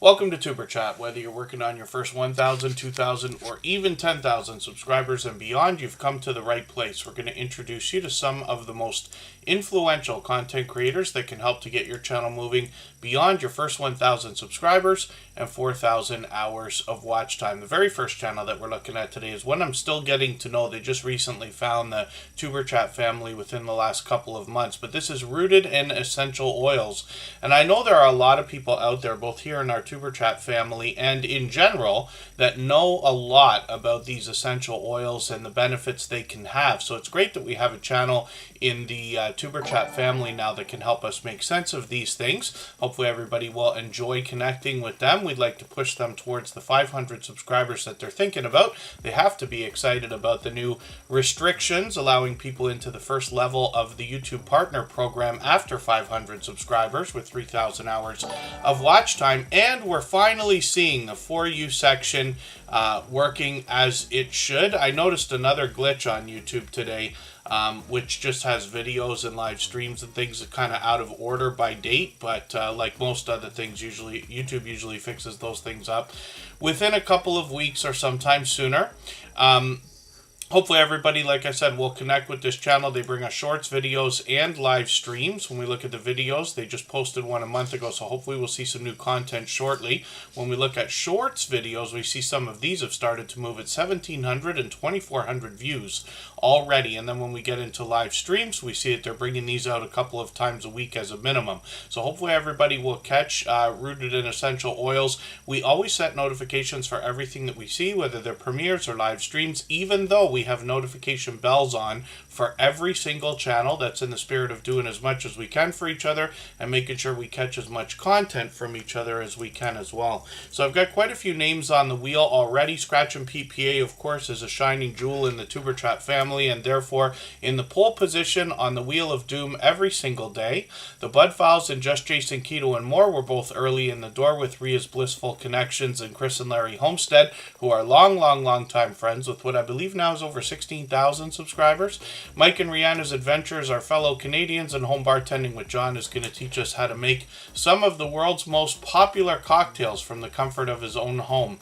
Welcome to Tuber Chat. Whether you're working on your first 1,000, 2,000, or even 10,000 subscribers and beyond, you've come to the right place. We're going to introduce you to some of the most influential content creators that can help to get your channel moving beyond your first 1,000 subscribers and 4,000 hours of watch time. The very first channel that we're looking at today is one I'm still getting to know. They just recently found the Tuber Chat family within the last couple of months, but this is Rooted in Essential Oils. And I know there are a lot of people out there, both here in our Tuber Chat family and in general, that know a lot about these essential oils and the benefits they can have. So it's great that we have a channel in the Tuber Chat family now that can help us make sense of these things. Hopefully everybody will enjoy connecting with them. We'd like to push them towards the 500 subscribers that they're thinking about. They have to be excited about the new restrictions allowing people into the first level of the YouTube Partner Program after 500 subscribers with 3,000 hours of watch time. And we're finally seeing the For You section working as it should. I noticed another glitch on YouTube today, which just has videos and live streams and things kind of out of order by date, but like most other things, YouTube usually fixes those things up within a couple of weeks or sometime sooner. Hopefully everybody, like I said, will connect with this channel. They bring us shorts, videos, and live streams. When we look at the videos, they just posted one a month ago, so hopefully we'll see some new content shortly. When we look at shorts videos, we see some of these have started to move at 1,700 and 2,400 views already. And then when we get into live streams, we see that they're bringing these out a couple of times a week as a minimum. So hopefully everybody will catch Rooted in Essential Oils. We always set notifications for everything that we see, whether they're premieres or live streams, even though we have notification bells on for every single channel. That's in the spirit of doing as much as we can for each other and making sure we catch as much content from each other as we can as well. So I've got quite a few names on the wheel already. Scratch and PPA, of course, is a shining jewel in the Tuber Chat family and therefore in the pole position on the Wheel of Doom every single day. The Bud Files and Just Jason Keto and more were both early in the door with Ria's Blissful Connections and Chris and Larry Homestead, who are long time friends with what I believe now is over 16,000 subscribers. Mike and Rihanna's Adventures are fellow Canadians, and Home Bartending with John is going to teach us how to make some of the world's most popular cocktails from the comfort of his own home.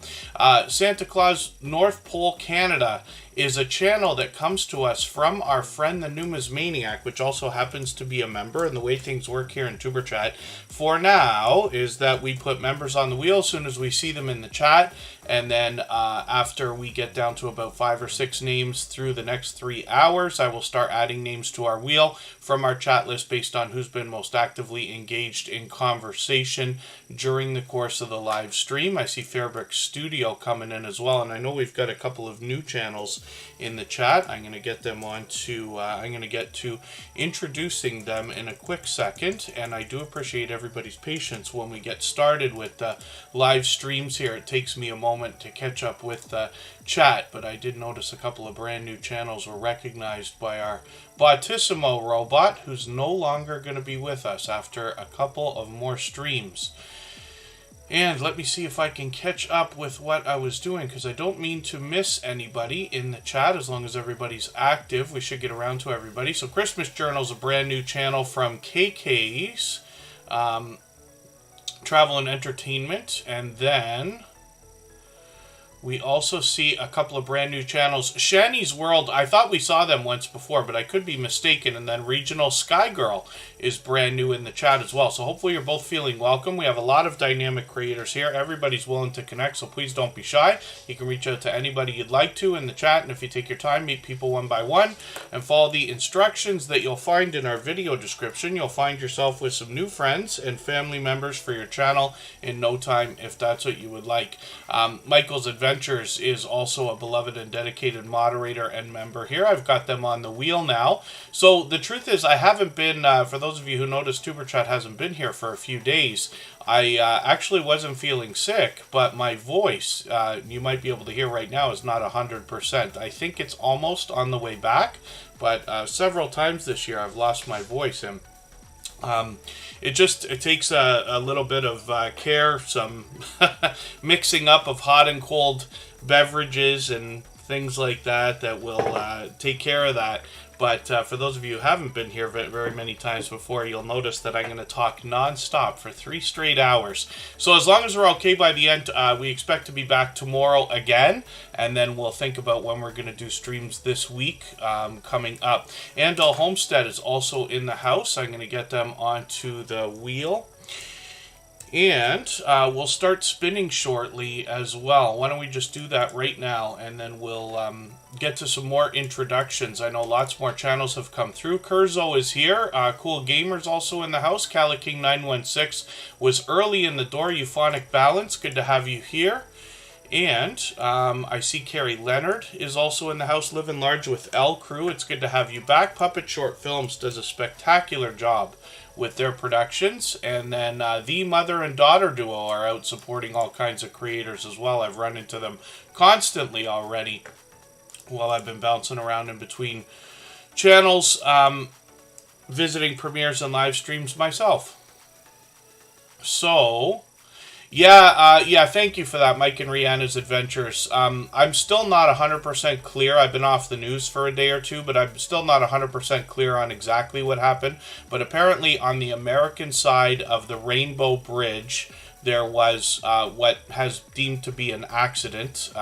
Santa Claus North Pole Canada is a channel that comes to us from our friend the Numismaniac, which also happens to be a member. And the way things work here in Tuber Chat for now is that we put members on the wheel as soon as we see them in the chat, and then after we get down to about 5 or 6 names through the next 3 hours, I will start adding names to our wheel from our chat list based on who's been most actively engaged in conversation during the course of the live stream. I see Fairbrick Studio coming in as well, and I know we've got a couple of new channels in the chat. I'm going to get them on to I'm going to get to introducing them in a quick second, and I do appreciate everybody's patience when we get started with live streams here. It takes me a moment to catch up with chat, but I did notice a couple of brand new channels were recognized by our Bottissimo robot, who's no longer going to be with us after a couple of more streams. And let me see if I can catch up with what I was doing, because I don't mean to miss anybody in the chat as long as everybody's active. We should get around to everybody. So Christmas Journal is a brand new channel from KK's Travel and Entertainment. And then we also see a couple of brand new channels. Shani's World, I thought we saw them once before, but I could be mistaken. And then Regional Sky Girl is brand new in the chat as well. So hopefully you're both feeling welcome. We have a lot of dynamic creators here. Everybody's willing to connect, so please don't be shy. You can reach out to anybody you'd like to in the chat, and if you take your time, meet people one by one and follow the instructions that you'll find in our video description. You'll find yourself with some new friends and family members for your channel in no time if that's what you would like. Michael's Adventures is also a beloved and dedicated moderator and member here. I've got them on the wheel now. So the truth is, I haven't been, for those of you who noticed, Tuber Chat hasn't been here for a few days. I actually wasn't feeling sick, but my voice, you might be able to hear right now, is not 100%. I think it's almost on the way back, but several times this year I've lost my voice, and it takes a little bit of care, some mixing up of hot and cold beverages and things like that will take care of that. But for those of you who haven't been here very many times before, you'll notice that I'm going to talk nonstop for 3 straight hours. So as long as we're okay by the end, we expect to be back tomorrow again, and then we'll think about when we're going to do streams this week coming up. Andale Homestead is also in the house. I'm going to get them onto the wheel. And we'll start spinning shortly as well. Why don't we just do that right now, and then we'll get to some more introductions. I know lots more channels have come through. Kurzo is here. Cool Gamer's also in the house. Caliking 916 was early in the door. Euphonic Balance, good to have you here. And I see Carrie Leonard is also in the house. Living Large with L Crew, it's good to have you back. Puppet Short Films does a spectacular job with their productions. And then the mother and daughter duo are out supporting all kinds of creators as well. I've run into them constantly already while I've been bouncing around in between channels, visiting premieres and live streams myself. So yeah, thank you for that, Mike and Rihanna's Adventures. I'm still not 100% clear. I've been off the news for a day or two, but I'm still not 100% clear on exactly what happened. But apparently on the American side of the Rainbow Bridge, there was what has deemed to be an accident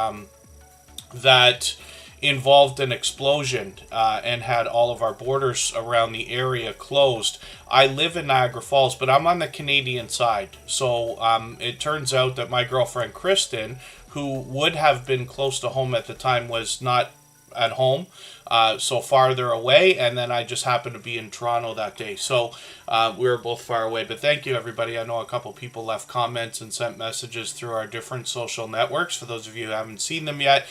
that involved an explosion and had all of our borders around the area closed. I live in Niagara Falls, but I'm on the Canadian side. So it turns out that my girlfriend Kristen, who would have been close to home at the time, was not at home, so farther away, and then I just happened to be in Toronto that day, so we were both far away. But thank you, everybody. I know a couple people left comments and sent messages through our different social networks. For those of you who haven't seen them yet,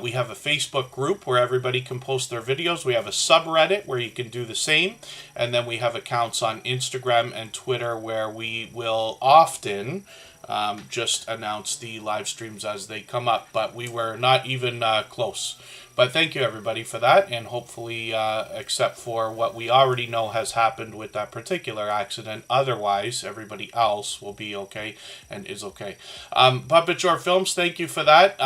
we have a Facebook group where everybody can post their videos. We have a subreddit where you can do the same, and then we have accounts on Instagram and Twitter where we will often just announce the live streams as they come up, but we were not even close. But thank you, everybody, for that, and hopefully, except for what we already know has happened with that particular accident, otherwise, everybody else will be okay and is okay. Puppet Short Films, thank you for that.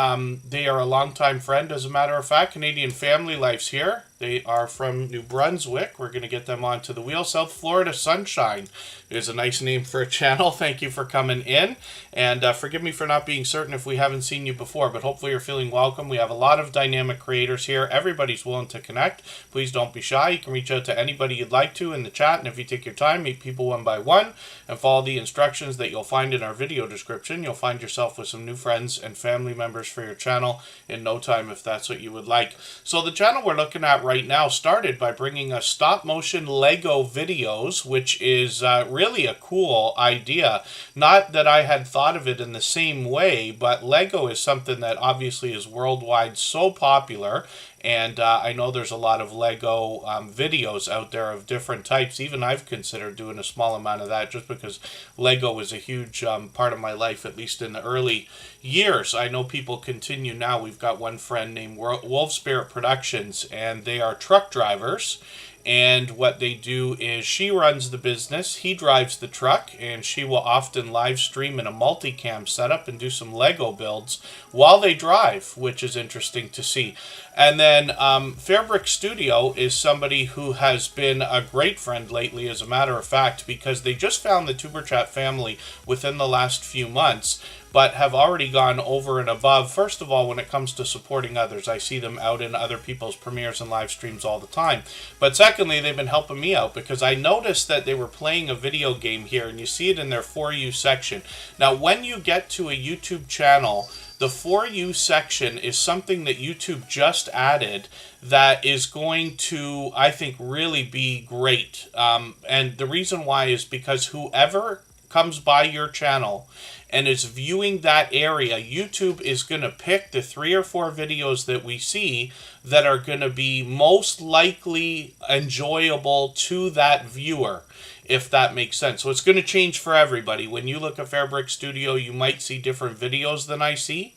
They are a longtime friend, as a matter of fact. Canadian Family Life's here. They are from New Brunswick. We're going to get them onto the wheel. South Florida Sunshine is a nice name for a channel. Thank you for coming in. And forgive me for not being certain if we haven't seen you before, but hopefully you're feeling welcome. We have a lot of dynamic creators here. Everybody's willing to connect. Please don't be shy. You can reach out to anybody you'd like to in the chat. And if you take your time, meet people one by one and follow the instructions that you'll find in our video description, you'll find yourself with some new friends and family members for your channel in no time if that's what you would like. So the channel we're looking at right now started by bringing us stop motion Lego videos, which is really a cool idea. Not that I had thought of it in the same way, but Lego is something that obviously is worldwide so popular. And I know there's a lot of Lego videos out there of different types. Even I've considered doing a small amount of that just because Lego was a huge part of my life, at least in the early years. I know people continue now. We've got one friend named Wolf Spirit Productions, and they are truck drivers. And what they do is she runs the business, he drives the truck, and she will often live stream in a multicam setup and do some Lego builds while they drive, which is interesting to see. And then Fairbrick Studio is somebody who has been a great friend lately, as a matter of fact, because they just found the Superchat family within the last few months, but have already gone over and above. First of all, when it comes to supporting others, I see them out in other people's premieres and live streams all the time. But secondly, they've been helping me out because I noticed that they were playing a video game here, and you see it in their For You section. Now, when you get to a YouTube channel, the For You section is something that YouTube just added that is going to, I think, really be great. And the reason why is because whoever comes by your channel and is viewing that area, YouTube is going to pick the 3 or 4 videos that we see that are going to be most likely enjoyable to that viewer, if that makes sense. So it's going to change for everybody. When you look at Fairbrick Studio, you might see different videos than I see.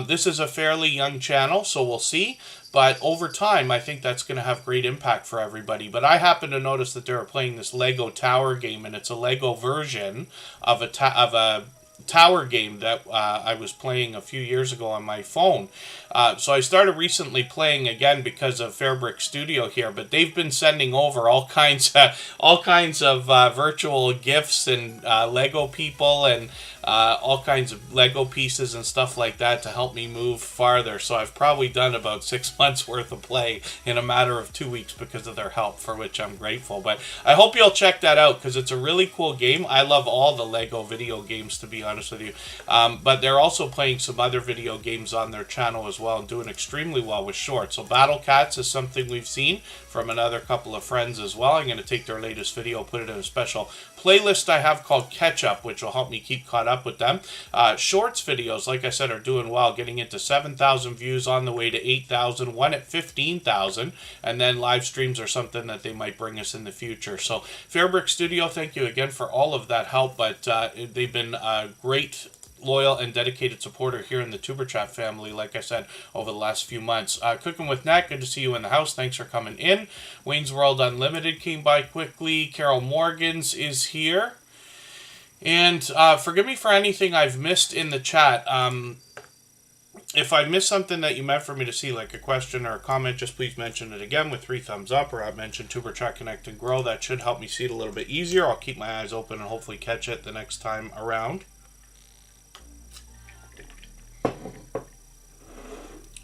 This is a fairly young channel, so we'll see. But over time, I think that's going to have great impact for everybody. But I happen to notice that they're playing this Lego Tower game, and it's a Lego version of a tower game that I was playing a few years ago on my phone. So I started recently playing again because of Fairbrick Studio here, but they've been sending over all kinds of virtual gifts and Lego people and all kinds of Lego pieces and stuff like that to help me move farther. So I've probably done about 6 months worth of play in a matter of 2 weeks because of their help, for which I'm grateful. But I hope you'll check that out because it's a really cool game. I love all the Lego video games, to be honest with you. But they're also playing some other video games on their channel as well and doing extremely well with shorts. So Battle Cats is something we've seen from another couple of friends as well. I'm going to take their latest video, put it in a special playlist I have called Catch Up, which will help me keep caught up with them. Shorts videos, like I said, are doing well, getting into 7,000 views, on the way to 8,000, one at 15,000, and then live streams are something that they might bring us in the future. So Fairbrick Studio, thank you again for all of that help, but they've been great, loyal, and dedicated supporter here in the Tuber Chat family, like I said, over the last few months. Cooking with Nat, good to see you in the house. Thanks for coming in. Wayne's World Unlimited came by quickly. Carol Morgans is here. And forgive me for anything I've missed in the chat. If I missed something that you meant for me to see, like a question or a comment, just please mention it again with 3 thumbs up, or I mentioned Tuber Chat Connect and Grow. That should help me see it a little bit easier. I'll keep my eyes open and hopefully catch it the next time around.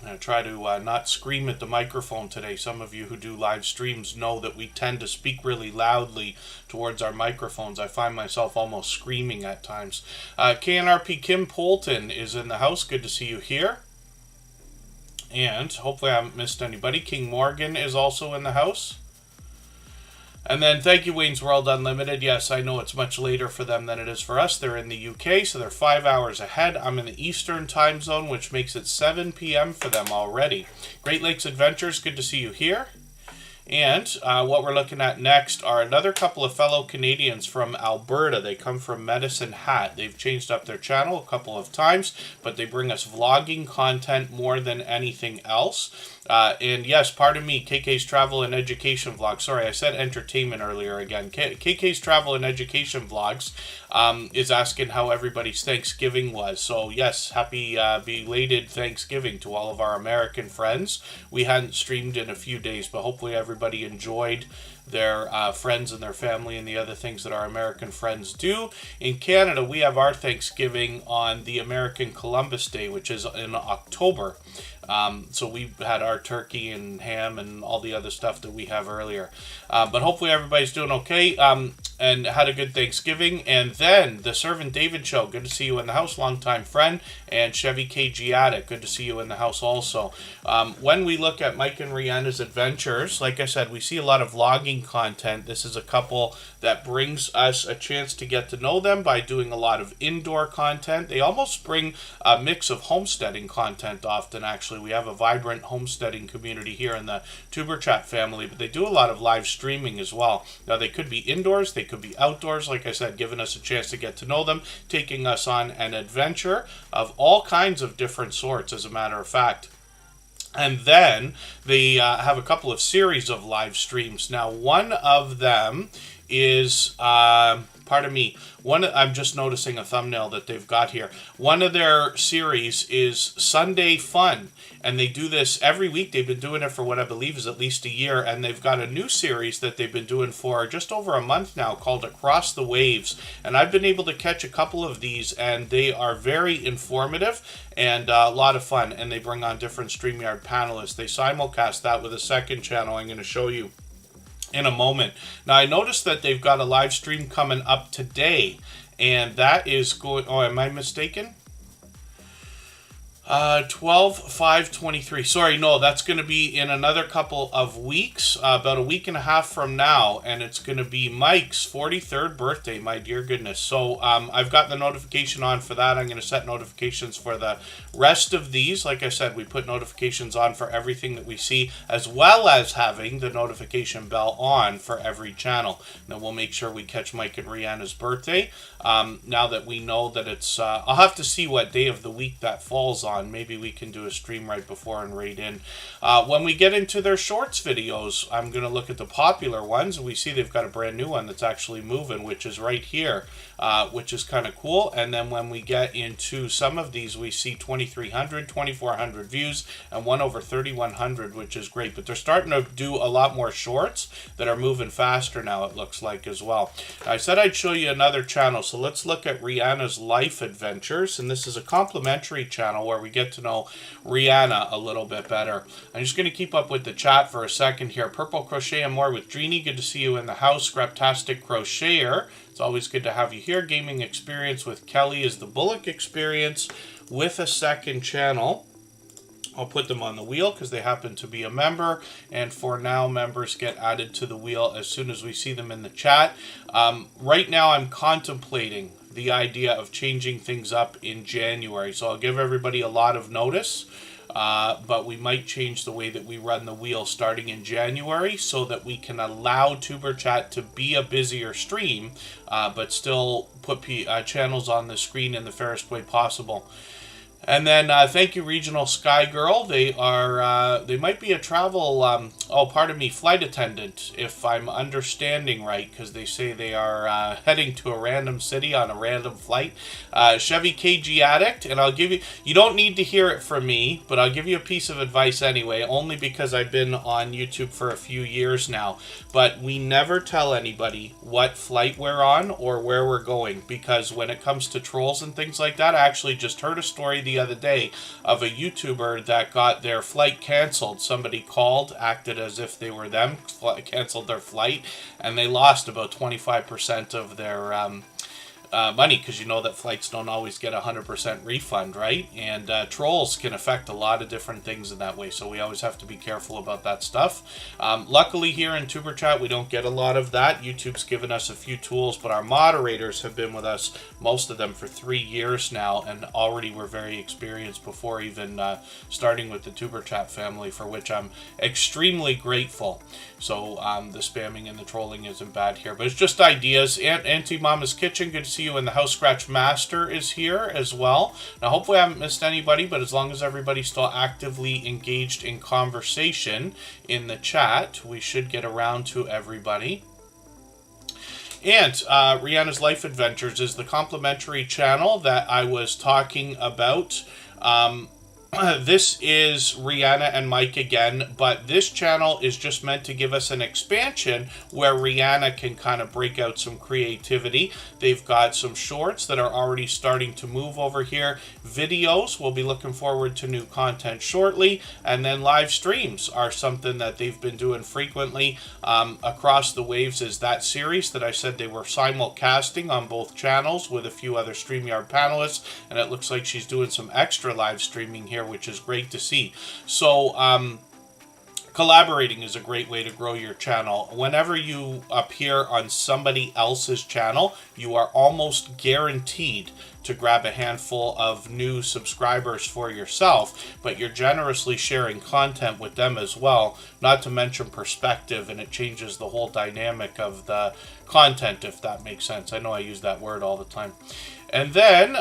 I try to not scream at the microphone today. Some of you who do live streams know that we tend to speak really loudly towards our microphones. I find myself almost screaming at times. KNRP Kim Polton is in the house. Good to see you here. And hopefully I haven't missed anybody. King Morgan is also in the house. And then thank you, Wayne's World Unlimited. Yes, I know it's much later for them than it is for us. They're in the UK, so they're 5 hours ahead. I'm in the Eastern time zone, which makes it 7 p.m. for them already. Great Lakes Adventures, good to see you here. And what we're looking at next are another couple of fellow Canadians from Alberta. They come from Medicine Hat. They've changed up their channel a couple of times, but they bring us vlogging content more than anything else. And yes, pardon me, KK's Travel and Education Vlog. Sorry, I said entertainment earlier again. KK's Travel and Education Vlogs is asking how everybody's Thanksgiving was. So yes, happy belated Thanksgiving to all of our American friends. We hadn't streamed in a few days, but hopefully everybody enjoyed their friends and their family and the other things that our American friends do. In Canada, we have our Thanksgiving on the American Columbus Day, which is in October. So we had our turkey and ham and all the other stuff that we have earlier. But hopefully everybody's doing okay and had a good Thanksgiving. And then the Servant David Show, good to see you in the house, longtime friend. And Chevy KG Attic, good to see you in the house also. When we look at Mike and Rihanna's adventures, like I said, we see a lot of vlogging content. This is a couple that brings us a chance to get to know them by doing a lot of indoor content. They almost bring a mix of homesteading content often, actually. We have a vibrant homesteading community here in the Tuber Chat family, but they do a lot of live streaming as well. Now, they could be indoors, they could be outdoors, like I said, giving us a chance to get to know them, taking us on an adventure of all kinds of different sorts, as a matter of fact. And then they have a couple of series of live streams. Now, one of them is, pardon me, I'm just noticing a thumbnail that they've got here. One of their series is Sunday Fun, and they do this every week. They've been doing it for what I believe is at least a year, and they've got a new series that they've been doing for just over a month now called Across the Waves, and I've been able to catch a couple of these, and they are very informative and a lot of fun, and they bring on different StreamYard panelists. They simulcast that with a second channel I'm going to show you in a moment. Now, I noticed that they've got a live stream coming up today, and that is going, oh, am I mistaken? 12/5/23. Sorry, no, that's going to be in another couple of weeks, about a week and a half from now, and it's going to be Mike's 43rd birthday, my dear goodness. So I've got the notification on for that. I'm going to set notifications for the rest of these. Like I said, we put notifications on for everything that we see, as well as having the notification bell on for every channel. Now, we'll make sure we catch Mike and Rihanna's birthday. Now that we know that it's, I'll have to see what day of the week that falls on. on. Maybe we can do a stream right before and right in. When we get into their shorts videos, I'm going to look at the popular ones. We see they've got a brand new one that's actually moving, which is right here, which is kind of cool. And then when we get into some of these, we see 2,300, 2,400 views, and one over 3,100, which is great. But they're starting to do a lot more shorts that are moving faster now, it looks like, as well. I said I'd show you another channel, so let's look at Rihanna's Life Adventures. And this is a complimentary channel where we get to know Rihanna a little bit better. I'm just going to keep up with the chat for a second here. Purple Crochet and More with Jeannie, good to see you in the house. Scraptastic Crocheter, it's always good to have you here. Gaming Experience with Kelly is the Bullock Experience with a second channel. I'll put them on the wheel because they happen to be a member, and for now members get added to the wheel as soon as we see them in the chat. Right now I'm contemplating the idea of changing things up in January, so I'll give everybody a lot of notice. But we might change the way that we run the wheel starting in January so that we can allow Tuber Chat to be a busier stream, but still put channels on the screen in the fairest way possible. And then thank you, Regional Sky Girl. They are they might be a travel flight attendant, if I'm understanding right, because they say they are heading to a random city on a random flight. Chevy KG Addict, and I'll give you, you don't need to hear it from me, but I'll give you a piece of advice anyway, only because I've been on YouTube for a few years now. But we never tell anybody what flight we're on or where we're going, because when it comes to trolls and things like that, I actually just heard a story the other day of a YouTuber that got their flight canceled. Somebody called, acted as if they were them, canceled their flight, and they lost about 25% of their money, because you know that flights don't always get 100% refund, right? And trolls can affect a lot of different things in that way, so we always have to be careful about that stuff. Luckily here in Tuber Chat we don't get a lot of that. YouTube's given us a few tools, but our moderators have been with us, most of them, for 3 years now, and already were very experienced before even starting with the Tuber Chat family, for which I'm extremely grateful. So the spamming and the trolling isn't bad here, but it's just ideas. Auntie Mama's Kitchen, good to see you in the house. Scratch Master is here as well. Now hopefully I haven't missed anybody, but as long as everybody's still actively engaged in conversation in the chat, we should get around to everybody. And Rihanna's Life Adventures is the complimentary channel that I was talking about. This is Rihanna and Mike again, but this channel is just meant to give us an expansion where Rihanna can kind of break out some creativity. They've got some shorts that are already starting to move over here. Videos, we'll be looking forward to new content shortly, and then live streams are something that they've been doing frequently. Across the Waves is that series that I said they were simulcasting on both channels with a few other StreamYard panelists, and it looks like she's doing some extra live streaming here, which is great to see. So collaborating is a great way to grow your channel. Whenever you appear on somebody else's channel, you are almost guaranteed to grab a handful of new subscribers for yourself, but you're generously sharing content with them as well, not to mention perspective, and it changes the whole dynamic of the content, if that makes sense. I know I use that word all the time. And then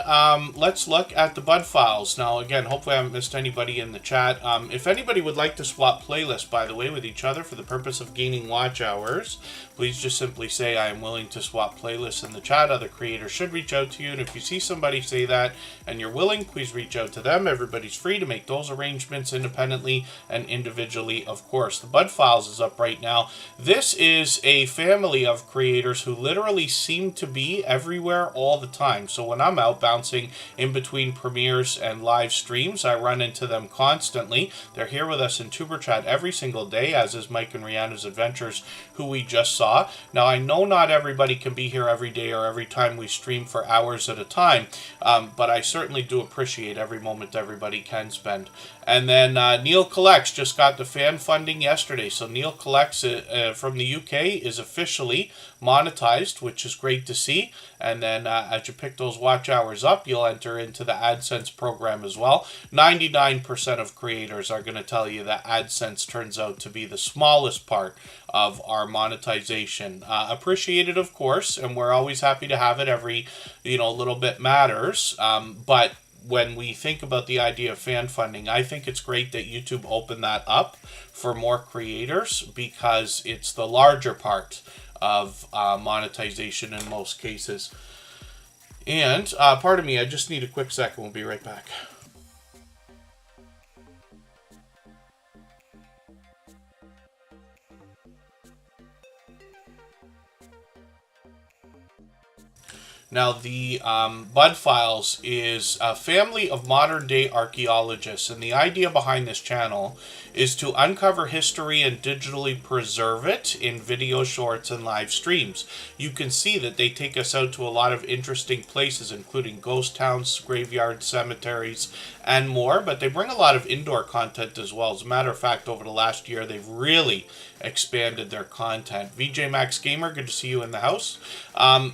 let's look at the Bud files. Now, again, hopefully I haven't missed anybody in the chat. If anybody would like to swap playlists, by the way, with each other for the purpose of gaining watch hours, please just simply say I am willing to swap playlists in the chat. Other creators should reach out to you, and if you see somebody say that and you're willing, please reach out to them. Everybody's free to make those arrangements independently and individually, of course. The Bud files is up right now. This is a family of creators who literally seem to be everywhere all the time. So when I'm out bouncing in between premieres and live streams, I run into them constantly. They're here with us in Tuber Chat every single day, as is Mike and Rihanna's Adventures, who we just saw. Now, I know not everybody can be here every day or every time we stream for hours at a time, but I certainly do appreciate every moment everybody can spend. And then Neil Collects just got the fan funding yesterday. So Neil Collects from the UK is officially monetized, which is great to see. And then as you pick those watch hours up, you'll enter into the AdSense program as well. 99% of creators are going to tell you that AdSense turns out to be the smallest part of our monetization. Appreciated, of course, and we're always happy to have it. Every little bit matters, but when we think about the idea of fan funding, I think it's great that YouTube opened that up for more creators, because it's the larger part of monetization in most cases. And pardon me, I just need a quick second. We'll be right back. Now, the Bud Files is a family of modern-day archaeologists, and the idea behind this channel is to uncover history and digitally preserve it in video shorts and live streams. You can see that they take us out to a lot of interesting places, including ghost towns, graveyards, cemeteries, and more, but they bring a lot of indoor content as well. As a matter of fact, over the last year, they've really expanded their content. VJ Max Gamer, good to see you in the house.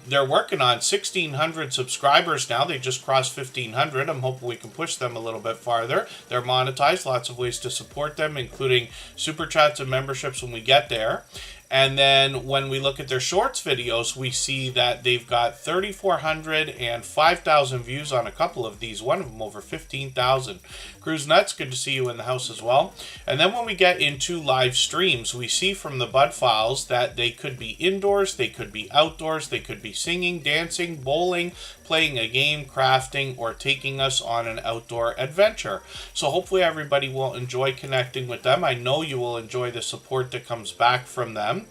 They're working on 1,600 subscribers now. They just crossed 1,500. I'm hoping we can push them a little bit farther. They're monetized. Lots of ways to support them, including super chats and memberships when we get there. And then when we look at their shorts videos, we see that they've got 3,400 and 5,000 views on a couple of these. One of them over 15,000. Cruise Nuts, good to see you in the house as well. And then when we get into live streams, we see from the Bud Files that they could be indoors, they could be outdoors, they could be singing, dancing, bowling, playing a game, crafting, or taking us on an outdoor adventure. So hopefully everybody will enjoy connecting with them. I know you will enjoy the support that comes back from them.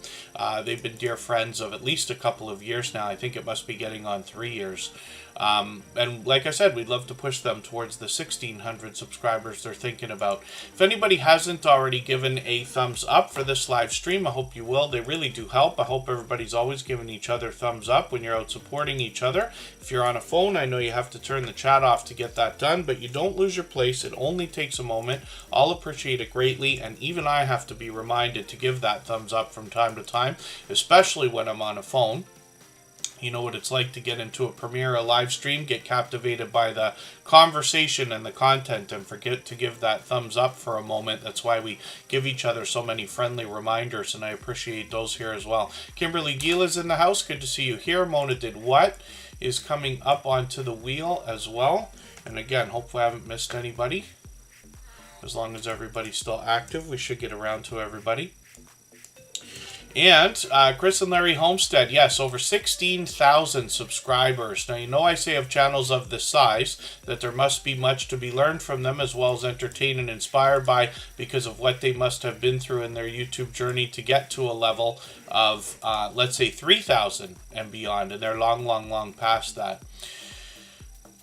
They've been dear friends of at least a couple of years now. I think it must be getting on 3 years. And like I said, we'd love to push them towards the 1,600 subscribers they're thinking about. If anybody hasn't already given a thumbs up for this live stream, I hope you will. They really do help. I hope everybody's always giving each other thumbs up when you're out supporting each other. If you're on a phone, I know you have to turn the chat off to get that done, but you don't lose your place. It only takes a moment. I'll appreciate it greatly, and even I have to be reminded to give that thumbs up from time to time, especially when I'm on a phone. You know what it's like to get into a premiere, a live stream, get captivated by the conversation and the content, and forget to give that thumbs up for a moment. That's why we give each other so many friendly reminders, and I appreciate those here as well. Kimberly Gila's in the house. Good to see you here. Mona Did What is coming up onto the wheel as well. And again, hopefully I haven't missed anybody. As long as everybody's still active, we should get around to everybody. And Chris and Larry Homestead, yes, over 16,000 subscribers. Now, you know I say of channels of this size that there must be much to be learned from them, as well as entertained and inspired by, because of what they must have been through in their YouTube journey to get to a level of, let's say, 3,000 and beyond. And they're long, long, long past that.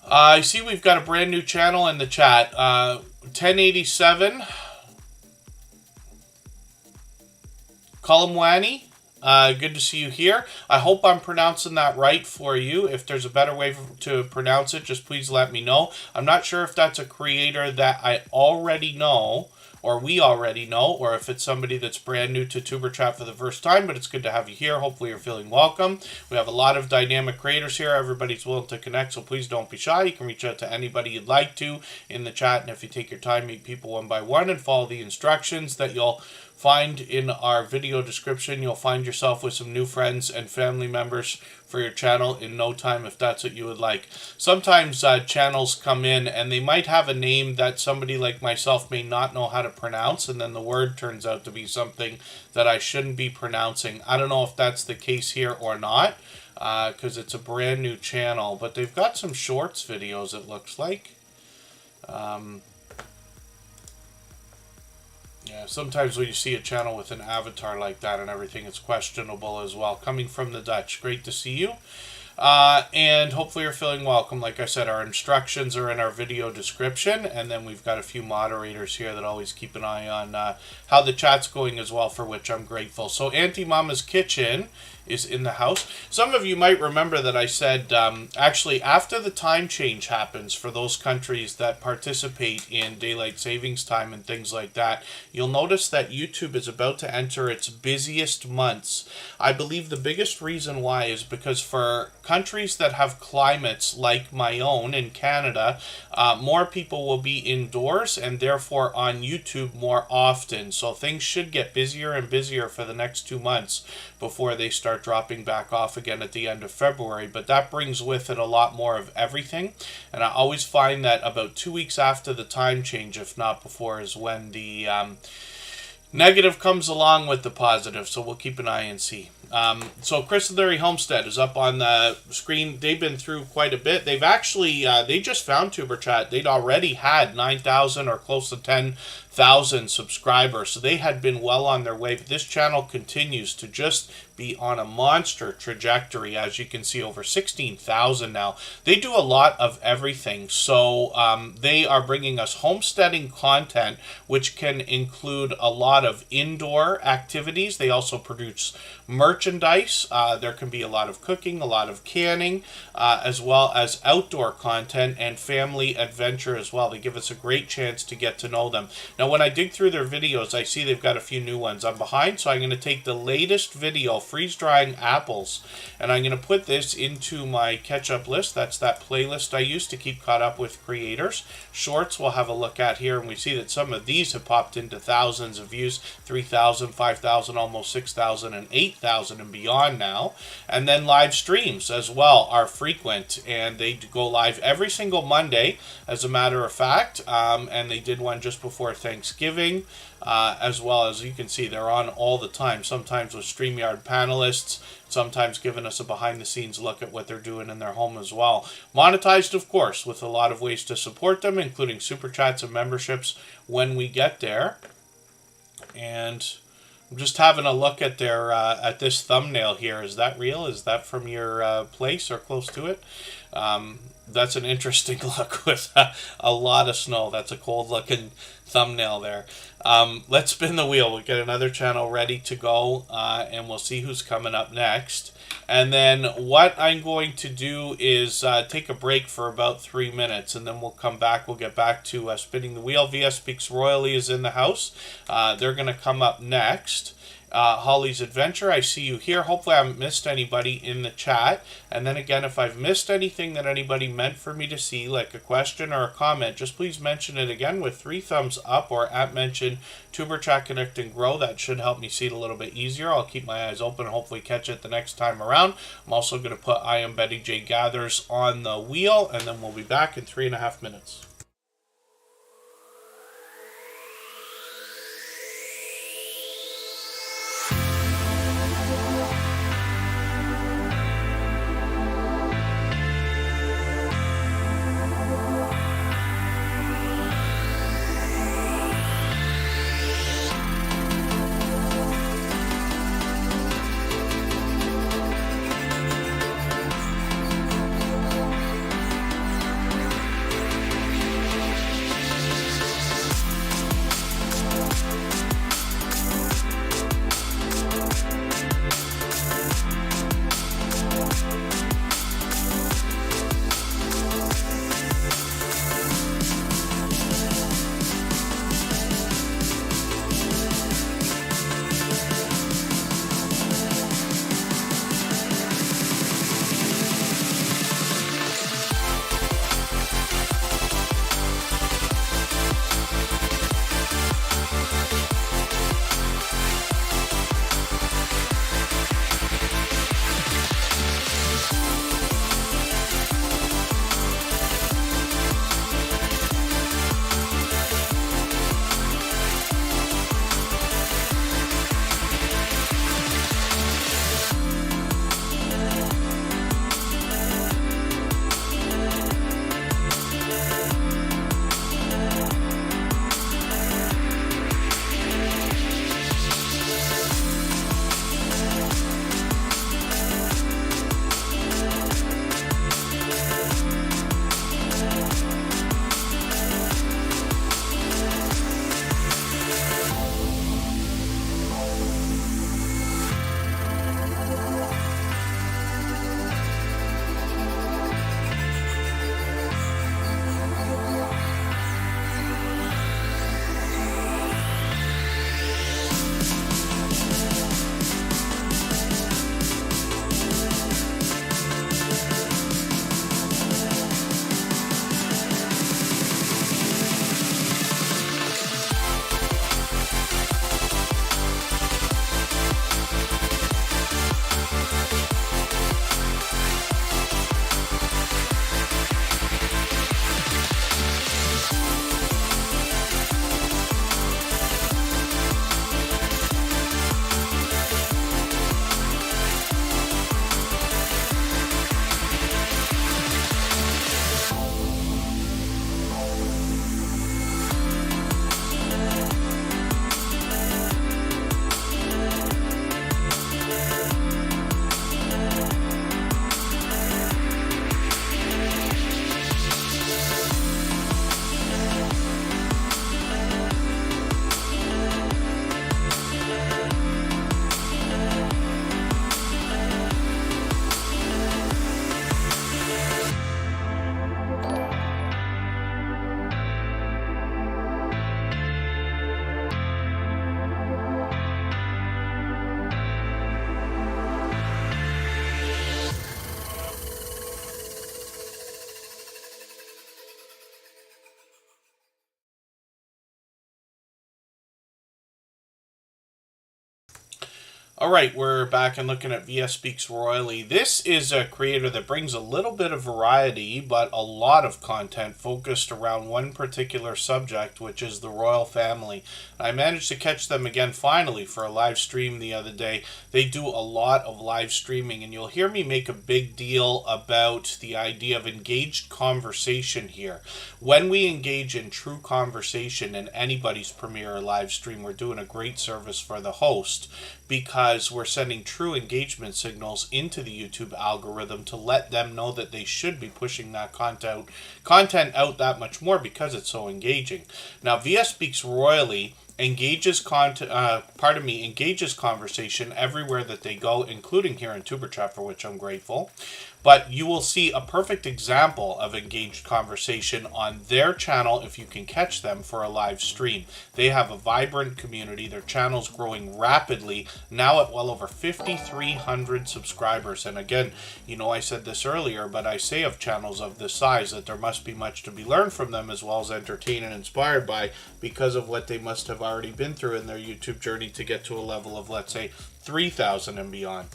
I see we've got a brand new channel in the chat. 1087... Kalamwani, good to see you here. I hope I'm pronouncing that right for you. If there's a better way to pronounce it, just please let me know. I'm not sure if that's a creator that I already know, or we already know, or if it's somebody that's brand new to Tuber Chat for the first time, but it's good to have you here. Hopefully you're feeling welcome. We have a lot of dynamic creators here. Everybody's willing to connect, so please don't be shy. You can reach out to anybody you'd like to in the chat, and if you take your time, meet people one by one and follow the instructions that you'll find in our video description. You'll find yourself with some new friends and family members for your channel in no time, if that's what you would like. Sometimes channels come in and they might have a name that somebody like myself may not know how to pronounce, and then the word turns out to be something that I shouldn't be pronouncing. I don't know if that's the case here or not, because it's a brand new channel, but they've got some shorts videos, it looks like. Yeah, sometimes when you see a channel with an avatar like that and everything, it's questionable as well. Coming from the Dutch, great to see you. And hopefully you're feeling welcome. Like I said, our instructions are in our video description, and then we've got a few moderators here that always keep an eye on how the chat's going as well, for which I'm grateful. So Auntie Mama's Kitchen is in the house. Some of you might remember that I said, actually, after the time change happens for those countries that participate in daylight savings time and things like that, you'll notice that YouTube is about to enter its busiest months. I believe the biggest reason why is because for countries that have climates like my own in Canada, more people will be indoors and therefore on YouTube more often. So things should get busier and busier for the next 2 months before they start dropping back off again at the end of February. But that brings with it a lot more of everything. And I always find that about 2 weeks after the time change, if not before, is when the negative comes along with the positive. So we'll keep an eye and see. So Andale Homestead is up on the screen. They've been through quite a bit. They've actually, they just found Superchat. They'd already had 9,000 or close to 10,000 subscribers. So they had been well on their way. But this channel continues to just be on a monster trajectory. As you can see, over 16,000 now. They do a lot of everything. So they are bringing us homesteading content, which can include a lot of indoor activities. They also produce merchandise. There can be a lot of cooking, a lot of canning, as well as outdoor content and family adventure as well. They give us a great chance to get to know them. Now, when I dig through their videos, I see they've got a few new ones. I'm behind, so I'm going to take the latest video, freeze-drying apples, and I'm going to put this into my catch-up list. That's that playlist I use to keep caught up with creators. Shorts we'll have a look at here, and we see that some of these have popped into thousands of views, 3,000, 5,000, almost 6,000, and 8,000 and beyond now. And then live streams as well are frequent, and they go live every single Monday, as a matter of fact, and they did one just before Thanksgiving, as well. As you can see, they're on all the time, sometimes with StreamYard panelists, sometimes giving us a behind-the-scenes look at what they're doing in their home as well. Monetized, of course, with a lot of ways to support them, including super chats and memberships when we get there. And I'm just having a look at their at this thumbnail here. Is that real? Is that from your place or close to it? That's an interesting look with a lot of snow. That's a cold-looking thumbnail there. Let's spin the wheel. We'll get another channel ready to go, and we'll see who's coming up next. And then what I'm going to do is take a break for about 3 minutes, and then we'll come back. We'll get back to spinning the wheel. VS Speaks Royally is in the house. They're going to come up next. Holly's Adventure, I see you here. Hopefully I haven't missed anybody in the chat. And then again, if I've missed anything that anybody meant for me to see, like a question or a comment, just please mention it again with 3 thumbs up or at mention Superchat Connect and Grow. That should help me see it a little bit easier. I'll keep my eyes open and hopefully catch it the next time around. I'm also going to put I Am Betty J Gathers on the wheel, and then we'll be back in 3.5 minutes. All right, we're back and looking at VS Speaks Royally. This is a creator that brings a little bit of variety, but a lot of content focused around one particular subject, which is the royal family. I managed to catch them again finally for a live stream the other day. They do a lot of live streaming, and you'll hear me make a big deal about the idea of engaged conversation here. When we engage in true conversation in anybody's premiere or live stream, we're doing a great service for the host, because we're sending true engagement signals into the YouTube algorithm to let them know that they should be pushing that content out that much more because it's so engaging. Now, VS Speaks Royally engages conversation everywhere that they go, including here in Superchat, for which I'm grateful. But you will see a perfect example of engaged conversation on their channel if you can catch them for a live stream. They have a vibrant community. Their channel's growing rapidly, now at well over 5,300 subscribers. And again, you know, I said this earlier, but I say of channels of this size that there must be much to be learned from them, as well as entertained and inspired by, because of what they must have already been through in their YouTube journey to get to a level of, let's say, 3,000 and beyond.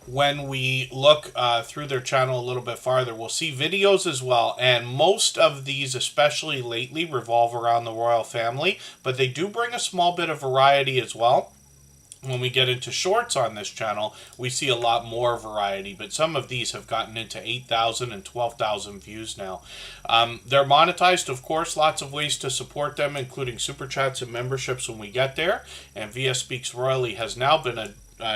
When we look through their channel a little bit farther, we'll see videos as well, and most of these, especially lately, revolve around the royal family, but they do bring a small bit of variety as well. When we get into shorts on this channel, we see a lot more variety, but some of these have gotten into 8,000 and 12,000 views now. They're monetized, of course, lots of ways to support them, including super chats and memberships when we get there, and VS Speaks Royally has now been a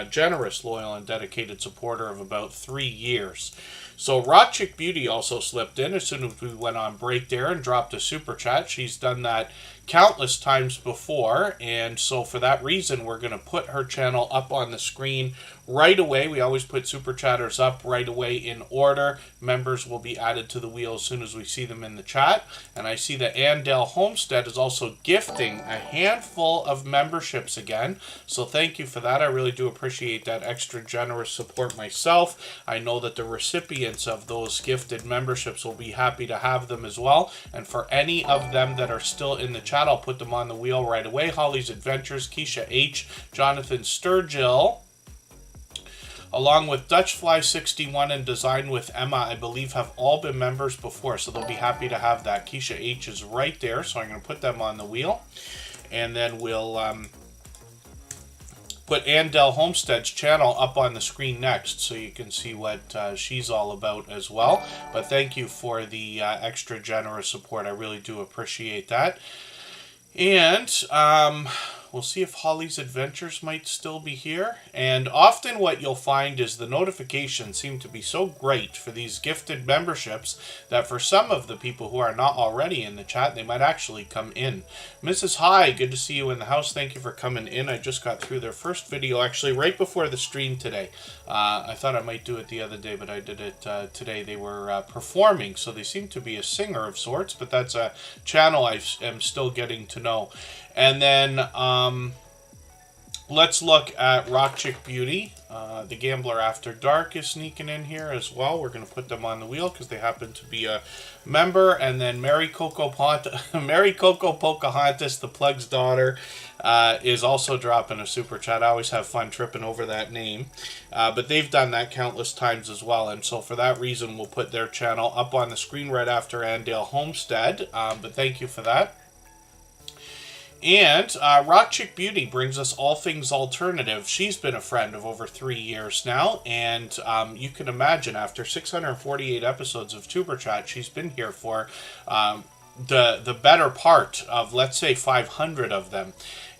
generous, loyal, and dedicated supporter of about 3 years. So Rock Chick Beauty also slipped in as soon as we went on break there and dropped a super chat. She's done that countless times before, and so for that reason we're going to put her channel up on the screen right away. We always put super chatters up right away in order. Members will be added to the wheel as soon as we see them in the chat. And I see that Andale Homestead is also gifting a handful of memberships again, so thank you for that. I really do appreciate that extra generous support myself. I know that the recipients of those gifted memberships will be happy to have them as well, and for any of them that are still in the chat, I'll put them on the wheel right away. Holly's Adventures, Kesha H, Jonathan Sturgill, along with Dutchfly61 and Design with Emma, I believe have all been members before, so they'll be happy to have that. Kesha H is right there, so I'm going to put them on the wheel, and then we'll put Andale Homestead's channel up on the screen next, so you can see what she's all about as well. But thank you for the extra generous support. I really do appreciate that. And we'll see if Holly's Adventures might still be here. And often what you'll find is the notifications seem to be so great for these gifted memberships that for some of the people who are not already in the chat, they might actually come in. Mrs. Hi, good to see you in the house. Thank you for coming in. I just got through their first video actually right before the stream today. I thought I might do it the other day, but I did it today. They were performing, so they seem to be a singer of sorts, but that's a channel I am still getting to know. And then let's look at Rock Chick Beauty. The Gambler After Dark is sneaking in here as well. We're going to put them on the wheel because they happen to be a member. And then Mary Coco Pocahontas, the Plug's daughter, is also dropping a super chat. I always have fun tripping over that name. But they've done that countless times as well. And so for that reason, we'll put their channel up on the screen right after Andale Homestead. But thank you for that. And Rock Chick Beauty brings us all things alternative. She's been a friend of over 3 years now, and you can imagine after 648 episodes of Tuber Chat, she's been here for the better part of, let's say, 500 of them.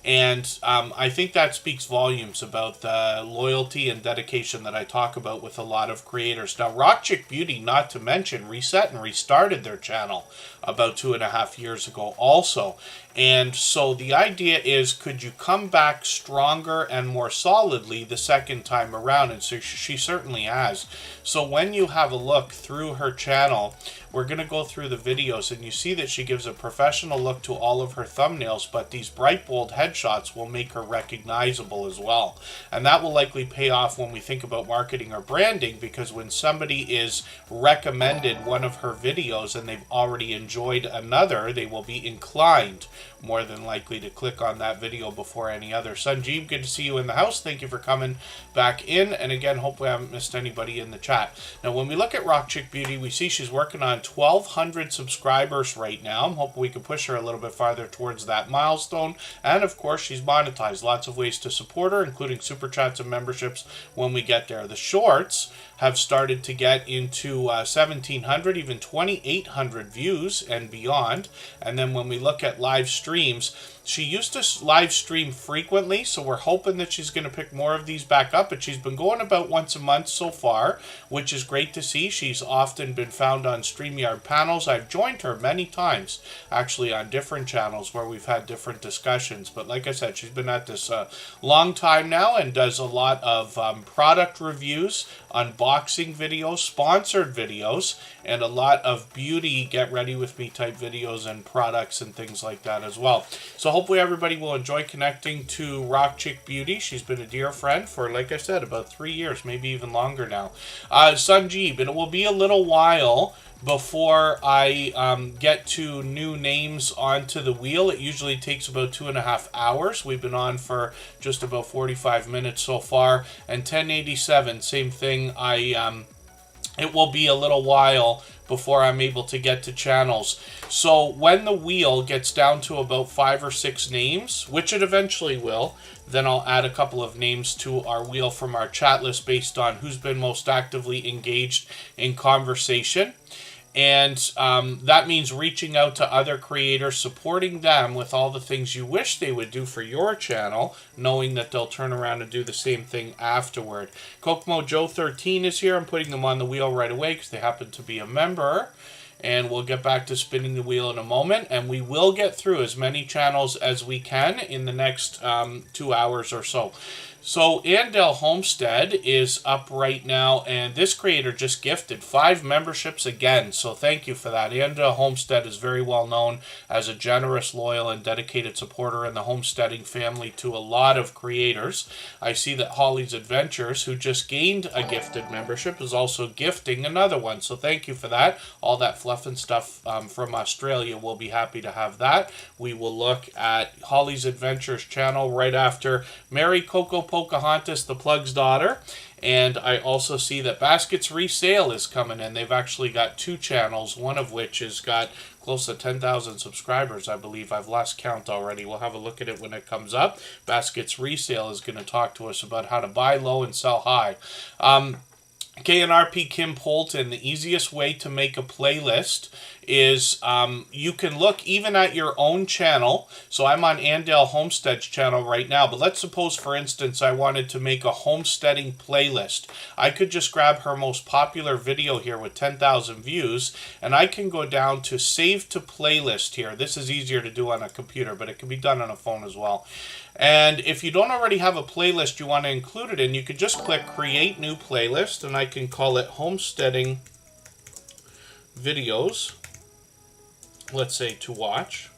And I think that speaks volumes about the loyalty and dedication that I talk about with a lot of creators. Now, Rock Chick Beauty, not to mention, reset and restarted their channel about 2.5 years ago also. And so the idea is, could you come back stronger and more solidly the second time around? And so she certainly has. So when you have a look through her channel, we're going to go through the videos, and you see that she gives a professional look to all of her thumbnails, but these bright, bold headshots will make her recognizable as well. And that will likely pay off when we think about marketing or branding, because when somebody is recommended one of her videos and they've already enjoyed another, they will be inclined more than likely to click on that video before any other. Sanjeev, good to see you in the house. Thank you for coming back in. And again, hopefully I haven't missed anybody in the chat. Now, when we look at Rock Chick Beauty, we see she's working on 1,200 subscribers right now. I'm hoping we can push her a little bit farther towards that milestone. And of course, she's monetized. Lots of ways to support her, including super chats and memberships when we get there. The shorts have started to get into 1,700, even 2,800 views and beyond. And then when we look at live streams, she used to live stream frequently, so we're hoping that she's going to pick more of these back up, but she's been going about once a month so far, which is great to see. She's often been found on StreamYard panels. I've joined her many times, actually, on different channels where we've had different discussions. But like I said, she's been at this long time now and does a lot of product reviews, unboxing videos, sponsored videos, and a lot of beauty get ready with me type videos and products and things like that as well. So hopefully everybody will enjoy connecting to Rock Chick Beauty. She's been a dear friend for, like I said, about 3 years, maybe even longer now. Sanjeev, it will be a little while before I get to new names onto the wheel. It usually takes about 2.5 hours. We've been on for just about 45 minutes so far. And 1087, same thing. It will be a little while before I'm able to get to channels. So when the wheel gets down to about 5 or 6 names, which it eventually will, then I'll add a couple of names to our wheel from our chat list based on who's been most actively engaged in conversation. And that means reaching out to other creators, supporting them with all the things you wish they would do for your channel, knowing that they'll turn around and do the same thing afterward. Kokomo Joe 13 is here. I'm putting them on the wheel right away because they happen to be a member. And we'll get back to spinning the wheel in a moment. And we will get through as many channels as we can in the next 2 hours or so. So Andale Homestead is up right now, and this creator just gifted 5 memberships again. So thank you for that. Andale Homestead is very well known as a generous, loyal, and dedicated supporter in the homesteading family to a lot of creators. I see that Holly's Adventures, who just gained a gifted membership, is also gifting another one. So thank you for that. All that fluff and stuff from Australia, we'll be happy to have that. We will look at Holly's Adventures channel right after Mary Coco Pocahontas, the Plug's daughter. And I also see that Baskets Resale is coming in. They've actually got 2 channels, one of which has got close to 10,000 subscribers, I believe. I've lost count already. We'll have a look at it when it comes up. Baskets Resale is going to talk to us about how to buy low and sell high. KNRP Kim Polton, the easiest way to make a playlist is you can look even at your own channel. So I'm on Andale Homestead's channel right now, but let's suppose, for instance, I wanted to make a homesteading playlist. I could just grab her most popular video here with 10,000 views, and I can go down to Save to Playlist here. This is easier to do on a computer, but it can be done on a phone as well. And if you don't already have a playlist you want to include it in, you could just click Create New Playlist, and I can call it Homesteading Videos, let's say, to watch,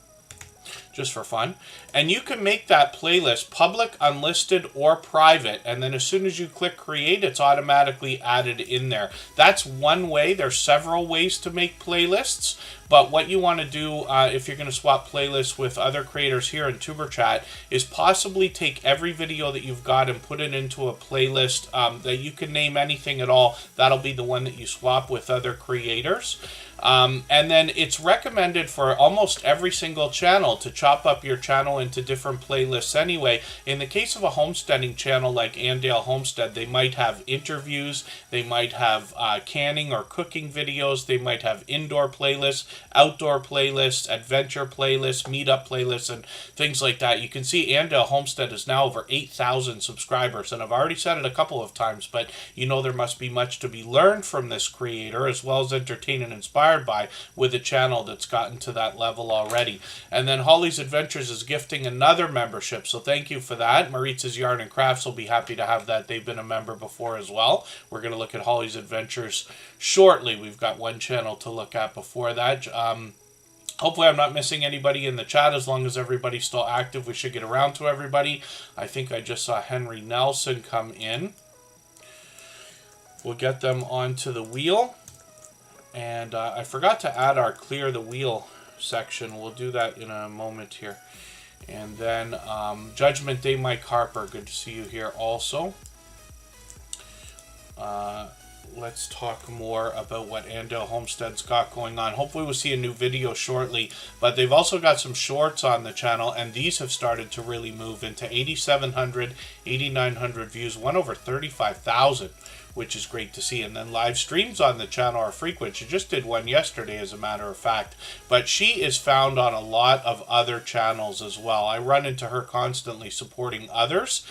just for fun. And you can make that playlist public, unlisted, or private. And then as soon as you click create, it's automatically added in there. That's one way. There's several ways to make playlists. But what you want to do if you're going to swap playlists with other creators here in Superchat is possibly take every video that you've got and put it into a playlist that you can name anything at all. That'll be the one that you swap with other creators. And then it's recommended for almost every single channel to chop up your channel into different playlists anyway. In the case of a homesteading channel like Andale Homestead, they might have interviews, they might have canning or cooking videos, they might have indoor playlists, outdoor playlists, adventure playlists, meetup playlists, and things like that. You can see Andale Homestead is now over 8,000 subscribers, and I've already said it a couple of times, but you know there must be much to be learned from this creator, as well as entertained and inspired by, with a channel that's gotten to that level already. And then Holly's Adventures is gifting another membership, so thank you for that. Maritz's Yarn and Crafts will be happy to have that. They've been a member before as well. We're going to look at Holly's Adventures shortly. We've got one channel to look at before that. Hopefully I'm not missing anybody in the chat. As long as everybody's still active, we should get around to everybody. I think I just saw Henry Nelson come in. We'll get them onto the wheel. And I forgot to add our Clear the Wheel section. We'll do that in a moment here. And then Judgement Day, Mike Harper. Good to see you here also. Let's talk more about what Andale Homestead's got going on. Hopefully we'll see a new video shortly, but they've also got some shorts on the channel, and these have started to really move into 8,700, 8,900 views, one over 35,000, which is great to see. And then live streams on the channel are frequent. She just did one yesterday, as a matter of fact, but she is found on a lot of other channels as well. I run into her constantly supporting others.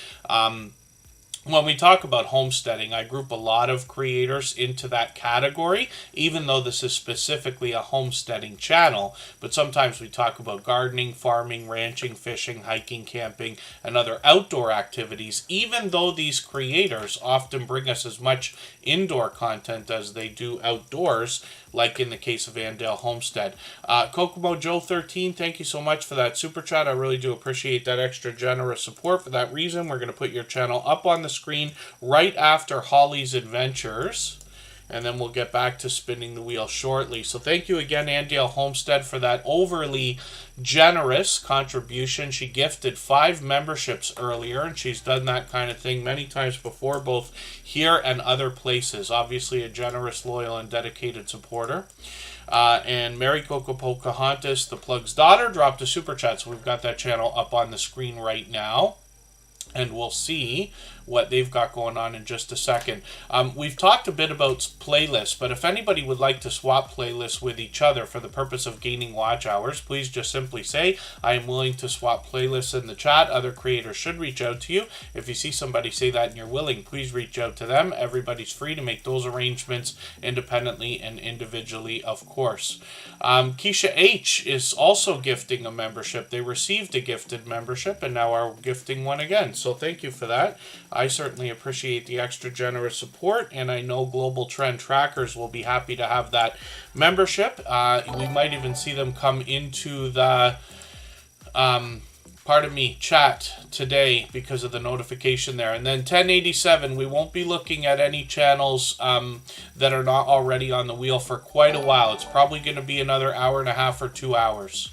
When we talk about homesteading, I group a lot of creators into that category, even though this is specifically a homesteading channel. But sometimes we talk about gardening, farming, ranching, fishing, hiking, camping, and other outdoor activities, even though these creators often bring us as much indoor content as they do outdoors, like in the case of Andale Homestead. Kokomo Joe 13, thank you so much for that super chat. I really do appreciate that extra generous support. For that reason, we're going to put your channel up on the screen right after Holly's Adventures, and then we'll get back to spinning the wheel shortly. So thank you again, Andale Homestead, for that overly generous contribution. She gifted 5 memberships earlier, and she's done that kind of thing many times before, both here and other places. Obviously a generous, loyal, and dedicated supporter. And Mary Coco Pocahontas, the plug's daughter, dropped a super chat, so we've got that channel up on the screen right now, and we'll see what they've got going on in just a second. We've talked a bit about playlists, but if anybody would like to swap playlists with each other for the purpose of gaining watch hours, please just simply say, I am willing to swap playlists in the chat. Other creators should reach out to you. If you see somebody say that and you're willing, please reach out to them. Everybody's free to make those arrangements independently and individually, of course. Kesha H is also gifting a membership. They received a gifted membership and now are gifting one again. So thank you for that. I certainly appreciate the extra generous support, and I know Global Trend Trackers will be happy to have that membership. We might even see them come into the chat today because of the notification there. And then 1087, we won't be looking at any channels that are not already on the wheel for quite a while. It's probably going to be another hour and a half or 2 hours.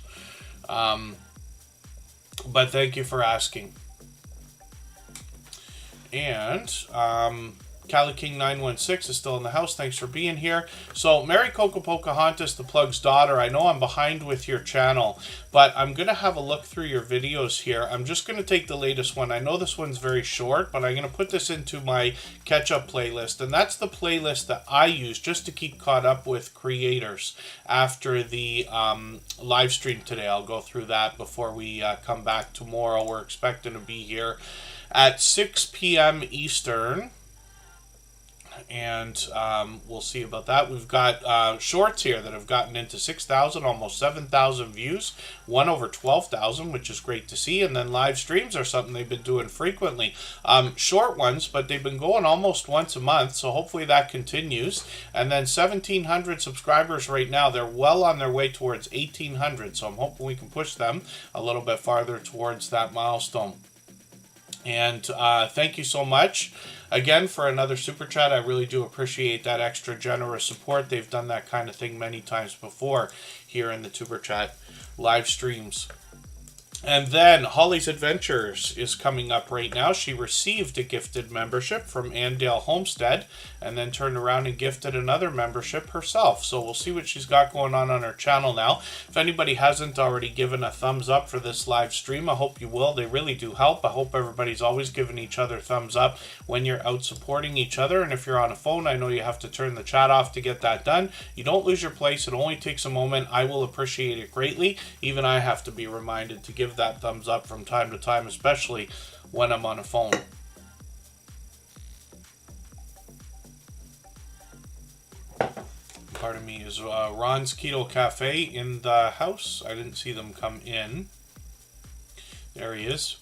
But thank you for asking. And Cali King 916 is still in the house. Thanks for being here. So Mary Coco Pocahontas, the plug's daughter, I know I'm behind with your channel, but I'm going to have a look through your videos here. I'm just going to take the latest one. I know this one's very short, but I'm going to put this into my catch-up playlist, and that's the playlist that I use just to keep caught up with creators after the live stream today. I'll go through that before we come back tomorrow. We're expecting to be here at 6 p.m. Eastern, and we'll see about that. We've got shorts here that have gotten into 6,000, almost 7,000 views, one over 12,000, which is great to see. And then live streams are something they've been doing frequently. Short ones, but they've been going almost once a month, so hopefully that continues. And then 1,700 subscribers right now. They're well on their way towards 1,800, so I'm hoping we can push them a little bit farther towards that milestone. And thank you so much again for another super chat. I really do appreciate that extra generous support. They've done that kind of thing many times before here in the super chat live streams. And then Holly's Adventures is coming up right now. She received a gifted membership from Andale Homestead and then turned around and gifted another membership herself. So we'll see what she's got going on her channel now. If anybody hasn't already given a thumbs up for this live stream, I hope you will. They really do help. I hope everybody's always giving each other thumbs up when you're out supporting each other. And if you're on a phone, I know you have to turn the chat off to get that done. You don't lose your place. It only takes a moment. I will appreciate it greatly. Even I have to be reminded to give that thumbs up from time to time, especially when I'm on a phone. Pardon me, is Ron's Keto Cafe in the house? I didn't see them come in. There he is.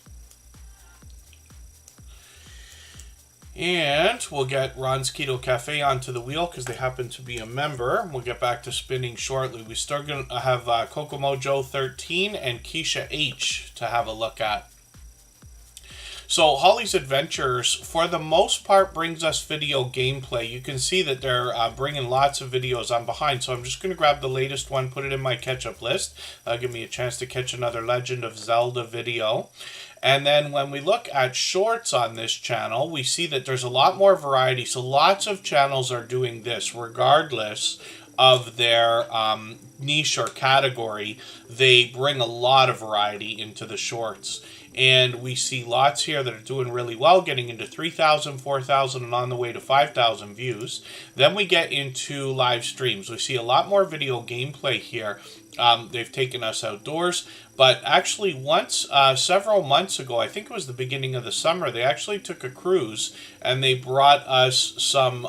And we'll get Ron's Keto Cafe onto the wheel because they happen to be a member. We'll get back to spinning shortly. We still going to have Kokomo Joe 13 and Kesha H to have a look at. So Holly's Adventures, for the most part, brings us video gameplay. You can see that they're bringing lots of videos. I'm behind, so I'm just going to grab the latest one, put it in my catch-up list. Give me a chance to catch another Legend of Zelda video. And then when we look at shorts on this channel, we see that there's a lot more variety. So lots of channels are doing this, regardless of their niche or category. They bring a lot of variety into the shorts. And we see lots here that are doing really well, getting into 3,000, 4,000, and on the way to 5,000 views. Then we get into live streams. We see a lot more video gameplay here. They've taken us outdoors. But actually, once, several months ago, I think it was the beginning of the summer, they actually took a cruise and they brought us some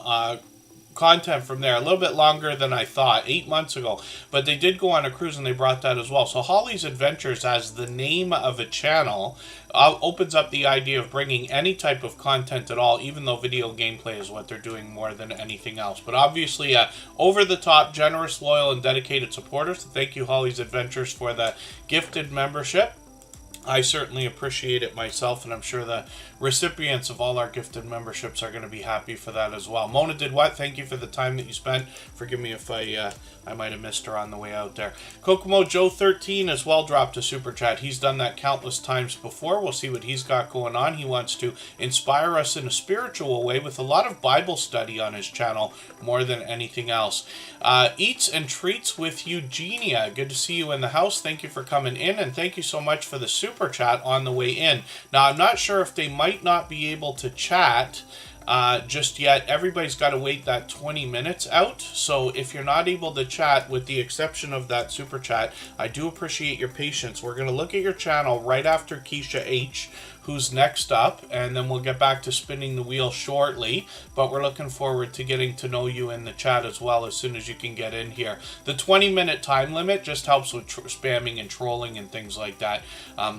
content from there, a little bit longer than I thought, 8 months ago, but they did go on a cruise and they brought that as well. So Holly's Adventures, as the name of a channel, opens up the idea of bringing any type of content at all, even though video gameplay is what they're doing more than anything else. But obviously, over the top, generous, loyal, and dedicated supporters. So thank you, Holly's Adventures, for the gifted membership. I certainly appreciate it myself, and I'm sure the recipients of all our gifted memberships are going to be happy for that as well. Mona did what? Thank you for the time that you spent. Forgive me if I might have missed her on the way out there. Kokomo Joe 13 as well dropped a super chat. He's done that countless times before. We'll see what he's got going on. He wants to inspire us in a spiritual way with a lot of Bible study on his channel more than anything else. Eats and Treats with Eugenia. Good to see you in the house. Thank you for coming in, and thank you so much for the super chat on the way in. Now, I'm not sure if they might not be able to chat just yet. Everybody's got to wait that 20 minutes out. So if you're not able to chat, with the exception of that super chat, I do appreciate your patience. We're going to look at your channel right after Kesha H, who's next up, and then we'll get back to spinning the wheel shortly. But we're looking forward to getting to know you in the chat as well as soon as you can get in here. The 20-minute time limit just helps with spamming and trolling and things like that.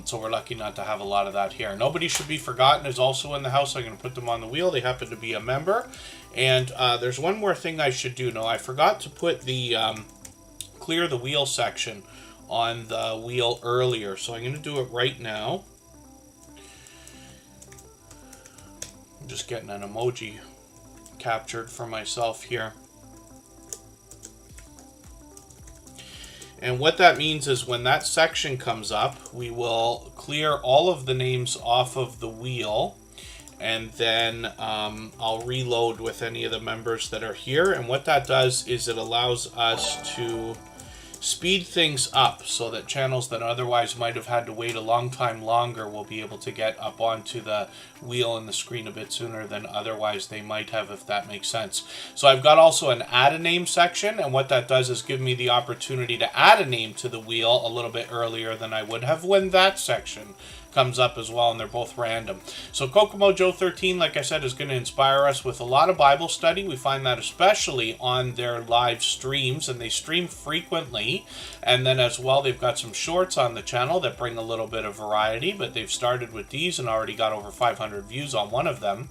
So we're lucky not to have a lot of that here. Nobody Should Be Forgotten is also in the house. I'm going to put them on the wheel. They happen to be a member. And there's one more thing I should do. No, I forgot to put the clear the wheel section on the wheel earlier. So I'm going to do it right now. I'm just getting an emoji captured for myself here. And what that means is when that section comes up, we will clear all of the names off of the wheel, and then I'll reload with any of the members that are here. And what that does is it allows us to speed things up so that channels that otherwise might have had to wait a long time longer will be able to get up onto the wheel and the screen a bit sooner than otherwise they might have, if that makes sense. So I've got also an add a name section, and what that does is give me the opportunity to add a name to the wheel a little bit earlier than I would have when that section comes up as well, and they're both random. So Kokomo Joe 13, like I said, is going to inspire us with a lot of Bible study. We find that especially on their live streams, and they stream frequently. And then as well, they've got some shorts on the channel that bring a little bit of variety, but they've started with these and already got over 500 views on one of them.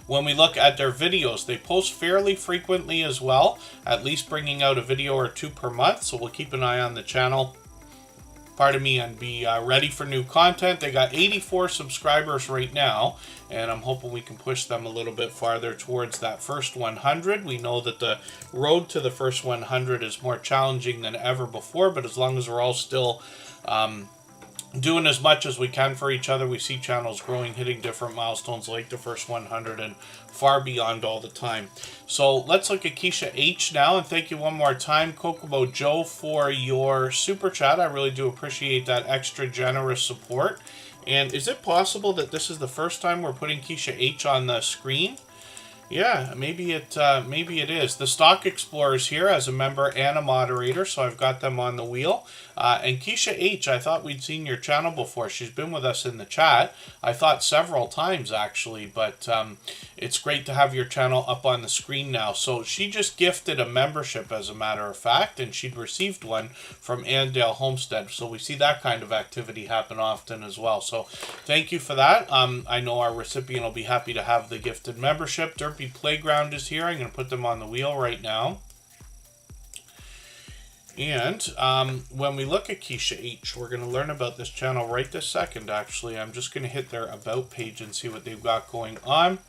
When we look at their videos, they post fairly frequently as well, at least bringing out a video or two per month. So we'll keep an eye on the channel, pardon me, and be ready for new content. They got 84 subscribers right now, and I'm hoping we can push them a little bit farther towards that first 100. We know that the road to the first 100 is more challenging than ever before, but as long as we're all still doing as much as we can for each other, we see channels growing, hitting different milestones like the first 100 and far beyond all the time. So let's look at Kesha H now, and thank you one more time, Kokomo Joe, for your super chat. I really do appreciate that extra generous support. And is it possible that this is the first time we're putting Kesha H on the screen? Yeah, maybe it is. The Stock Explorer's here as a member and a moderator, so I've got them on the wheel. And Kesha H, I thought we'd seen your channel before. She's been with us in the chat, I thought several times actually, but it's great to have your channel up on the screen now. So she just gifted a membership, as a matter of fact, and she'd received one from Andale Homestead. So we see that kind of activity happen often as well. So thank you for that. I know our recipient will be happy to have the gifted membership. Derpy Playground is here. I'm going to put them on the wheel right now. And when we look at Kesha H, we're going to learn about this channel right this second, actually. I'm just going to hit their About page and see what they've got going on.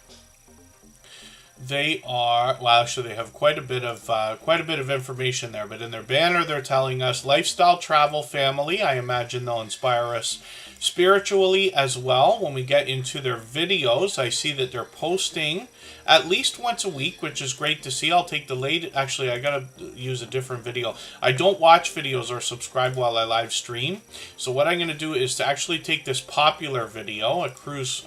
They are, well, actually, they have quite a bit of information there. But in their banner, they're telling us lifestyle, travel, family. I imagine they'll inspire us spiritually as well. When we get into their videos, I see that they're posting at least once a week, which is great to see. I'll take the late. Actually, I gotta use a different video. I don't watch videos or subscribe while I live stream. So what I'm gonna do is to actually take this popular video, a cruise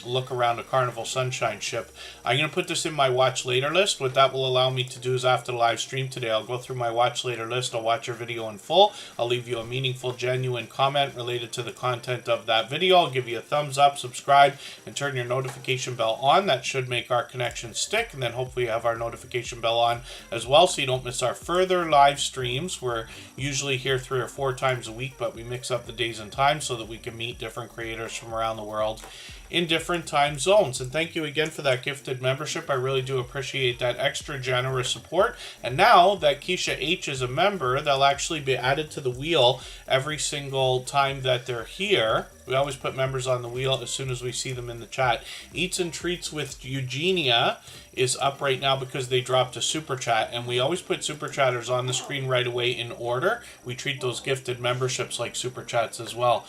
look around a Carnival Sunshine ship. I'm gonna put this in my watch later list. What that will allow me to do is after the live stream today, I'll go through my watch later list. I'll watch your video in full. I'll leave you a meaningful, genuine comment related to the content of that video. I'll give you a thumbs up, subscribe, and turn your notification bell on. That should make our connection stick, and then hopefully you have our notification bell on as well so you don't miss our further live streams. We're usually here 3 or 4 times a week, but we mix up the days and times so that we can meet different creators from around the world in different time zones. And thank you again for that gifted membership. I really do appreciate that extra generous support. And now that Kesha H is a member, they'll actually be added to the wheel every single time that they're here. We always put members on the wheel as soon as we see them in the chat. Eats and Treats with Eugenia is up right now because they dropped a super chat, and we always put super chatters on the screen right away in order. We treat those gifted memberships like super chats as well.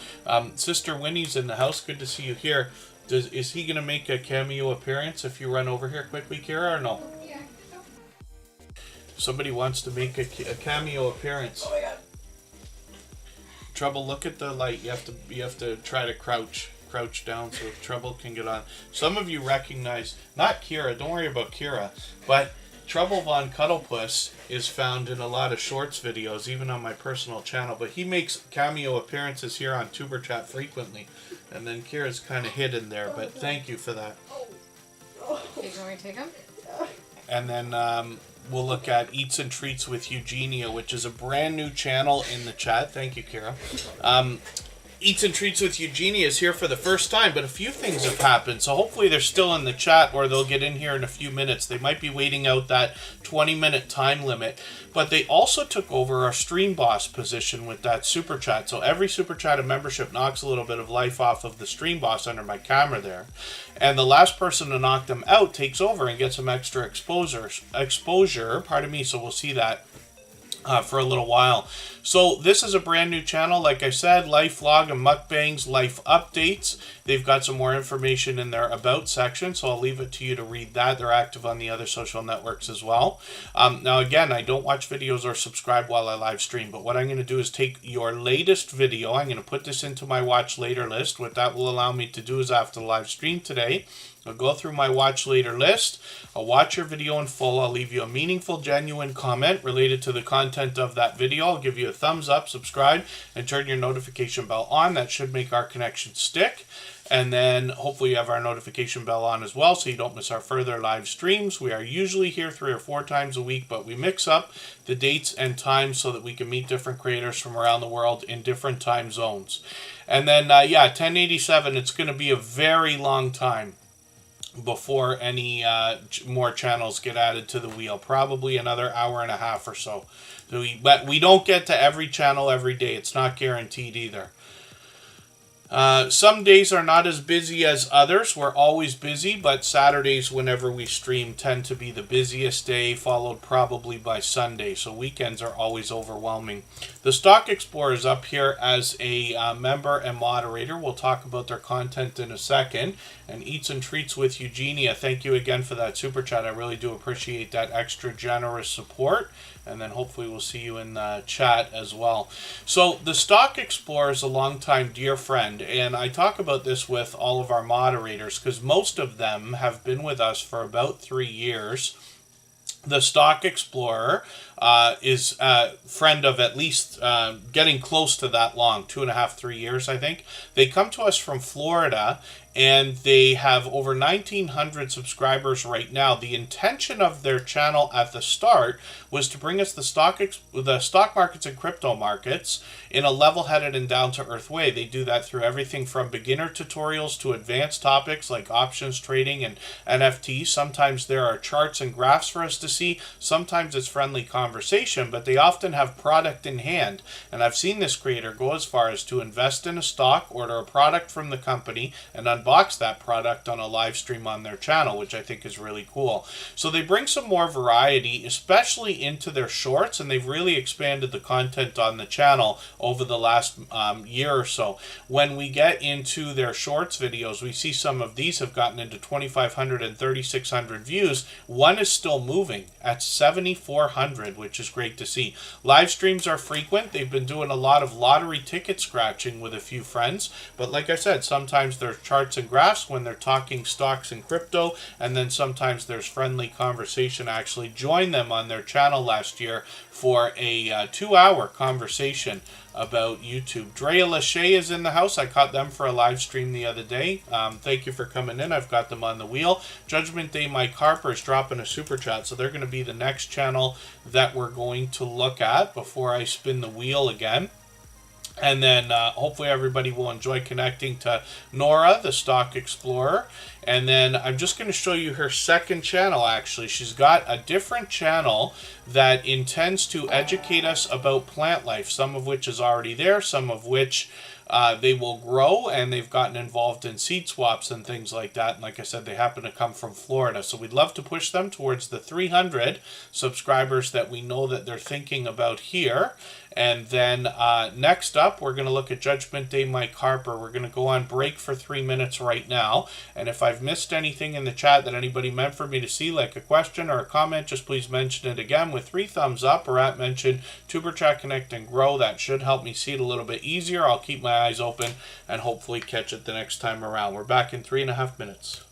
Sister Winnie's in the house. Good to see you here. Is he going to make a cameo appearance if you run over here quickly, Kira, or no? Yeah. Somebody wants to make a cameo appearance. Oh my god. Trouble, look at the light. You have to try to crouch down so Trouble can get on. Some of you recognize, not Kira, don't worry about Kira, but Trouble Von Cuddlepuss is found in a lot of shorts videos, even on my personal channel, but he makes cameo appearances here on Tuber Chat frequently. And then Kira's kind of hidden there, but thank you for that. Okay, you want me to take him? And then we'll look at Eats and Treats with Eugenia, which is a brand new channel in the chat. Thank you, Kira. Eats and Treats with Eugenia is here for the first time, but a few things have happened. So hopefully they're still in the chat, or they'll get in here in a few minutes. They might be waiting out that 20-minute time limit. But they also took over our Stream Boss position with that Super Chat. So every Super Chat of membership knocks a little bit of life off of the Stream Boss under my camera there. And the last person to knock them out takes over and gets some extra exposure. So we'll see that for a little while. So this is a brand new channel. Like I said, life vlog and mukbangs, life updates. They've got some more information in their About section, so I'll leave it to you to read that. They're active on the other social networks as well. Now again, I don't watch videos or subscribe while I live stream, but what I'm going to do is take your latest video. I'm going to put this into my watch later list. What that will allow me to do is after the live stream today, I'll go through my watch later list. I'll watch your video in full. I'll leave you a meaningful, genuine comment related to the content of that video. I'll give you a thumbs up, subscribe, and turn your notification bell on. That should make our connection stick. And then hopefully you have our notification bell on as well so you don't miss our further live streams. We are usually here 3 or 4 times a week, but we mix up the dates and times so that we can meet different creators from around the world in different time zones. And then, 1087, it's going to be a very long time before any more channels get added to the wheel. Probably another hour and a half or so. But we don't get to every channel every day. It's not guaranteed either. Some days are not as busy as others. We're always busy, but Saturdays, whenever we stream, tend to be the busiest day, followed probably by Sunday. So weekends are always overwhelming. The Stock Explorer is up here as a member and moderator. We'll talk about their content in a second. And Eats and Treats with Eugenia, thank you again for that super chat. I really do appreciate that extra generous support. And then hopefully we'll see you in the chat as well. So the Stock Explorer is a longtime dear friend, and I talk about this with all of our moderators because most of them have been with us for about 3 years. The Stock Explorer is a friend of at least getting close to that long, 2.5, 3 years, I think. They come to us from Florida, and they have over 1,900 subscribers right now. The intention of their channel at the start was to bring us the stock markets and crypto markets in a level-headed and down-to-earth way. They do that through everything from beginner tutorials to advanced topics like options trading and NFTs. Sometimes there are charts and graphs for us to see. Sometimes it's friendly conversation conversation, but they often have product in hand. And I've seen this creator go as far as to invest in a stock, order a product from the company, and unbox that product on a live stream on their channel, which I think is really cool. So they bring some more variety, especially into their shorts, and they've really expanded the content on the channel over the last year or so. When we get into their shorts videos, we see some of these have gotten into 2,500 and 3,600 views. One is still moving at 7,400, which is great to see. Live streams are frequent. They've been doing a lot of lottery ticket scratching with a few friends, but like I said, sometimes there's charts and graphs when they're talking stocks and crypto, and then sometimes there's friendly conversation. I actually joined them on their channel last year for a 2-hour conversation about YouTube. Drea Lachey is in the house. I caught them for a live stream the other day. Thank you for coming in. I've got them on the wheel. Judgment Day Mike Harper is dropping a super chat, so they're going to be the next channel that we're going to look at before I spin the wheel again. And then hopefully everybody will enjoy connecting to Nora, the Stock Explorer. And then I'm just going to show you her second channel, actually. She's got a different channel that intends to educate us about plant life, some of which is already there, some of which they will grow, and they've gotten involved in seed swaps and things like that. And like I said, they happen to come from Florida. So we'd love to push them towards the 300 subscribers that we know that they're thinking about here. And then next up, we're going to look at Judgment Day Mike Harper. We're going to go on break for 3 minutes right now. And if I've missed anything in the chat that anybody meant for me to see, like a question or a comment, just please mention it again with 3 thumbs up, or at mention Tuber Chat Connect and Grow. That should help me see it a little bit easier. I'll keep my eyes open and hopefully catch it the next time around. We're back in 3.5 minutes.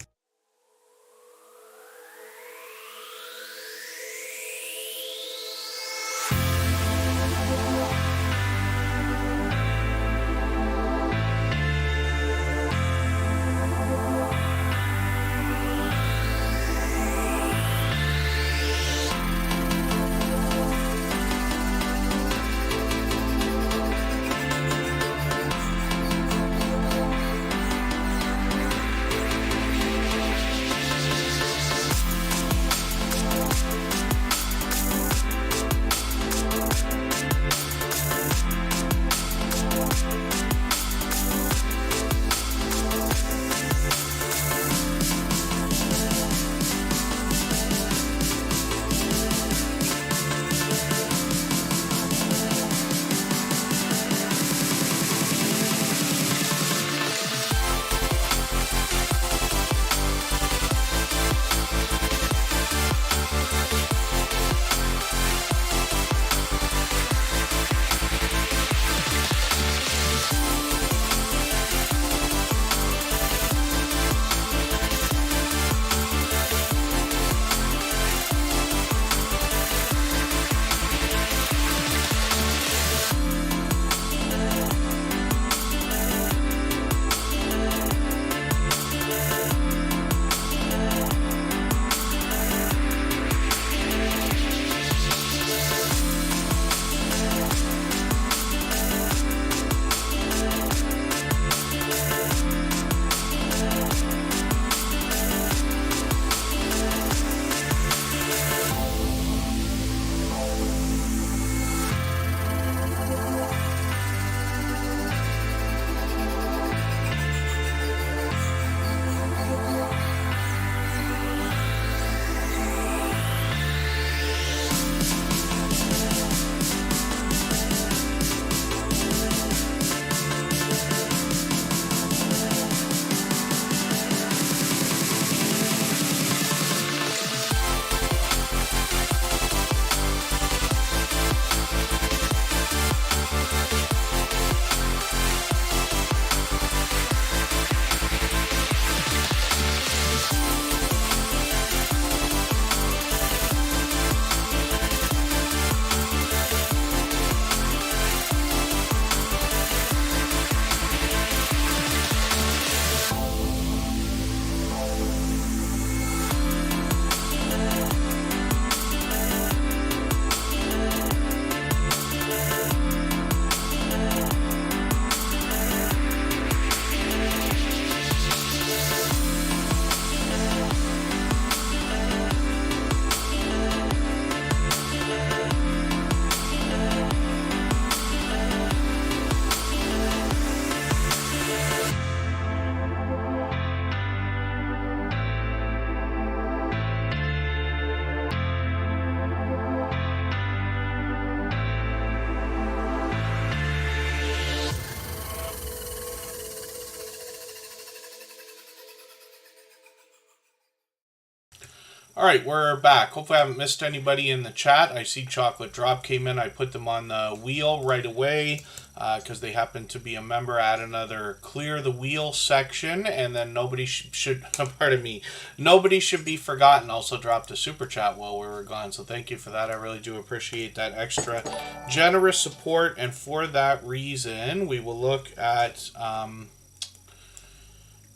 All right, we're back. Hopefully I haven't missed anybody in the chat. I see Chocolate Drop came in. I put them on the wheel right away because they happen to be a member. Add another clear the wheel section, and then nobody should pardon me, nobody should be forgotten. Also dropped a super chat while we were gone, so thank you for that. I really do appreciate that extra generous support, and for that reason, we will look at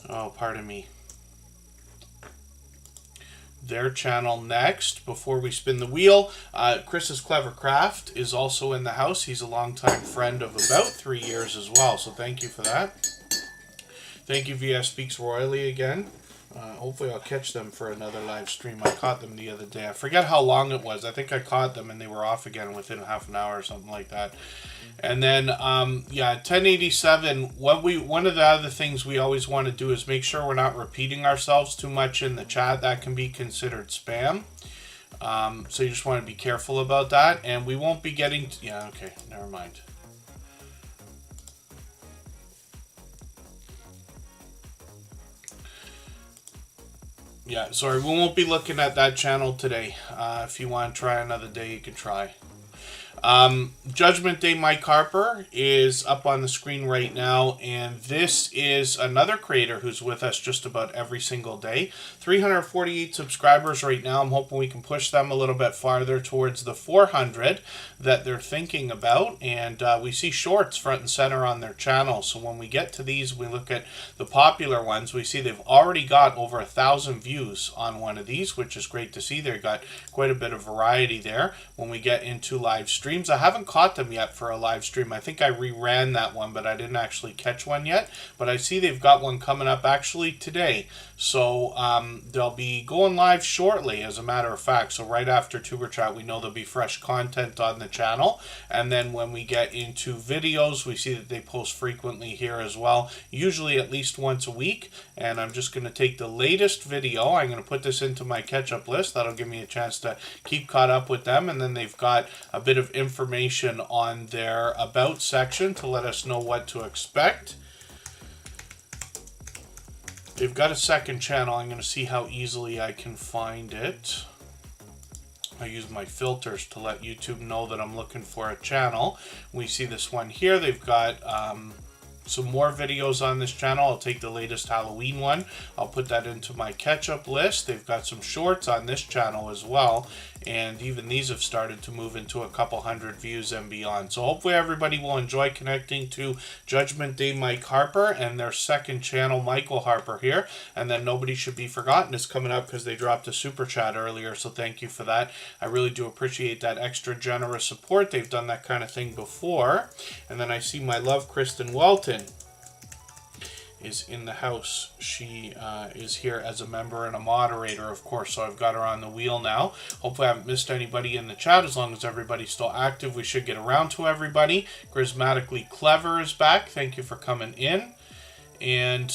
pardon me, their channel next before we spin the wheel. Chris's Clever Craft is also in the house. He's a longtime friend of about 3 years as well, so thank you for that. Thank you, VS Speaks Royally again. Hopefully I'll catch them for another live stream. I caught them the other day. I forget how long it was. I think I caught them and they were off again within half an hour or something like that. And then, 1087, one of the other things we always want to do is make sure we're not repeating ourselves too much in the chat. That can be considered spam. So you just want to be careful about that. And we won't be getting... okay, never mind. Yeah, sorry, we won't be looking at that channel today. If you want to try another day, you can try. Judgment Day Mike Harper is up on the screen right now, and this is another creator who's with us just about every single day. 348 subscribers right now. I'm hoping we can push them a little bit farther towards the 400 that they're thinking about, and we see shorts front and center on their channel. So when we get to these, we look at the popular ones, we see they've already got over 1,000 views on one of these, which is great to see. They've got quite a bit of variety there. When we get into live streams, I haven't caught them yet for a live stream. I think I reran that one, but I didn't actually catch one yet. But I see they've got one coming up actually today. So they'll be going live shortly, as a matter of fact. So right after Tuber Chat, we know there'll be fresh content on the channel. And then when we get into videos, we see that they post frequently here as well, usually at least once a week. And I'm just going to take the latest video. I'm going to put this into my catch-up list. That'll give me a chance to keep caught up with them. And then they've got a bit of information on their About section to let us know what to expect. They've got a second channel. I'm going to see how easily I can find it. I use my filters to let YouTube know that I'm looking for a channel. We see this one here. They've got some more videos on this channel. I'll take the latest Halloween one. I'll put that into my catch-up list. They've got some shorts on this channel as well. And even these have started to move into a couple hundred views and beyond. So hopefully everybody will enjoy connecting to Judgment Day Mike Harper and their second channel, Michael Harper here. And then Nobody Should Be Forgotten is coming up because they dropped a super chat earlier. So thank you for that. I really do appreciate that extra generous support. They've done that kind of thing before. And then I see my love, Kristen Welton, is in the house. She is here as a member and a moderator, of course, so I've got her on the wheel now. Hopefully I haven't missed anybody in the chat. As long as everybody's still active, we should get around to everybody. Charismatically Clever is back. Thank you for coming in. And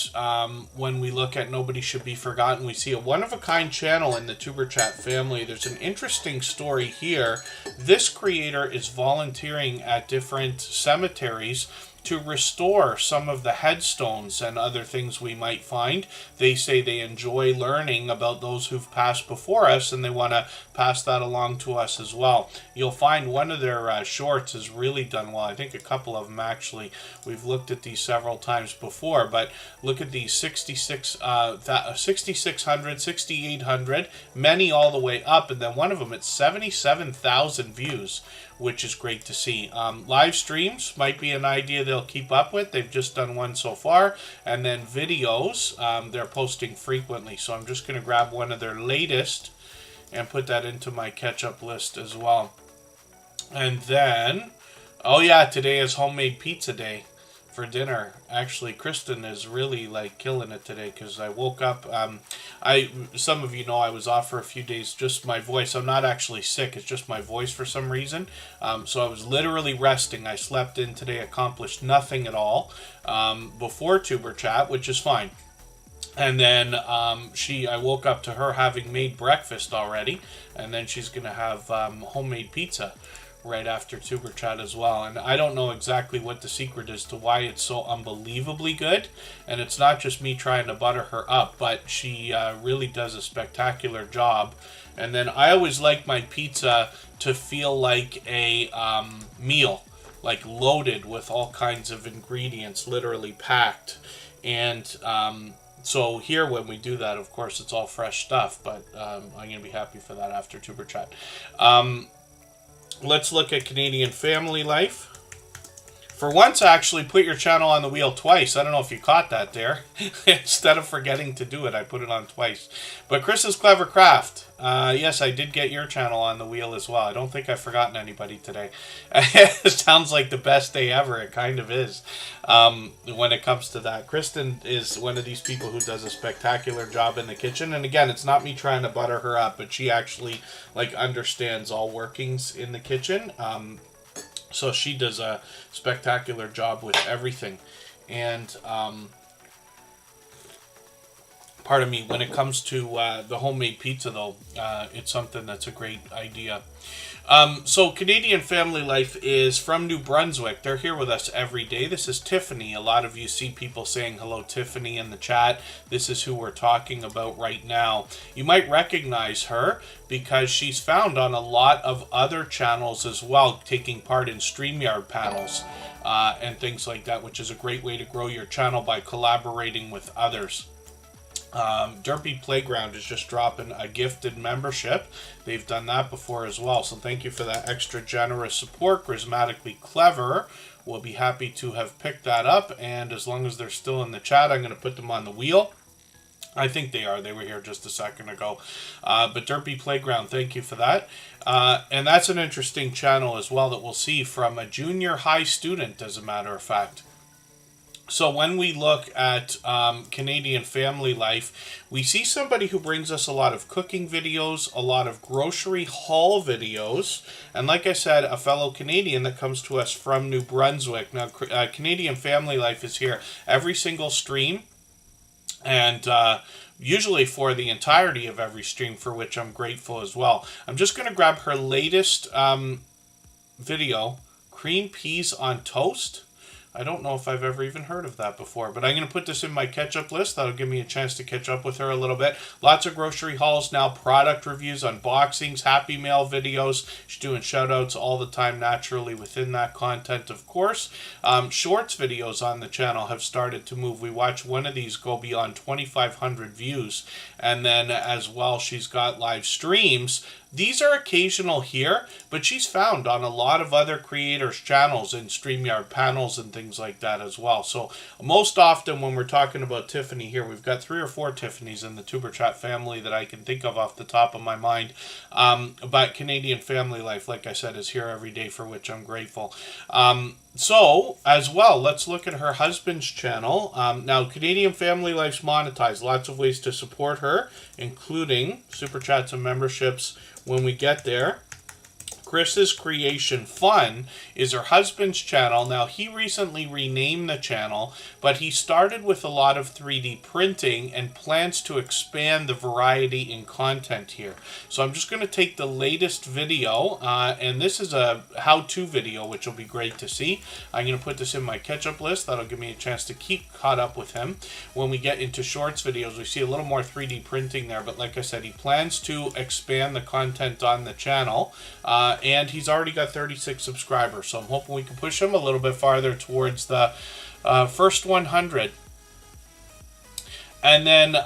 when we look at Nobody Should Be Forgotten, we see a one-of-a-kind channel in the Tuber Chat family. There's an interesting story here. This creator is volunteering at different cemeteries to restore some of the headstones and other things we might find. They say they enjoy learning about those who've passed before us, and they want to pass that along to us as well. You'll find one of their shorts has really done well. I think a couple of them actually. We've looked at these several times before, but look at these 6,600, 6,800, many all the way up, and then one of them at 77,000 views, which is great to see. Live streams might be an idea they'll keep up with. They've just done one so far. And then videos, they're posting frequently. So I'm just going to grab one of their latest and put that into my catch-up list as well. And then, oh yeah, today is homemade pizza day for dinner. Actually, Kristen is really like killing it today because I woke up. Some of you know I was off for a few days. Just my voice. I'm not actually sick. It's just my voice for some reason. So I was literally resting. I slept in today. Accomplished nothing at all before Tuber Chat, which is fine. And then I woke up to her having made breakfast already, and then she's gonna have homemade pizza right after Tuber Chat as well. And I don't know exactly what the secret is to why it's so unbelievably good. And it's not just me trying to butter her up, but she really does a spectacular job. And then I always like my pizza to feel like a meal, like loaded with all kinds of ingredients, literally packed. And so here when we do that, of course, it's all fresh stuff, but I'm going to be happy for that after Tuber Chat. Let's look at Canadian family life. For once, actually put your channel on the wheel twice. I don't know if you caught that there. Instead of forgetting to do it, I put it on twice. But Chris's Clever Craft. Yes, I did get your channel on the wheel as well. I don't think I've forgotten anybody today. It sounds like the best day ever. It kind of is. When it comes to that. Kristen is one of these people who does a spectacular job in the kitchen. And again, it's not me trying to butter her up, but she actually understands all workings in the kitchen. So she does a spectacular job with everything. And, pardon me, when it comes to the homemade pizza, though, it's something that's a great idea. So Canadian Family Life is from New Brunswick. They're here with us every day. This is Tiffany. A lot of you see people saying hello, Tiffany, in the chat. This is who we're talking about right now. You might recognize her because she's found on a lot of other channels as well, taking part in StreamYard panels and things like that, which is a great way to grow your channel by collaborating with others. Derpy Playground is just dropping a gifted membership. They've done that before as well, so thank you for that extra generous support. Charismatically Clever will be happy to have picked that up, and as long as they're still in the chat, I'm going to put them on the wheel. I think they are. They were here just a second ago. But Derpy Playground, thank you for that. And that's an interesting channel as well that we'll see from a junior high student, as a matter of fact. So when we look at Canadian Family Life, we see somebody who brings us a lot of cooking videos, a lot of grocery haul videos, and like I said, a fellow Canadian that comes to us from New Brunswick. Now, Canadian Family Life is here every single stream, and usually for the entirety of every stream, for which I'm grateful as well. I'm just going to grab her latest video, Cream Peas on Toast. I don't know if I've ever even heard of that before, but I'm going to put this in my catch-up list. That'll give me a chance to catch up with her a little bit. Lots of grocery hauls now, product reviews, unboxings, Happy Mail videos. She's doing shout-outs all the time, naturally, within that content, of course. Shorts videos on the channel have started to move. We watched one of these go beyond 2,500 views, and then as well, she's got live streams. These are occasional here, but she's found on a lot of other creators' channels and StreamYard panels and things like that as well. So most often when we're talking about Tiffany here, we've got 3 or 4 Tiffany's in the Tuber Chat family that I can think of off the top of my mind. But Canadian Family Life, like I said, is here every day, for which I'm grateful. So, as well, let's look at her husband's channel. Now, Canadian Family Life's monetized. Lots of ways to support her, including Super Chats and memberships when we get there. Chris's Creation Fun is her husband's channel. Now, he recently renamed the channel, but he started with a lot of 3D printing and plans to expand the variety in content here. So I'm just going to take the latest video, and this is a how-to video, which will be great to see. I'm going to put this in my catch-up list. That'll give me a chance to keep caught up with him. When we get into shorts videos, we see a little more 3D printing there, but like I said, he plans to expand the content on the channel, and he's already got 36 subscribers, so I'm hoping we can push him a little bit farther towards the first 100. And then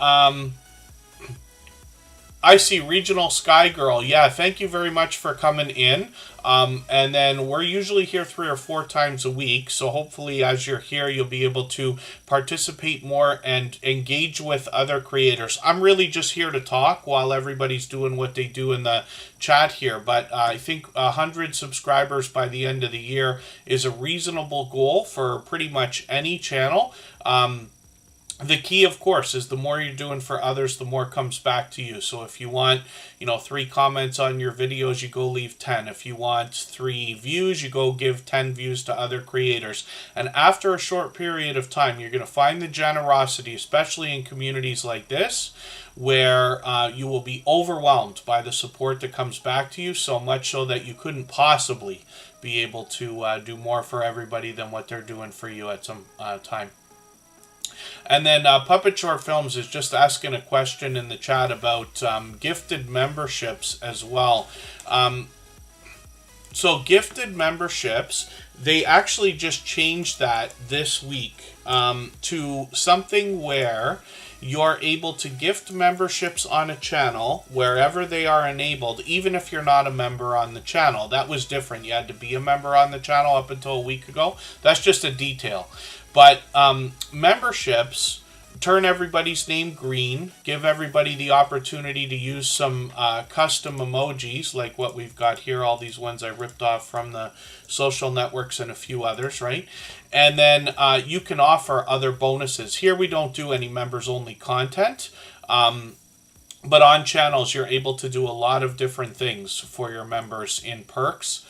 I see Regional Sky Girl. Yeah, thank you very much for coming in. And then we're usually here 3 or 4 times a week, so hopefully as you're here, you'll be able to participate more and engage with other creators. I'm really just here to talk while everybody's doing what they do in the chat here, but I think 100 subscribers by the end of the year is a reasonable goal for pretty much any channel. the key, of course, is the more you're doing for others, the more comes back to you. So if you want, 3 comments on your videos, you go leave 10. If you want 3 views, you go give 10 views to other creators. And after a short period of time, you're going to find the generosity, especially in communities like this, where you will be overwhelmed by the support that comes back to you, so much so that you couldn't possibly be able to do more for everybody than what they're doing for you at some time. And then Puppet Short Films is just asking a question in the chat about gifted memberships as well. So gifted memberships, they actually just changed that this week to something where you're able to gift memberships on a channel wherever they are enabled, even if you're not a member on the channel. That was different. You had to be a member on the channel up until a week ago. That's just a detail. But memberships turn everybody's name green, give everybody the opportunity to use some custom emojis like what we've got here, all these ones I ripped off from the social networks and a few others, right? And then you can offer other bonuses. Here we don't do any members-only content, but on channels you're able to do a lot of different things for your members in perks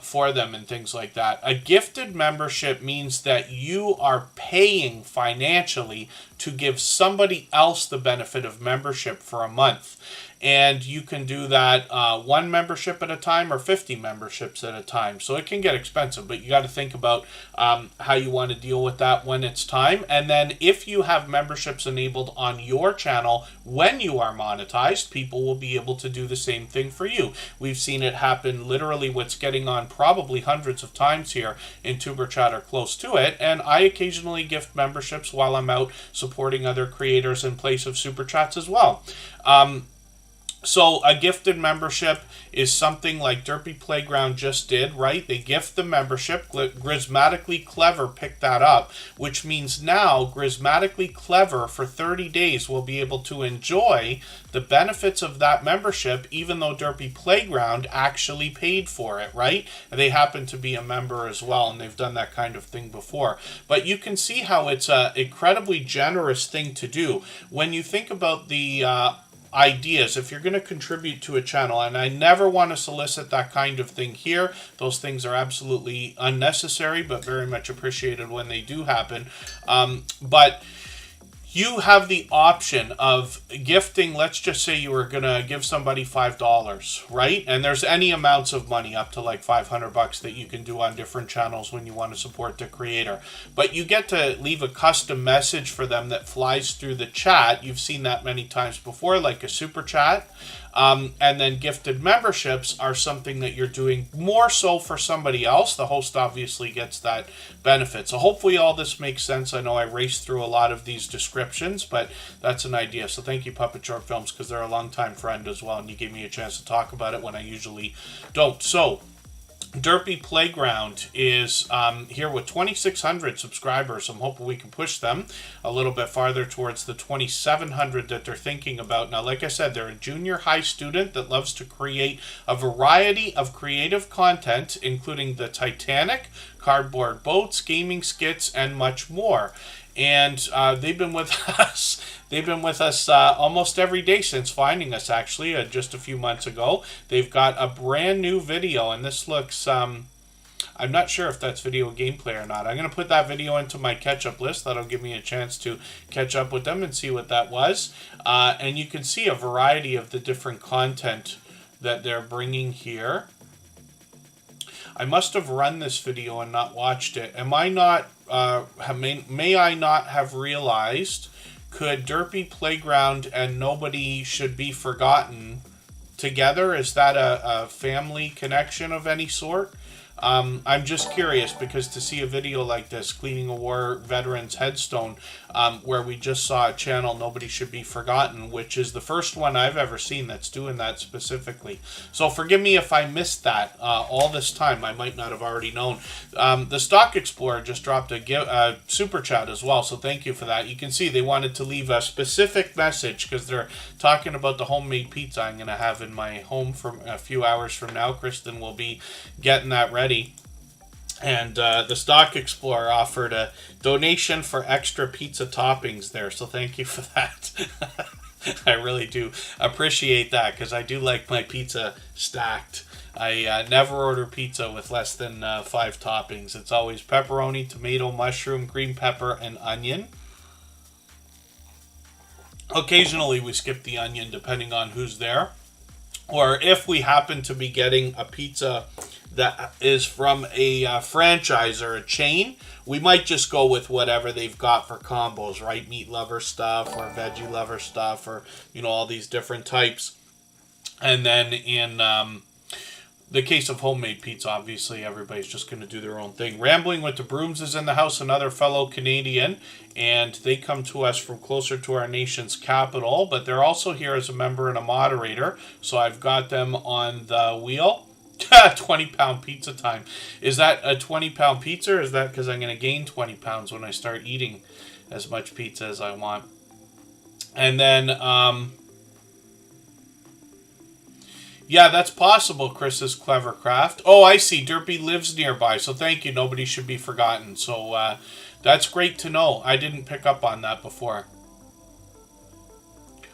for them and things like that. A gifted membership means that you are paying financially to give somebody else the benefit of membership for a month. And you can do that 1 membership at a time or 50 memberships at a time. So it can get expensive, but you got to think about how you want to deal with that when it's time. And then if you have memberships enabled on your channel when you are monetized, people will be able to do the same thing for you. We've seen it happen literally what's getting on probably hundreds of times here in Superchat or close to it. And I occasionally gift memberships while I'm out supporting other creators in place of Super Chats as well. So a gifted membership is something like Derpy Playground just did, right? They gift the membership. Grismatically Clever picked that up, which means now Grismatically Clever for 30 days will be able to enjoy the benefits of that membership, even though Derpy Playground actually paid for it, right? And they happen to be a member as well, and they've done that kind of thing before. But you can see how it's an incredibly generous thing to do. When you think about the ideas, if you're going to contribute to a channel, and I never want to solicit that kind of thing here, those things are absolutely unnecessary but very much appreciated when they do happen, but you have the option of gifting. Let's just say you were going to give somebody $5, right? And there's any amounts of money up to like $500 that you can do on different channels when you want to support the creator. But you get to leave a custom message for them that flies through the chat. You've seen that many times before, like a super chat. And then gifted memberships are something that you're doing more so for somebody else. The host obviously gets that benefit. So hopefully all this makes sense. I know I raced through a lot of these descriptions, but that's an idea. So thank you, Puppet Short Films, because they're a longtime friend as well, and you gave me a chance to talk about it when I usually don't. So Derpy Playground is here with 2,600 subscribers. I'm hoping we can push them a little bit farther towards the 2,700 that they're thinking about. Now, like I said, they're a junior high student that loves to create a variety of creative content, including the Titanic, cardboard boats, gaming skits, and much more. And they've been with us. They've been with us almost every day since finding us, actually, just a few months ago. They've got a brand new video, and this looks, I'm not sure if that's video gameplay or not. I'm going to put that video into my catch-up list. That'll give me a chance to catch up with them and see what that was. And you can see a variety of the different content that they're bringing here. I must have run this video and not watched it. Am I not, may I not have realized, could Derpy Playground and Nobody Should Be Forgotten together? Is that a family connection of any sort? I'm just curious, because to see a video like this, Cleaning a War Veteran's Headstone, where we just saw a channel, Nobody Should Be Forgotten, which is the first one I've ever seen that's doing that specifically. So forgive me if I missed that all this time. I might not have already known. The Stock Explorer just dropped a super chat as well, so thank you for that. You can see they wanted to leave a specific message because they're talking about the homemade pizza I'm going to have in my home for a few hours from now. Kristen will be getting that ready. And the Stock Explorer offered a donation for extra pizza toppings there, so thank you for that. I really do appreciate that, because I do like my pizza stacked. I never order pizza with less than 5 toppings. It's always pepperoni, tomato, mushroom, green pepper, and onion. Occasionally we skip the onion depending on who's there. Or if we happen to be getting a pizza that is from a franchise or a chain, we might just go with whatever they've got for combos, right? Meat lover stuff or veggie lover stuff, or, you know, all these different types. And then in the case of homemade pizza, obviously everybody's just going to do their own thing. Rambling with the Brooms is in the house, another fellow Canadian, and they come to us from closer to our nation's capital, but they're also here as a member and a moderator, so I've got them on the wheel. 20-pound pizza time. Is that a 20-pound pizza, or is that because I'm going to gain 20 pounds when I start eating as much pizza as I want? And then, yeah, that's possible, Chris's Clever Craft. Oh, I see. Derpy lives nearby, so thank you. Nobody should be forgotten. So that's great to know. I didn't pick up on that before.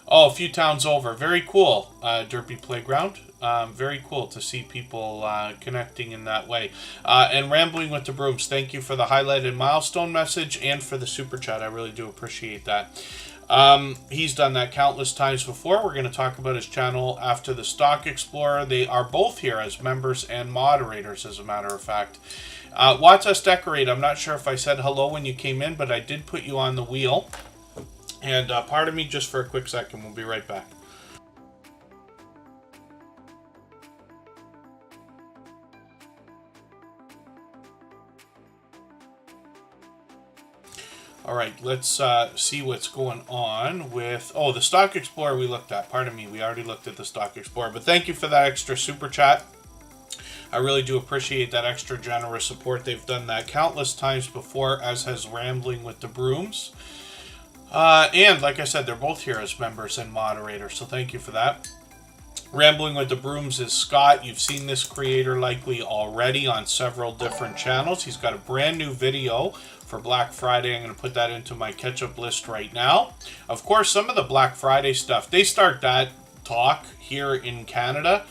Oh, a few towns over. Very cool, Derpy Playground. Very cool to see people connecting in that way. And Rambling with the Brooms, thank you for the highlighted milestone message and for the super chat. I really do appreciate that. He's done that countless times before. We're going to talk about his channel after the Stock Explorer. They are both here as members and moderators, as a matter of fact. Watch Us Decorate. I'm not sure if I said hello when you came in, but I did put you on the wheel. And pardon me just for a quick second. We'll be right back. All right, let's see what's going on with... Oh, the Stock Explorer we looked at. Pardon me, we already looked at the Stock Explorer. But thank you for that extra super chat. I really do appreciate that extra generous support. They've done that countless times before, as has Rambling with the Brooms. And like I said, they're both here as members and moderators, so thank you for that. Rambling with the Brooms is Scott. You've seen this creator likely already on several different channels. He's got a brand new video for Black Friday. I'm going to put that into my catch-up list right now. Of course, some of the Black Friday stuff, they start that talk here in Canada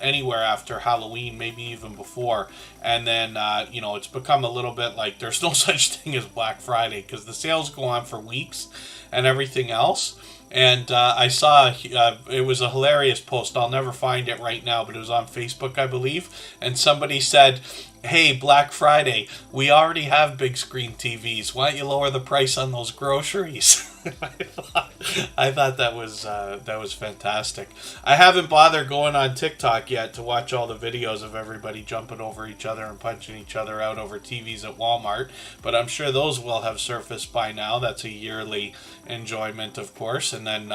anywhere after Halloween, maybe even before. And then, you know, it's become a little bit like there's no such thing as Black Friday because the sales go on for weeks and everything else. And I saw, it was a hilarious post. I'll never find it right now, but it was on Facebook, I believe. And somebody said, hey, Black Friday, we already have big screen TVs. Why don't you lower the price on those groceries? I thought that was fantastic. I haven't bothered going on TikTok yet to watch all the videos of everybody jumping over each other and punching each other out over TVs at Walmart, but I'm sure those will have surfaced by now. That's a yearly enjoyment, of course. And then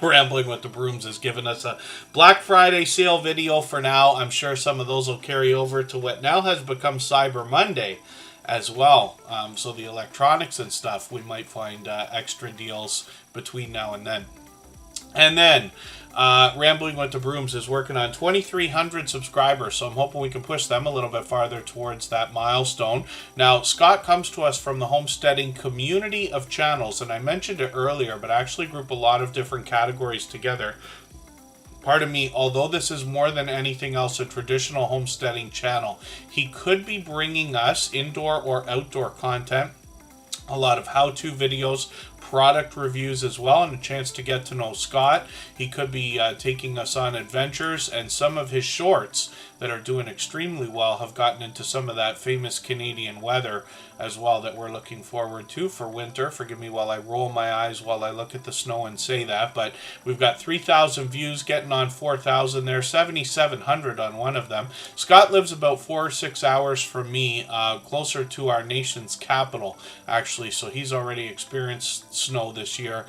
Rambling with the Brooms has given us a Black Friday sale video for now. I'm sure some of those will carry over to what now has become Cyber Monday as well. So the electronics and stuff, we might find extra deals between now and then. And then Rambling with the Brooms is working on 2,300 subscribers, so I'm hoping we can push them a little bit farther towards that milestone. Now, Scott comes to us from the homesteading community of channels, and I mentioned it earlier, but I actually group a lot of different categories together. Pardon me, although this is more than anything else a traditional homesteading channel, he could be bringing us indoor or outdoor content, a lot of how-to videos, product reviews as well, and a chance to get to know Scott. He could be taking us on adventures, and some of his shorts that are doing extremely well have gotten into some of that famous Canadian weather as well that we're looking forward to for winter. Forgive me while I roll my eyes while I look at the snow and say that, but we've got 3,000 views, getting on 4,000 there, 7,700 on one of them. Scott lives about 4 or 6 hours from me, closer to our nation's capital, actually, so he's already experienced snow this year,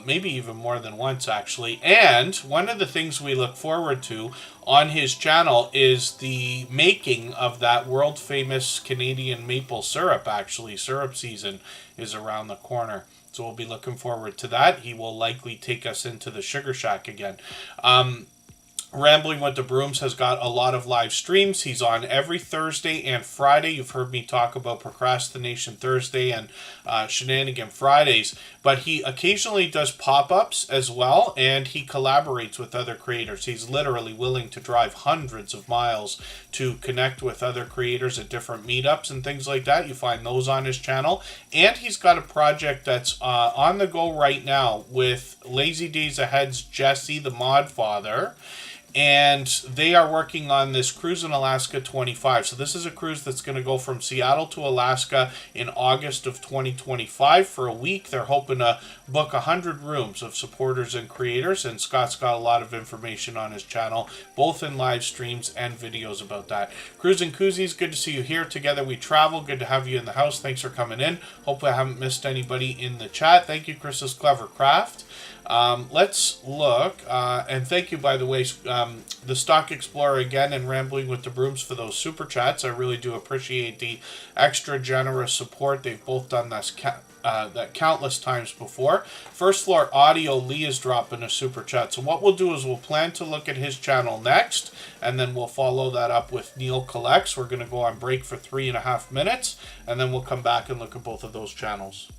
maybe even more than once, actually. And one of the things we look forward to on his channel is the making of that world famous Canadian maple syrup. Actually, syrup season is around the corner, so we'll be looking forward to that. He will likely take us into the sugar shack again. Rambling with the Brooms has got a lot of live streams. He's on every Thursday and Friday. You've heard me talk about Procrastination Thursday and Shenanigan Fridays. But he occasionally does pop-ups as well, and he collaborates with other creators. He's literally willing to drive hundreds of miles to connect with other creators at different meetups and things like that. You find those on his channel. And he's got a project that's on the go right now with Lazy Days Ahead's Jesse, the mod father. And they are working on this Cruise in Alaska 25. So this is a cruise that's going to go from Seattle to Alaska in August of 2025 for a week. They're hoping to book 100 rooms of supporters and creators. And Scott's got a lot of information on his channel, both in live streams and videos about that. Cruise and Koozies, good to see you here. Together we travel. Good to have you in the house. Thanks for coming in. Hope I haven't missed anybody in the chat. Thank you, Chris's Clever Craft. Let's look, and thank you, by the way, the Stock Explorer again and Rambling with the Brooms for those super chats. I really do appreciate the extra generous support. They've both done this that countless times before. First Floor Audio, Lee is dropping a super chat. So what we'll do is we'll plan to look at his channel next, and then we'll follow that up with Neil Collects. We're going to go on break for 3.5 minutes, and then we'll come back and look at both of those channels.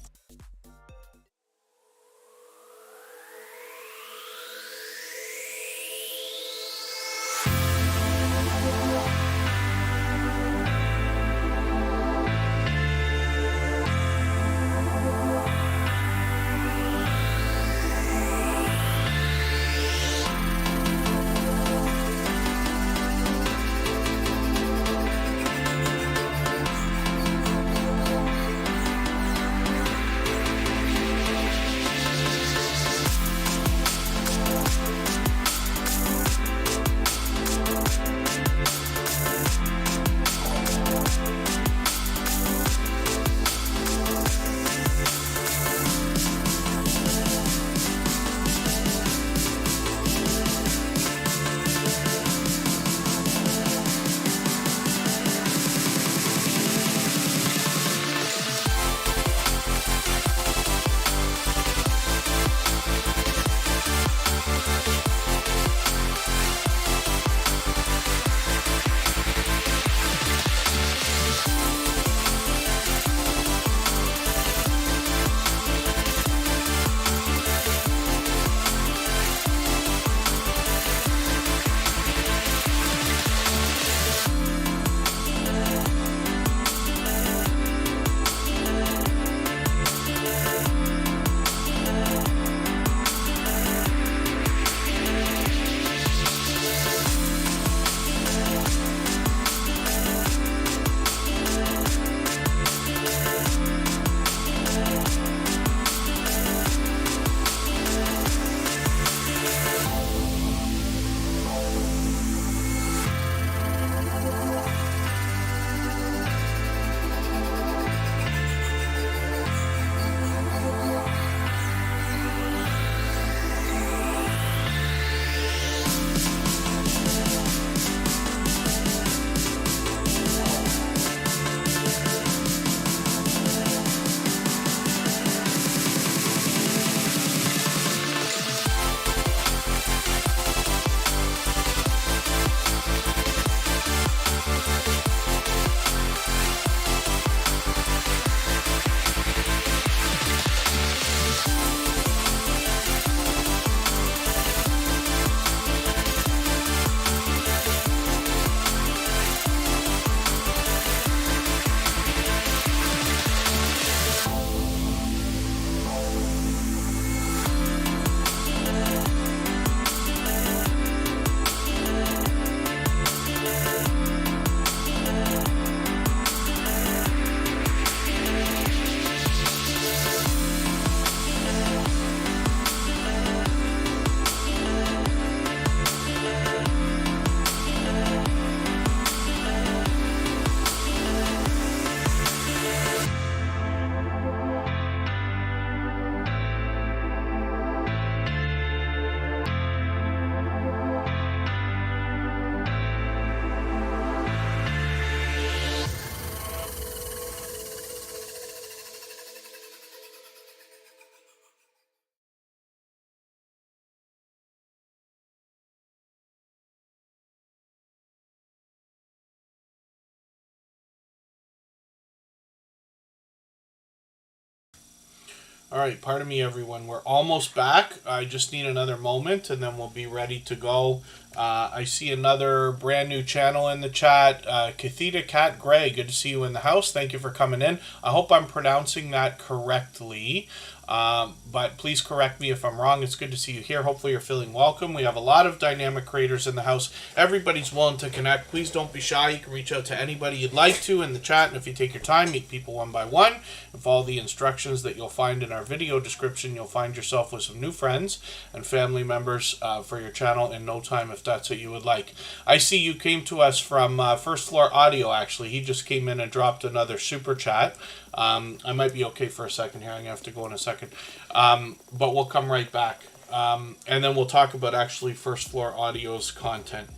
All right, pardon me, everyone. We're almost back. I just need another moment, and then we'll be ready to go. I see another brand new channel in the chat. Catheta Cat Gray, good to see you in the house. Thank you for coming in. I hope I'm pronouncing that correctly. But please correct me if I'm wrong. It's good to see you here. Hopefully you're feeling welcome. We have a lot of dynamic creators in the house. Everybody's willing to connect. Please don't be shy. You can reach out to anybody you'd like to in the chat. And if you take your time, meet people one by one. And follow the instructions that you'll find in our video description. You'll find yourself with some new friends and family members for your channel in no time if that's what you would like. I see you came to us from First Floor Audio, actually. He just came in and dropped another super chat. I might be okay for a second here. I'm going to have to go in a second. But we'll come right back. And then we'll talk about actually First Floor Audio's content.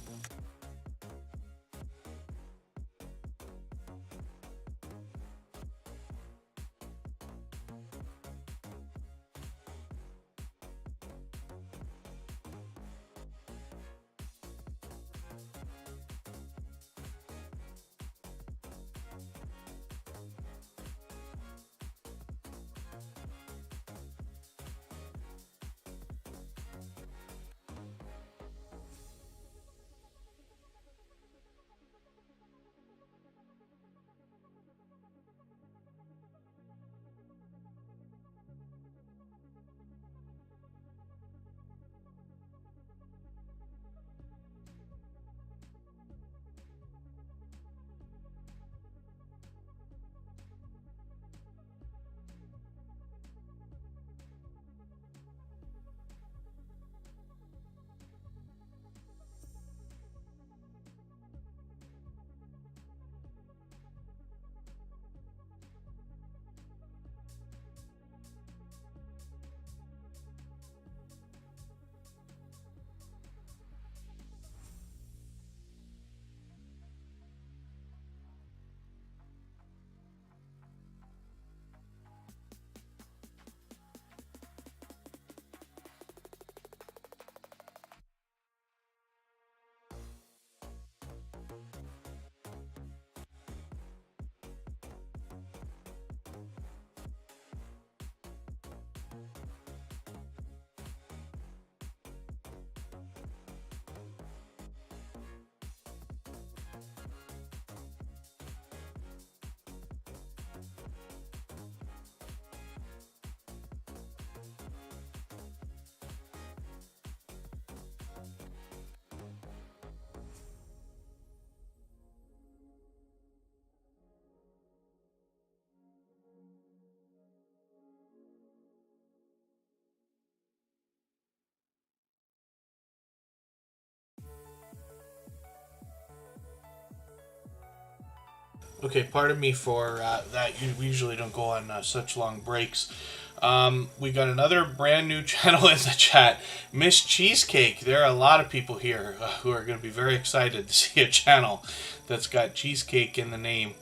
Okay, pardon me for that. We usually don't go on such long breaks. We got another brand new channel in the chat, Miss Cheesecake. There are a lot of people here who are going to be very excited to see a channel that's got cheesecake in the name.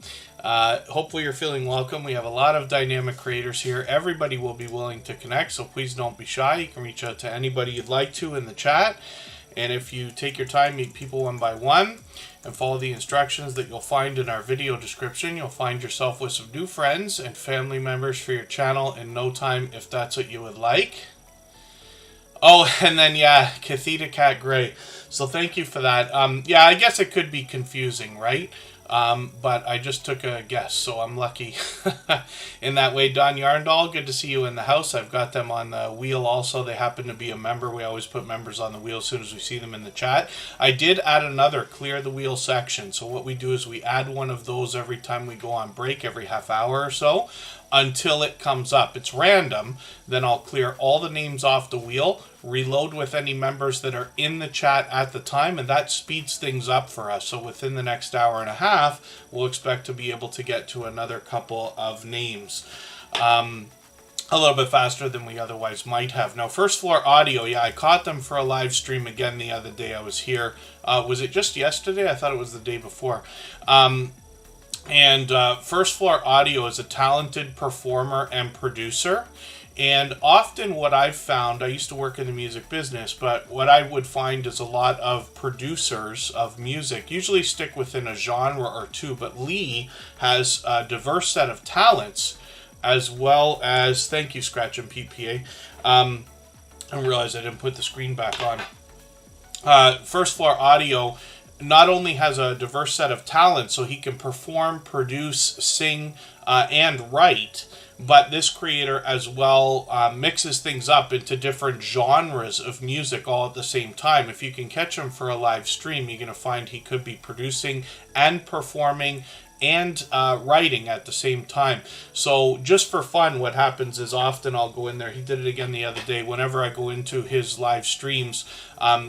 Hopefully you're feeling welcome. We have a lot of dynamic creators here. Everybody will be willing to connect, so please don't be shy. You can reach out to anybody you'd like to in the chat. And if you take your time, meet people one by one, and follow the instructions that you'll find in our video description, you'll find yourself with some new friends and family members for your channel in no time if that's what you would like. Oh, and then, yeah, Catheta Cat Gray. So thank you for that. Yeah, I guess it could be confusing, right? But I just took a guess, so I'm lucky in that way. Don Yarnall, good to see you in the house. I've got them on the wheel also. They happen to be a member. We always put members on the wheel as soon as we see them in the chat. I did add another clear the wheel section. So what we do is we add one of those every time we go on break, every half hour or so, until it comes up. It's random. Then I'll clear all the names off the wheel, reload with any members that are in the chat at the time, and that speeds things up for us. So within the next hour and a half, we'll expect to be able to get to another couple of names a little bit faster than we otherwise might have. Now, First Floor Audio, yeah, I caught them for a live stream again the other day I was here. Was it just yesterday? I thought it was the day before. First Floor Audio is a talented performer and producer. And often what I've found, I used to work in the music business, but what I would find is a lot of producers of music usually stick within a genre or two, but Lee has a diverse set of talents as well as, thank you, Scratch and PPA. I realized I didn't put the screen back on. First Floor Audio not only has a diverse set of talents, so he can perform, produce, sing, and write, but this creator as well mixes things up into different genres of music all at the same time. If you can catch him for a live stream, you're going to find he could be producing and performing and writing at the same time. So just for fun, what happens is often I'll go in there. He did it again the other day. Whenever I go into his live streams,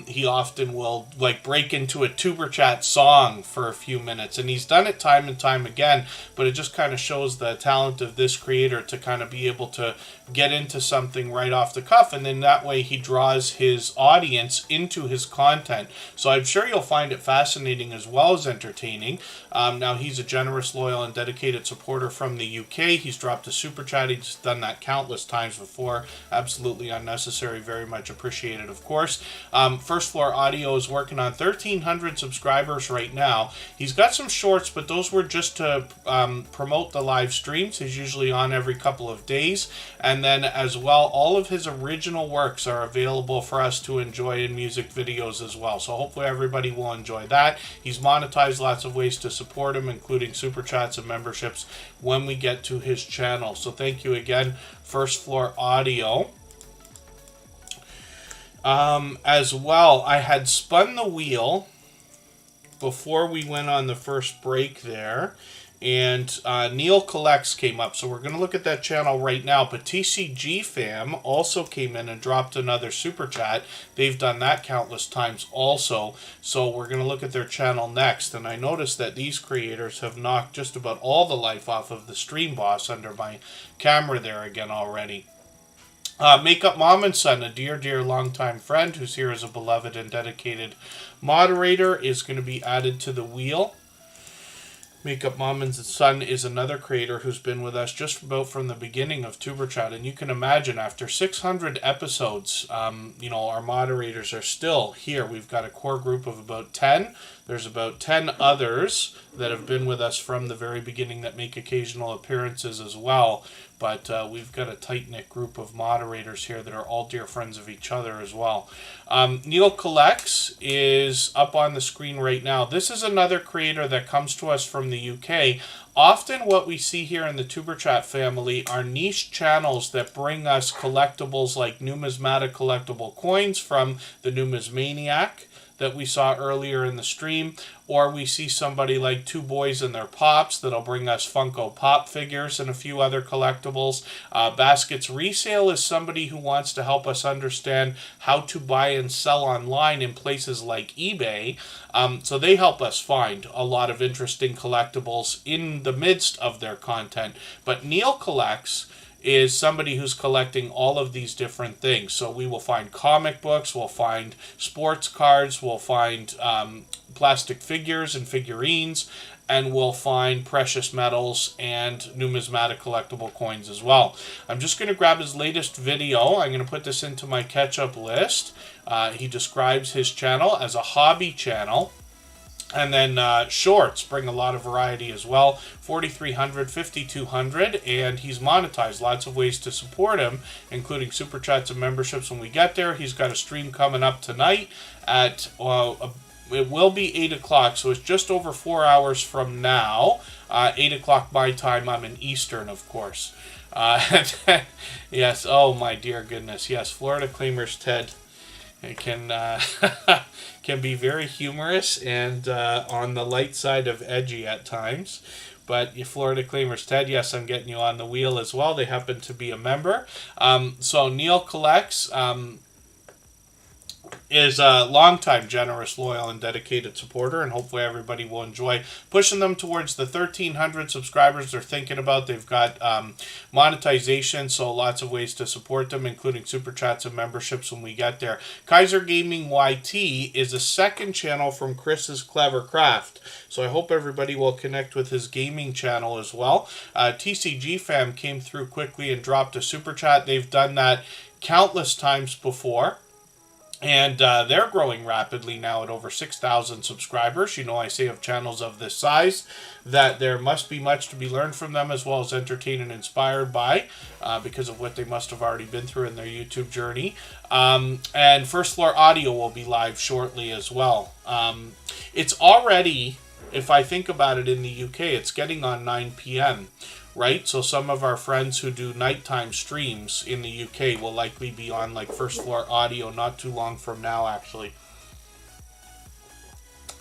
he often will like break into a tuber chat song for a few minutes, and he's done it time and time again. But it just kind of shows the talent of this creator to kind of be able to get into something right off the cuff, and then that way he draws his audience into his content. So I'm sure you'll find it fascinating as well as entertaining. Now he's a generous, loyal, and dedicated supporter from the UK. He's dropped a super chat. He's done that countless times before. Absolutely unnecessary. Very much appreciated, of course. First Floor Audio is working on 1,300 subscribers right now. He's got some shorts, but those were just to promote the live streams. He's usually on every couple of days. And then as well, all of his original works are available for us to enjoy in music videos as well. So hopefully everybody will enjoy that. He's monetized lots of ways to support him, including super chats and memberships when we get to his channel. So thank you again, First Floor Audio. As well, I had spun the wheel before we went on the first break there, and Neil Collects came up, so we're going to look at that channel right now. But TCG Fam also came in and dropped another super chat. They've done that countless times also, so we're going to look at their channel next. And I noticed that these creators have knocked just about all the life off of the stream boss under my camera there again already. Makeup Mom and Son, a dear longtime friend who's here as a beloved and dedicated moderator, is going to be added to the wheel. Makeup Mom and Son is another creator who's been with us just about from the beginning of Tuber Chat, and you can imagine after 600 episodes, our moderators are still here. We've got a core group of about 10. There's about 10 others that have been with us from the very beginning that make occasional appearances as well. But we've got a tight-knit group of moderators here that are all dear friends of each other as well. Neil Collects is up on the screen right now. This is another creator that comes to us from the UK. Often what we see here in the Tuber Chat family are niche channels that bring us collectibles like numismatic collectible coins from the Numismaniac that we saw earlier in the stream, or we see somebody like Two Boys and Their Pops that'll bring us Funko Pop figures and a few other collectibles. Baskets Resale is somebody who wants to help us understand how to buy and sell online in places like eBay. So they help us find a lot of interesting collectibles in the midst of their content. But Neil Collects is somebody who's collecting all of these different things. So we will find comic books, we'll find sports cards, we'll find plastic figures and figurines, and we'll find precious metals and numismatic collectible coins as well. I'm just going to grab his latest video. I'm going to put this into my catch-up list. He describes his channel as a hobby channel. And then shorts bring a lot of variety as well. 4,300, 5,200, and he's monetized. Lots of ways to support him, including super chats and memberships when we get there. He's got a stream coming up tonight at, it will be 8 o'clock, so it's just over 4 hours from now. 8 o'clock my time. I'm in Eastern, of course. Yes, oh my dear goodness. Yes, Florida Claimers Ted. It can be very humorous and on the light side of edgy at times. But you Florida Claimers Ted, yes, I'm getting you on the wheel as well. They happen to be a member. So Neil Collects is a longtime generous, loyal, and dedicated supporter, and hopefully everybody will enjoy pushing them towards the 1,300 subscribers they're thinking about. They've got monetization, so lots of ways to support them, including super chats and memberships when we get there. Kaiser Gaming YT is a second channel from Chris's Clever Craft, so I hope everybody will connect with his gaming channel as well. TCG Fam came through quickly and dropped a super chat. They've done that countless times before. And they're growing rapidly now at over 6,000 subscribers. You know, I say of channels of this size that there must be much to be learned from them, as well as entertained and inspired by, because of what they must have already been through in their YouTube journey. And First Floor Audio will be live shortly as well. It's already, if I think about it, in the UK, it's getting on 9 p.m., right? So some of our friends who do nighttime streams in the UK will likely be on like First Floor Audio not too long from now, actually.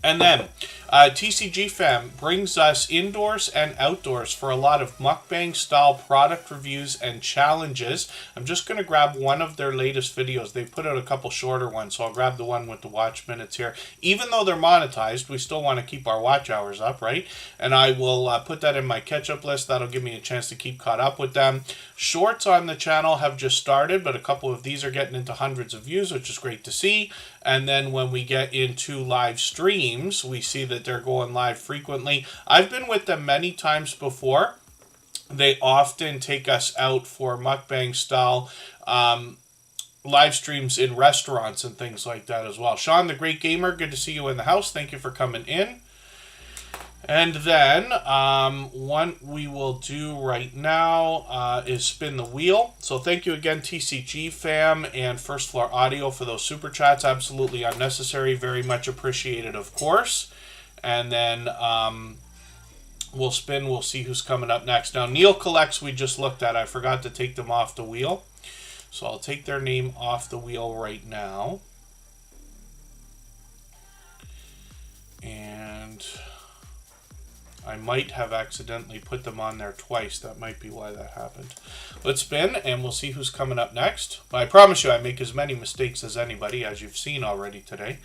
And then TCG Fam brings us indoors and outdoors for a lot of mukbang style product reviews and challenges. I'm just going to grab one of their latest videos. They put out a couple shorter ones, so I'll grab the one with the watch minutes here. Even though they're monetized, we still want to keep our watch hours up, right? And I will put that in my catch-up list. That'll give me a chance to keep caught up with them. Shorts on the channel have just started, but a couple of these are getting into hundreds of views, which is great to see. And then when we get into live streams, we see that they're going live frequently. I've been with them many times before. They often take us out for mukbang style live streams in restaurants and things like that as well. Sean, the Great Gamer, good to see you in the house. Thank you for coming in. And then one we will do right now is spin the wheel. So thank you again, TCG Fam and First Floor Audio, for those super chats. Absolutely unnecessary. Very much appreciated, of course. And then we'll spin. We'll see who's coming up next. Now, Neil Collects we just looked at. I forgot to take them off the wheel. So I'll take their name off the wheel right now. And I might have accidentally put them on there twice. That might be why that happened. Let's spin, and we'll see who's coming up next. But I promise you, I make as many mistakes as anybody, as you've seen already today.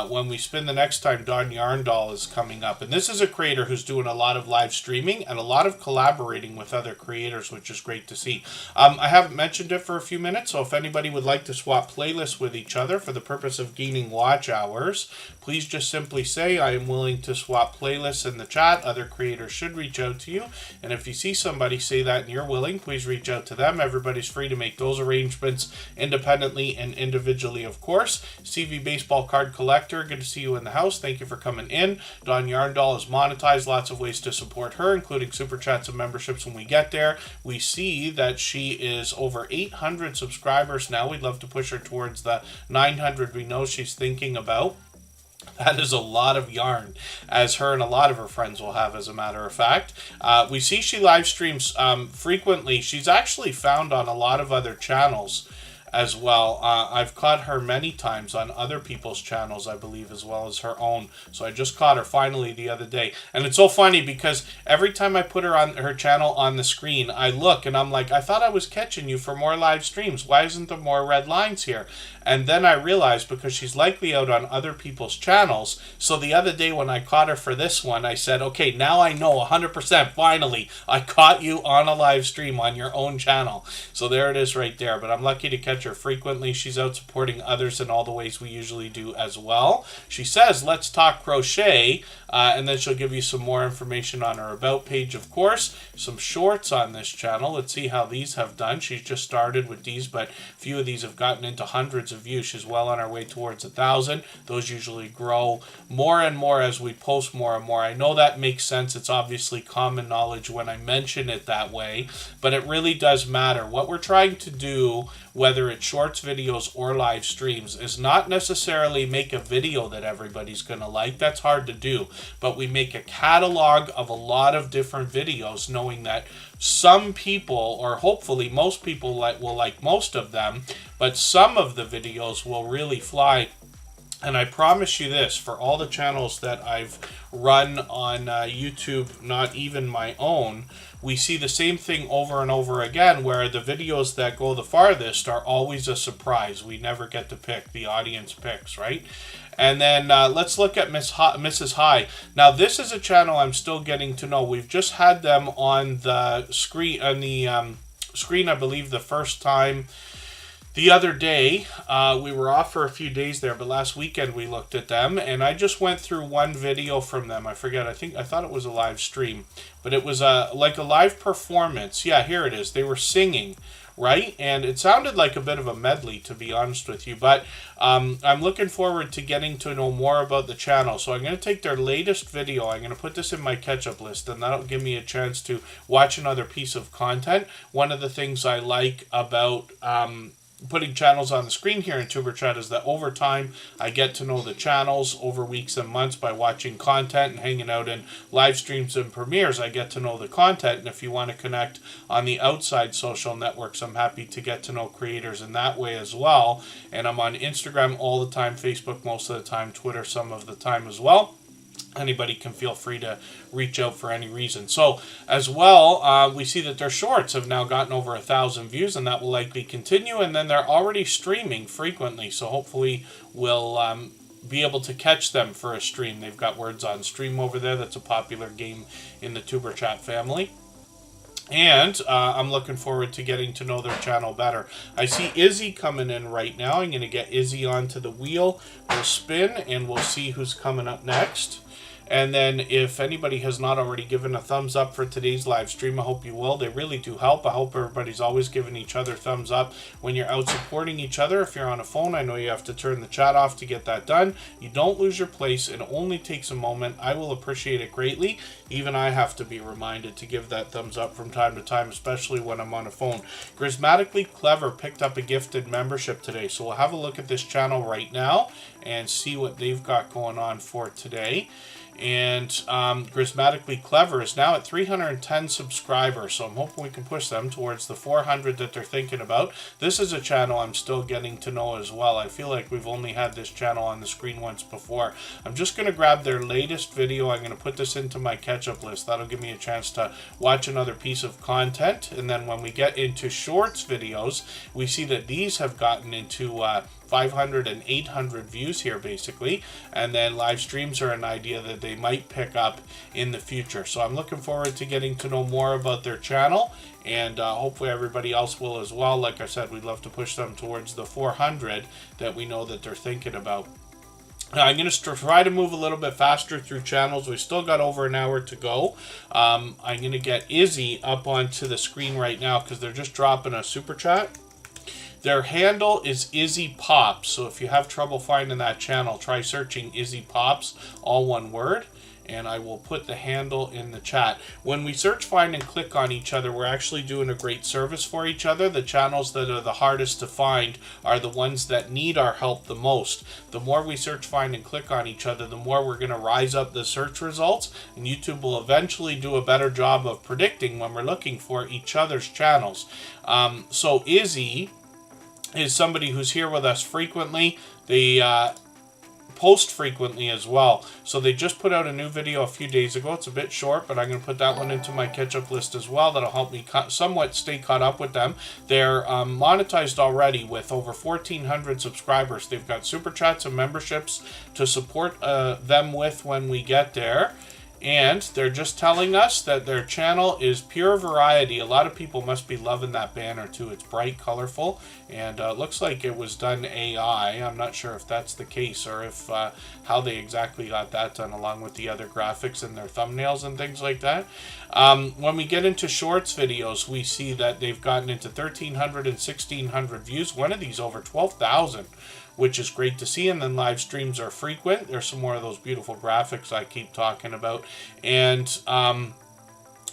When we spin the next time, Don Yarnall is coming up. And this is a creator who's doing a lot of live streaming and a lot of collaborating with other creators, which is great to see. I haven't mentioned it for a few minutes, so if anybody would like to swap playlists with each other for the purpose of gaining watch hours, please just simply say, I am willing to swap playlists in the chat. Other creators should reach out to you. And if you see somebody say that and you're willing, please reach out to them. Everybody's free to make those arrangements independently and individually, of course. CV Baseball Card Collector, good to see you in the house. Thank you for coming in. Don Yarnall is monetized. Lots of ways to support her, including super chats and memberships when we get there. We see that she is over 800 subscribers now. We'd love to push her towards the 900 we know she's thinking about. That is a lot of yarn, as her and a lot of her friends will have, as a matter of fact. We see she live streams frequently. She's actually found on a lot of other channels as well. I've caught her many times on other people's channels, I believe, as well as her own. So I just caught her finally the other day. And it's so funny because every time I put her on her channel on the screen, I look and I'm like, I thought I was catching you for more live streams. Why isn't there more red lines here? And then I realized because she's likely out on other people's channels. So the other day when I caught her for this one, I said, okay, now I know 100% finally I caught you on a live stream on your own channel. So there it is right there. But I'm lucky to catch her frequently. She's out supporting others in all the ways we usually do as well. She says, let's talk crochet. And then she'll give you some more information on her about page, of course. Some shorts on this channel. Let's see how these have done. She's just started with these, but a few of these have gotten into hundreds of views. She's well on our way towards 1,000. Those usually grow more and more as we post more and more. I know that makes sense. It's obviously common knowledge when I mention it that way, but it really does matter. What we're trying to do, whether it's shorts videos or live streams, is not necessarily make a video that everybody's going to like. That's hard to do. But we make a catalog of a lot of different videos, knowing that some people, or hopefully most people, will like most of them, but some of the videos will really fly. And I promise you this, for all the channels that I've run on YouTube, not even my own, we see the same thing over and over again, where the videos that go the farthest are always a surprise. We never get to pick. The audience picks, right? And then let's look at Mrs. High. Now, this is a channel I'm still getting to know. We've just had them on the screen, I believe, the first time. The other day, we were off for a few days there, but last weekend we looked at them, and I just went through one video from them. I forget, I thought it was a live stream, but it was like a live performance. Yeah, here it is. They were singing, right? And it sounded like a bit of a medley, to be honest with you, but I'm looking forward to getting to know more about the channel. So I'm going to take their latest video, I'm going to put this in my catch-up list, and that'll give me a chance to watch another piece of content. One of the things I like about putting channels on the screen here in Superchat is that over time I get to know the channels over weeks and months by watching content and hanging out in live streams and premieres. I get to know the content, and if you want to connect on the outside social networks, I'm happy to get to know creators in that way as well. And I'm on Instagram all the time, Facebook most of the time, Twitter some of the time as well. Anybody can feel free to reach out for any reason. So as well, we see that their shorts have now gotten over 1,000 views, and that will likely continue. And then they're already streaming frequently, so hopefully we'll be able to catch them for a stream. They've got Words on Stream over there. That's a popular game in the Tuber Chat family. And I'm looking forward to getting to know their channel better. I see Izzy coming in right now. I'm going to get Izzy onto the wheel. We'll spin, and we'll see who's coming up next. And then if anybody has not already given a thumbs up for today's live stream, I hope you will. They really do help. I hope everybody's always giving each other thumbs up when you're out supporting each other. If you're on a phone, I know you have to turn the chat off to get that done. You don't lose your place. It only takes a moment. I will appreciate it greatly. Even I have to be reminded to give that thumbs up from time to time, especially when I'm on a phone. Grismatically Clever picked up a gifted membership today. So we'll have a look at this channel right now and see what they've got going on for today. And Grismatically Clever is now at 310 subscribers, so I'm hoping we can push them towards the 400 that they're thinking about. This is a channel I'm still getting to know as well. I feel like we've only had this channel on the screen once before. I'm just going to grab their latest video. I'm going to put this into my catch-up list. That'll give me a chance to watch another piece of content. And then when we get into shorts videos, we see that these have gotten into 500 and 800 views here basically, and then live streams are an idea that they might pick up in the future. So I'm looking forward to getting to know more about their channel, and hopefully everybody else will as well. Like I said, we'd love to push them towards the 400 that we know that they're thinking about. I'm going to try to move a little bit faster through channels. We've still got over an hour to go. I'm going to get Izzy up onto the screen right now because they're just dropping a super chat. Their handle is Izzy Pops, so if you have trouble finding that channel, try searching Izzy Pops, all one word, and I will put the handle in the chat. When we search, find, and click on each other, we're actually doing a great service for each other. The channels that are the hardest to find are the ones that need our help the most. The more we search, find, and click on each other, the more we're going to rise up the search results, and YouTube will eventually do a better job of predicting when we're looking for each other's channels. So Izzy is somebody who's here with us frequently. They post frequently as well. So they just put out a new video a few days ago. It's a bit short, but I'm going to put that one into my catch-up list as well. That'll help me somewhat stay caught up with them. They're monetized already with over 1,400 subscribers. They've got super chats and memberships to support them with when we get there. And they're just telling us that their channel is pure variety. A lot of people must be loving that banner too. It's bright, colorful, and looks like it was done AI. I'm not sure if that's the case or if how they exactly got that done along with the other graphics and their thumbnails and things like that. When we get into shorts videos, we see that they've gotten into 1,300 and 1,600 views. One of these over 12,000. Which is great to see. And then live streams are frequent. There's some more of those beautiful graphics I keep talking about. And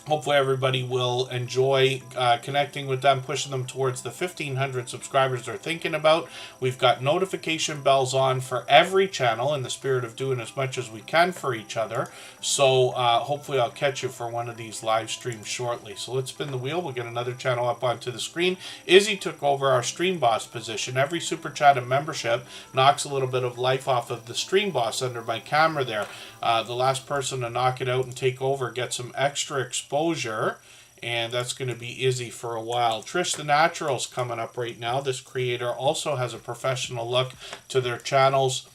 hopefully everybody will enjoy connecting with them, pushing them towards the 1,500 subscribers they're thinking about. We've got notification bells on for every channel in the spirit of doing as much as we can for each other. So hopefully I'll catch you for one of these live streams shortly. So let's spin the wheel. We'll get another channel up onto the screen. Izzy took over our stream boss position. Every super chat and membership knocks a little bit of life off of the stream boss under my camera there. The last person to knock it out and take over gets some extra exposure, and that's going to be Izzy for a while. Trish the Natural's coming up right now. This creator also has a professional look to their channels,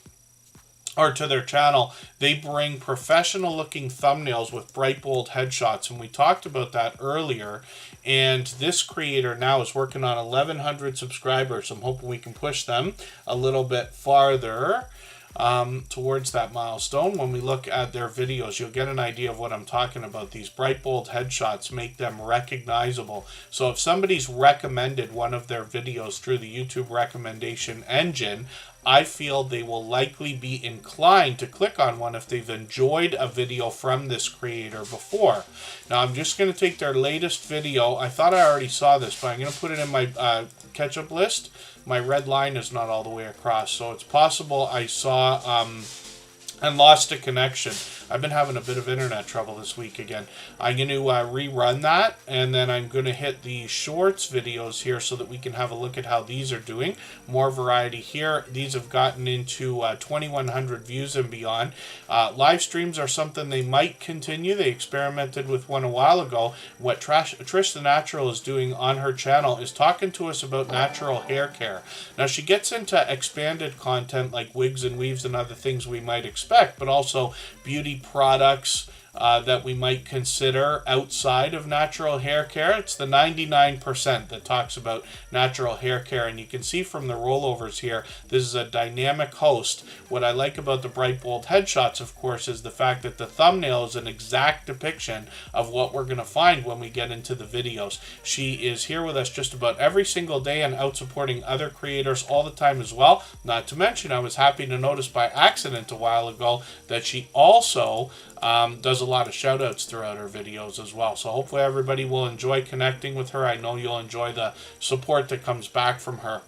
or to their channel. They bring professional looking thumbnails with bright bold headshots, and we talked about that earlier. And this creator now is working on 1,100 subscribers. I'm hoping we can push them a little bit farther. towards that milestone. When we look at their videos, you'll get an idea of what I'm talking about. These bright, bold headshots make them recognizable. So if somebody's recommended one of their videos through the YouTube recommendation engine, I feel they will likely be inclined to click on one if they've enjoyed a video from this creator before. Now I'm just going to take their latest video. I thought I already saw this, but I'm going to put it in my catch-up list. My red line is not all the way across, so it's possible I saw and lost a connection. I've been having a bit of internet trouble this week again. I'm going to rerun that, and then I'm going to hit the shorts videos here so that we can have a look at how these are doing. More variety here. These have gotten into 2,100 views and beyond. Live streams are something they might continue. They experimented with one a while ago. What Trish the Natural is doing on her channel is talking to us about natural hair care. Now, she gets into expanded content like wigs and weaves and other things we might expect, but also beauty products that we might consider outside of natural hair care. It's the 99% that talks about natural hair care, and you can see from the rollovers here, this is a dynamic host. What I like about the bright, bold headshots, of course, is the fact that the thumbnail is an exact depiction of what we're going to find when we get into the videos. She is here with us just about every single day and out supporting other creators all the time as well. Not to mention, I was happy to notice by accident a while ago that she also does a lot of shout outs throughout her videos as well. So hopefully everybody will enjoy connecting with her. I know you'll enjoy the support that comes back from her.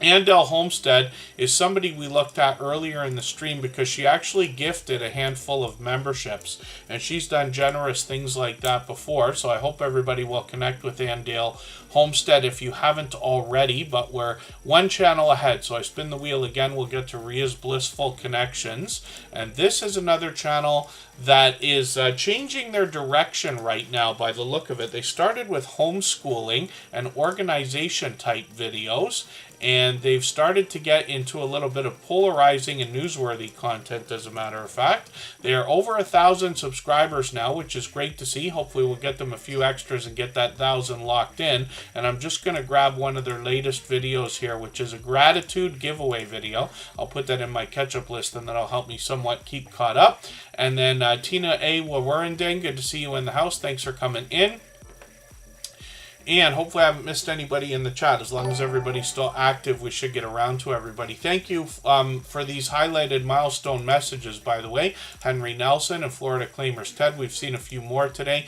Andale Homestead is somebody we looked at earlier in the stream because she actually gifted a handful of memberships, and she's done generous things like that before, so I hope everybody will connect with Andale Homestead if you haven't already, but we're one channel ahead. So I spin the wheel again, we'll get to Ria's Blissful Connections, and this is another channel that is changing their direction right now by the look of it. They started with homeschooling and organization type videos, and they've started to get into a little bit of polarizing and newsworthy content, as a matter of fact. They are over 1,000 subscribers now, which is great to see. Hopefully we'll get them a few extras and get that 1,000 locked in. And I'm just going to grab one of their latest videos here, which is a gratitude giveaway video. I'll put that in my catch-up list, and that'll help me somewhat keep caught up. And then Tina A. Wawarendang, good to see you in the house. Thanks for coming in. And hopefully I haven't missed anybody in the chat. As long as everybody's still active, we should get around to everybody. Thank you for these highlighted milestone messages, by the way. Henry Nelson and Florida Claimers Ted. We've seen a few more today.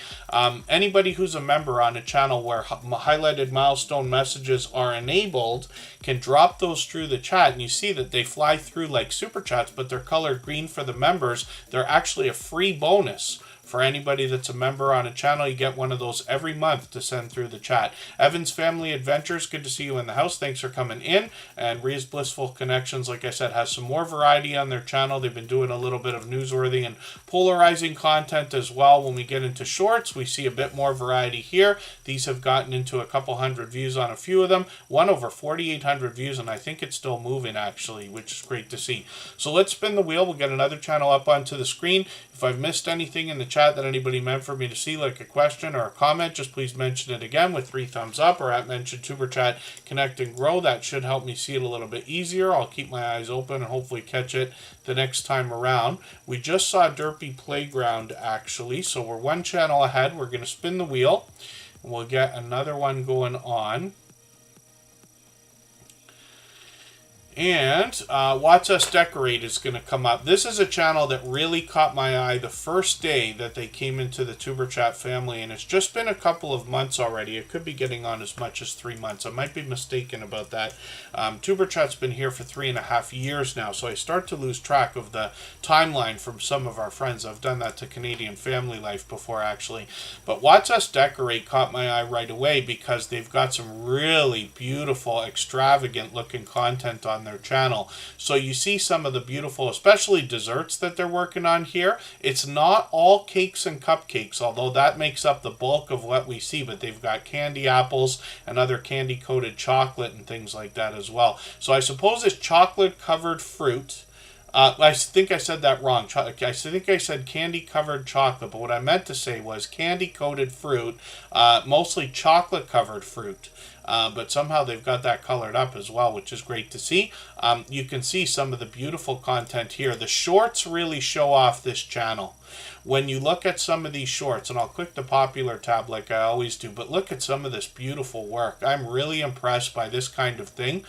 Anybody who's a member on a channel where highlighted milestone messages are enabled can drop those through the chat. And you see that they fly through like super chats, but they're colored green for the members. They're actually a free bonus. For anybody that's a member on a channel, you get one of those every month to send through the chat. Evan's Family Adventures, good to see you in the house. Thanks for coming in. And Ria's Blissful Connections, like I said, has some more variety on their channel. They've been doing a little bit of newsworthy and polarizing content as well. When we get into shorts, we see a bit more variety here. These have gotten into a couple hundred views on a few of them. One over 4,800 views, and I think it's still moving, actually, which is great to see. So let's spin the wheel. We'll get another channel up onto the screen. If I've missed anything in the chat that anybody meant for me to see, like a question or a comment, just please mention it again with 3 thumbs up, or at mention Superchat Connect and Grow. That should help me see it a little bit easier. I'll keep my eyes open and hopefully catch it the next time around. We just saw Derpy Playground, actually, so we're one channel ahead. We're going to spin the wheel, and we'll get another one going on. And Watch Us Decorate is going to come up. This is a channel that really caught my eye the first day that they came into the Tuber Chat family, and it's just been a couple of months already. It could be getting on as much as 3 months. I might be mistaken about that. Tuber Chat's been here for 3.5 years now, so I start to lose track of the timeline from some of our friends. I've done that to Canadian Family Life before, actually. But Watch Us Decorate caught my eye right away because they've got some really beautiful, extravagant looking content on their channel. So you see some of the beautiful, especially desserts that they're working on here. It's not all cakes and cupcakes, although that makes up the bulk of what we see, but they've got candy apples and other candy coated chocolate and things like that as well. So I suppose it's chocolate covered fruit. I think I said that wrong. I think I said candy-covered chocolate, but what I meant to say was candy-coated fruit, mostly chocolate-covered fruit. but somehow they've got that colored up as well, which is great to see. You can see some of the beautiful content here. The shorts really show off this channel. When you look at some of these shorts, and I'll click the popular tab like I always do, but look at some of this beautiful work. I'm really impressed by this kind of thing.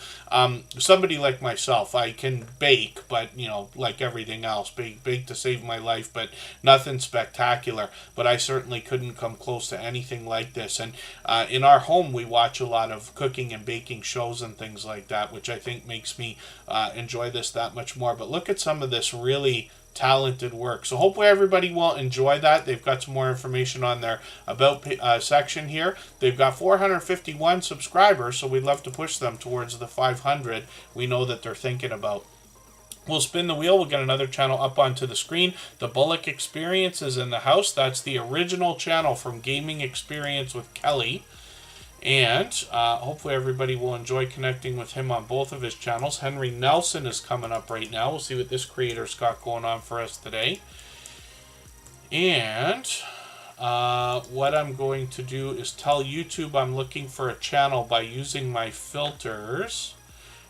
Somebody like myself, I can bake, but, you know, like everything else, bake to save my life, but nothing spectacular. But I certainly couldn't come close to anything like this. And in our home, we watch a lot of cooking and baking shows and things like that, which I think makes me enjoy this that much more. But look at some of this really talented work. So hopefully everybody will enjoy that. They've got some more information on their about section here. They've got 451 subscribers, so we'd love to push them towards the 500 we know that they're thinking about. We'll spin the wheel. We'll get another channel up onto the screen. The Bullock Experience is in the house. That's the original channel from Gaming Experience with Kelly. And hopefully everybody will enjoy connecting with him on both of his channels. Henry Nelson is coming up right now. We'll see what this creator's got going on for us today. And what I'm going to do is tell YouTube I'm looking for a channel by using my filters.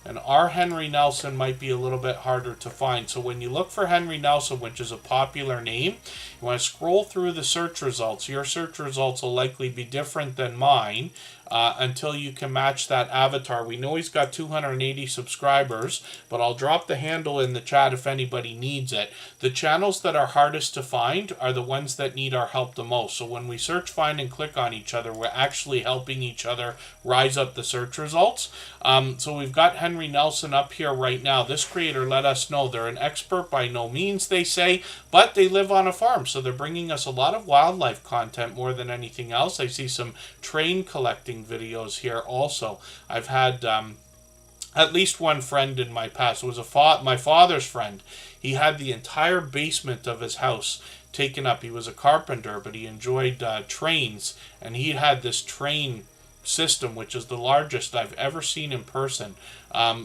And our Henry Nelson might be a little bit harder to find. So when you look for Henry Nelson, which is a popular name, you want to scroll through the search results. Your search results will likely be different than mine until you can match that avatar. We know he's got 280 subscribers, but I'll drop the handle in the chat if anybody needs it. The channels that are hardest to find are the ones that need our help the most. So when we search, find, and click on each other, we're actually helping each other rise up the search results. So we've got Henry Nelson up here right now. This creator let us know they're an expert by no means, they say, but they live on a farm. So they're bringing us a lot of wildlife content more than anything else. I see some train collecting videos here also. I've had at least one friend in my past. It was my father's friend. He had the entire basement of his house taken up. He was a carpenter, but he enjoyed trains, and he had this train system, which is the largest I've ever seen in person.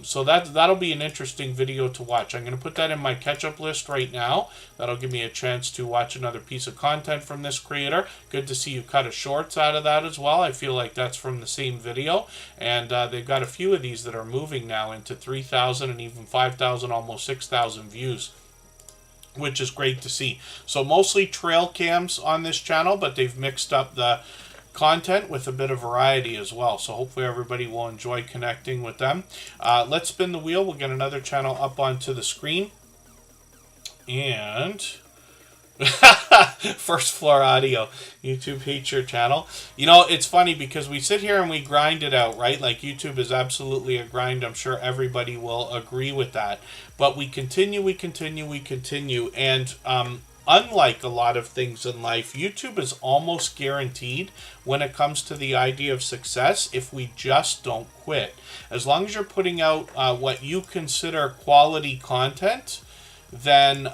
So that'll be an interesting video to watch. I'm going to put that in my catch-up list right now. That'll give me a chance to watch another piece of content from this creator. Good to see you cut a shorts out of that as well. I feel like that's from the same video. And they've got a few of these that are moving now into 3,000 and even 5,000, almost 6,000 views, which is great to see. So mostly trail cams on this channel, but they've mixed up the content with a bit of variety as well. So hopefully everybody will enjoy connecting with them. Let's spin the wheel. We'll get another channel up onto the screen. And First Floor Audio, YouTube hates your channel. You know, it's funny because we sit here and we grind it out, right? Like YouTube is absolutely a grind. I'm sure everybody will agree with that. But we continue. And unlike a lot of things in life, YouTube is almost guaranteed when it comes to the idea of success if we just don't quit. As long as you're putting out what you consider quality content, then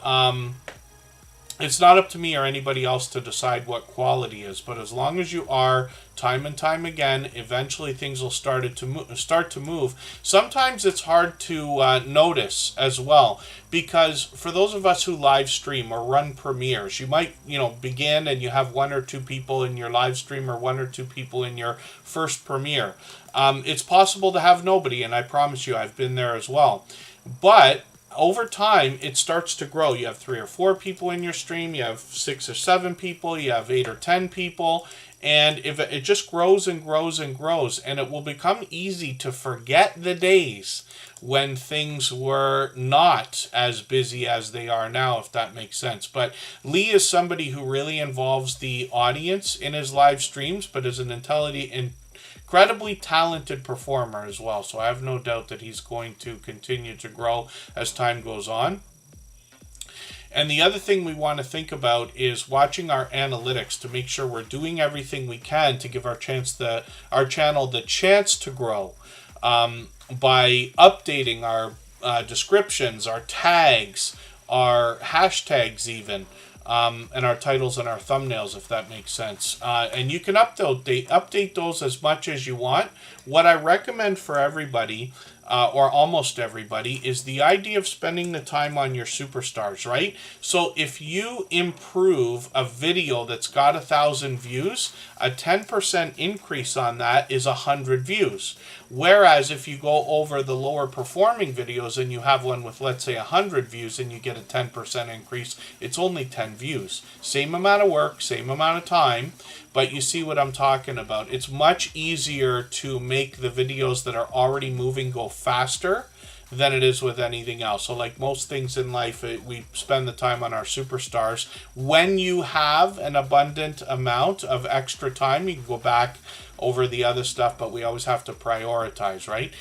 it's not up to me or anybody else to decide what quality is. But as long as you are, time and time again, eventually things will start to move. Sometimes it's hard to notice as well, because for those of us who live stream or run premieres, you might, begin and you have one or two people in your live stream or one or two people in your first premiere. It's possible to have nobody, and I promise you, I've been there as well. But over time, it starts to grow. You have 3 or 4 people in your stream, you have 6 or 7 people, you have 8 or 10 people, and if it just grows and grows and grows, and it will become easy to forget the days when things were not as busy as they are now, if that makes sense. But Lee is somebody who really involves the audience in his live streams, but is an incredibly talented performer as well. So I have no doubt that he's going to continue to grow as time goes on. And the other thing we want to think about is watching our analytics to make sure we're doing everything we can to give our channel the chance to grow, by updating our descriptions, our tags, our hashtags even, and our titles and our thumbnails, if that makes sense. And you can update those as much as you want. What I recommend for everybody or almost everybody, is the idea of spending the time on your superstars, right? So if you improve a video that's got 1,000 views, a 10% increase on that is 100 views. Whereas if you go over the lower performing videos and you have one with, let's say, 100 views and you get a 10% increase, it's only 10 views. Same amount of work, same amount of time, but you see what I'm talking about. It's much easier to make the videos that are already moving go faster than it is with anything else. So like most things in life, we spend the time on our superstars. When you have an abundant amount of extra time, you can go back over the other stuff, but we always have to prioritize, right?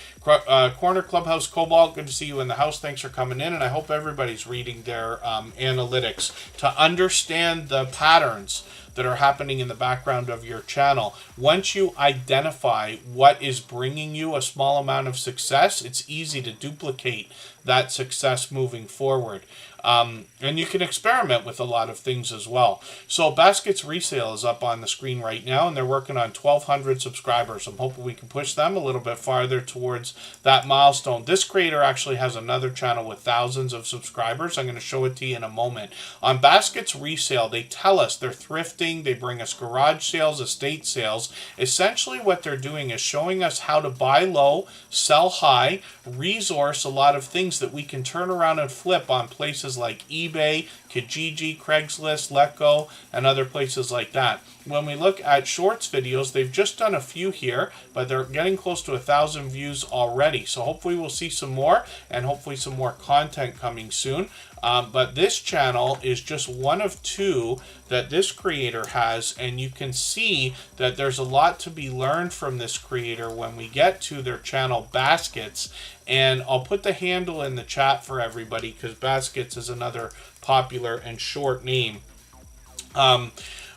Corner Clubhouse Cobalt, good to see you in the house. Thanks for coming in, and I hope everybody's reading their analytics to understand the patterns that are happening in the background of your channel. Once you identify what is bringing you a small amount of success, it's easy to duplicate that success moving forward. And you can experiment with a lot of things as well. So Baskets Resale is up on the screen right now, and they're working on 1,200 subscribers. I'm hoping we can push them a little bit farther towards that milestone. This creator actually has another channel with thousands of subscribers. I'm going to show it to you in a moment. On Baskets Resale, they tell us they're thrifting. They bring us garage sales, estate sales. Essentially what they're doing is showing us how to buy low, sell high, resource a lot of things that we can turn around and flip on places like eBay, Kijiji, Craigslist, Letgo, and other places like that. When we look at shorts videos, they've just done a few here, but they're getting close to 1,000 views already. So hopefully we'll see some more, and hopefully some more content coming soon. But this channel is just one of two that this creator has, and you can see that there's a lot to be learned from this creator when we get to their channel Baskets. And I'll put the handle in the chat for everybody because Baskets is another popular and short name.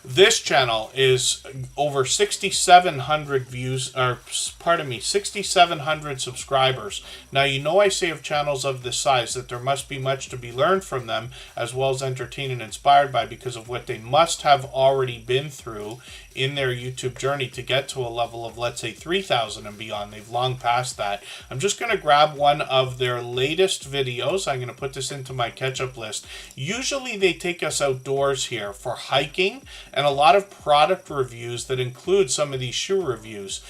This channel is over 6,700 views, or pardon me, 6,700 subscribers. Now, you know I say of channels of this size that there must be much to be learned from them, as well as entertained and inspired by, because of what they must have already been through in their YouTube journey to get to a level of, let's say, 3,000 and beyond. They've long passed that. I'm just going to grab one of their latest videos. I'm going to put this into my catch-up list. Usually they take us outdoors here for hiking and a lot of product reviews that include some of these shoe reviews.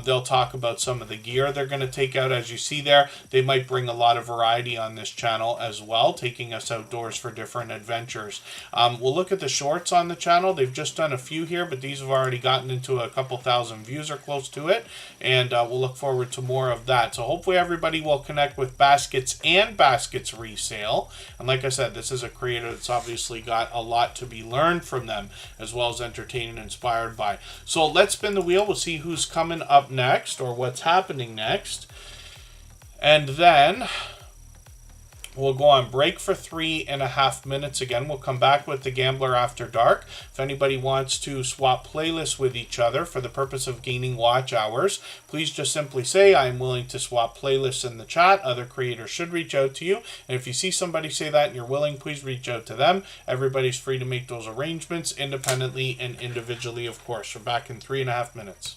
They'll talk about some of the gear they're going to take out. As you see there, they might bring a lot of variety on this channel as well, taking us outdoors for different adventures. We'll look at the shorts on the channel. They've just done a few here, but these have already gotten into a couple thousand views or close to it, and we'll look forward to more of that. So hopefully everybody will connect with Baskets and Baskets Resale. And like I said, this is a creator that's obviously got a lot to be learned from them, as well as entertained and inspired by. So let's spin the wheel. We'll see who's coming up next, or what's happening next. And then we'll go on break for 3.5 minutes again. We'll come back with the Gambler After Dark. If anybody wants to swap playlists with each other for the purpose of gaining watch hours, please just simply say, I am willing to swap playlists in the chat. Other creators should reach out to you. And if you see somebody say that and you're willing, please reach out to them. Everybody's free to make those arrangements independently and individually, of course. We're back in 3.5 minutes.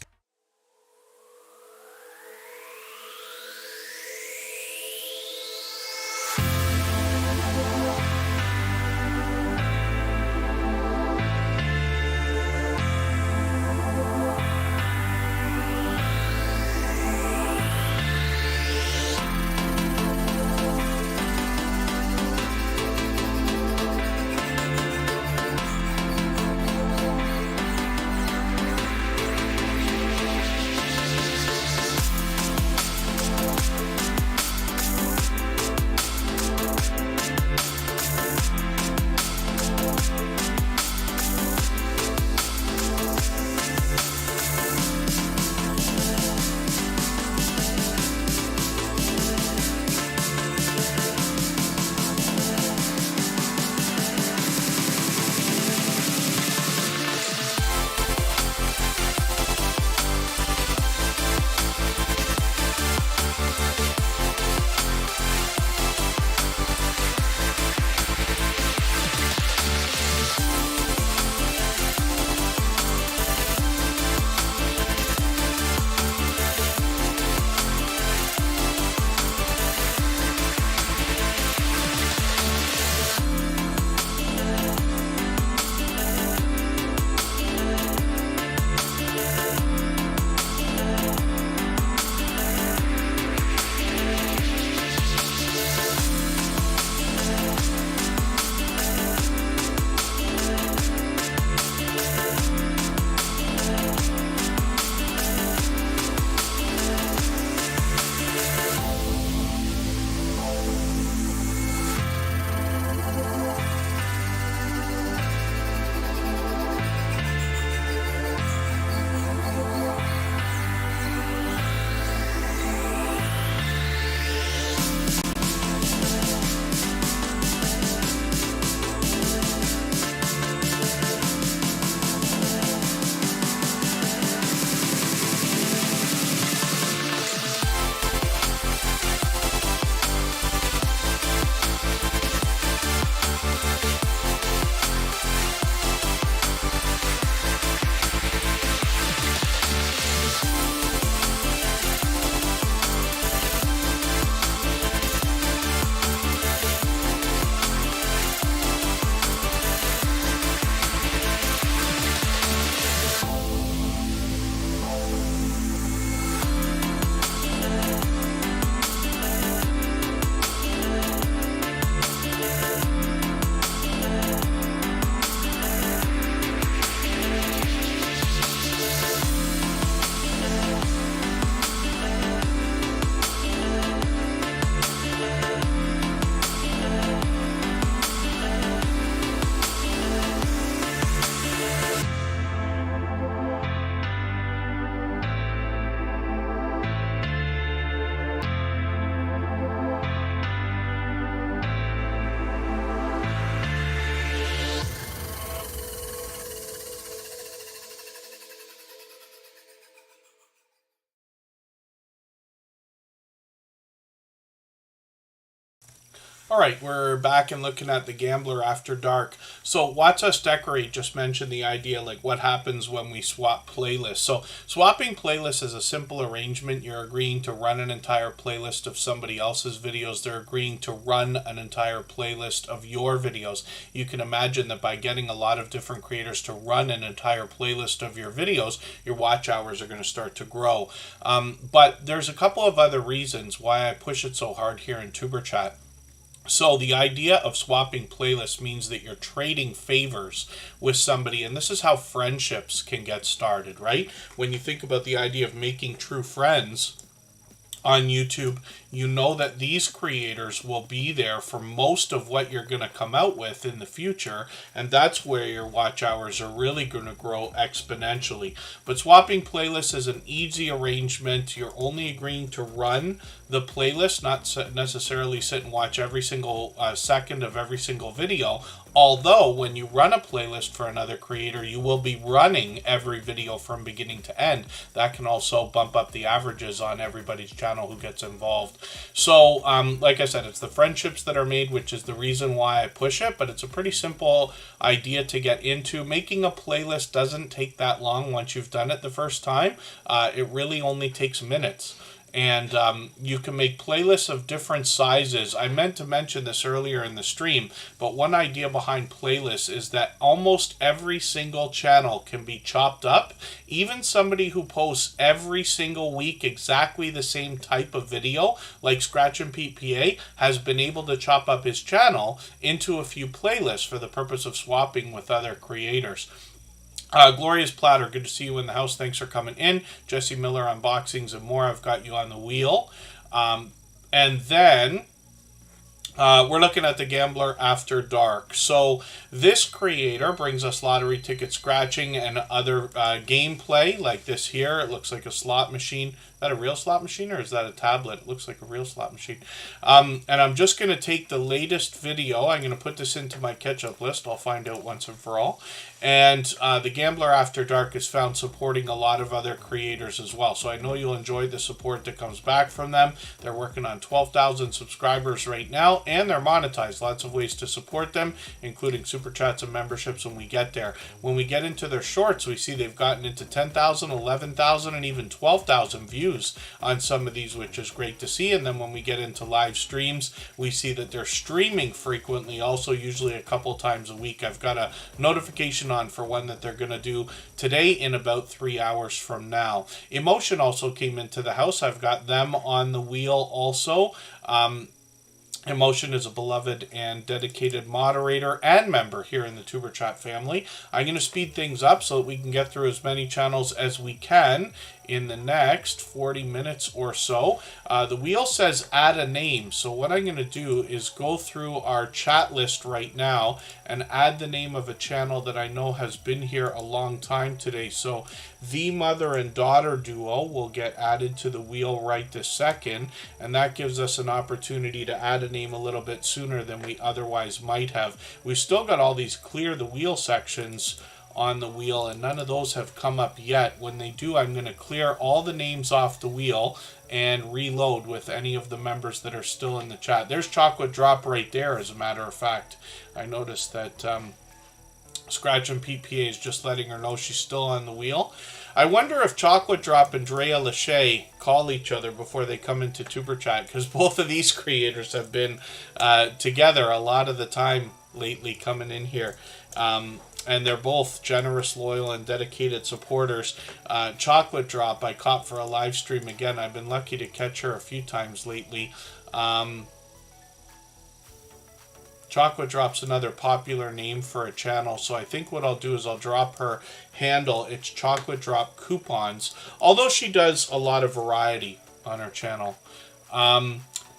All right, we're back and looking at the Gambler After Dark. So Watch Us Decorate just mentioned the idea, like what happens when we swap playlists. So swapping playlists is a simple arrangement. You're agreeing to run an entire playlist of somebody else's videos. They're agreeing to run an entire playlist of your videos. You can imagine that by getting a lot of different creators to run an entire playlist of your videos, your watch hours are going to start to grow. But there's a couple of other reasons why I push it so hard here in Superchat. So the idea of swapping playlists means that you're trading favors with somebody, and this is how friendships can get started, right? When you think about the idea of making true friends on YouTube, you know that these creators will be there for most of what you're going to come out with in the future, and that's where your watch hours are really going to grow exponentially. But swapping playlists is an easy arrangement. You're only agreeing to run the playlist, not necessarily sit and watch every single second of every single video. Although, when you run a playlist for another creator, you will be running every video from beginning to end. That can also bump up the averages on everybody's channel who gets involved. So, like I said, it's the friendships that are made, which is the reason why I push it, but it's a pretty simple idea to get into. Making a playlist doesn't take that long once you've done it the first time. It really only takes minutes. And you can make playlists of different sizes. I meant to mention this earlier in the stream, but one idea behind playlists is that almost every single channel can be chopped up. Even somebody who posts every single week exactly the same type of video, like Scratch and Pete PA, has been able to chop up his channel into a few playlists for the purpose of swapping with other creators. Glorious Platter, good to see you in the house. Thanks for coming in. Jesse Miller unboxings and more. I've got you on the wheel. And then we're looking at the Gambler After Dark. So this creator brings us lottery ticket scratching and other gameplay like this here. It looks like a slot machine. Is that a real slot machine or is that a tablet? It looks like a real slot machine. And I'm just going to take the latest video. I'm going to put this into my catch-up list. I'll find out once and for all. And the Gambler After Dark is found supporting a lot of other creators as well. So I know you'll enjoy the support that comes back from them. They're working on 12,000 subscribers right now, and they're monetized. Lots of ways to support them, including super chats and memberships when we get there. When we get into their shorts, we see they've gotten into 10,000, 11,000, and even 12,000 views on some of these, which is great to see. And then when we get into live streams, we see that they're streaming frequently, also usually a couple times a week. I've got a notification on for one that they're going to do today in about 3 hours from now. Emotion also came into the house. I've got them on the wheel also. Emotion is a beloved and dedicated moderator and member here in the Tuber Chat family. I'm going to speed things up so that we can get through as many channels as we can in the next 40 minutes or so. The wheel says add a name. So what I'm going to do is go through our chat list right now and add the name of a channel that I know has been here a long time today. So the mother and daughter duo will get added to the wheel right this second. And that gives us an opportunity to add a name a little bit sooner than we otherwise might have. We've still got all these clear the wheel sections on the wheel, and none of those have come up yet. When they do, I'm going to clear all the names off the wheel and reload with any of the members that are still in the chat. There's Chocolate Drop right there, as a matter of fact. I noticed that Scratch and PPA is just letting her know she's still on the wheel. I wonder if Chocolate Drop and Drea Lachey call each other before they come into Tuber Chat, because both of these creators have been together a lot of the time lately coming in here. And they're both generous, loyal, and dedicated supporters. Chocolate Drop, I caught for a live stream again. I've been lucky to catch her a few times lately. Chocolate Drop's another popular name for a channel, so I think what I'll do is I'll drop her handle. It's Chocolate Drop Coupons, although she does a lot of variety on her channel.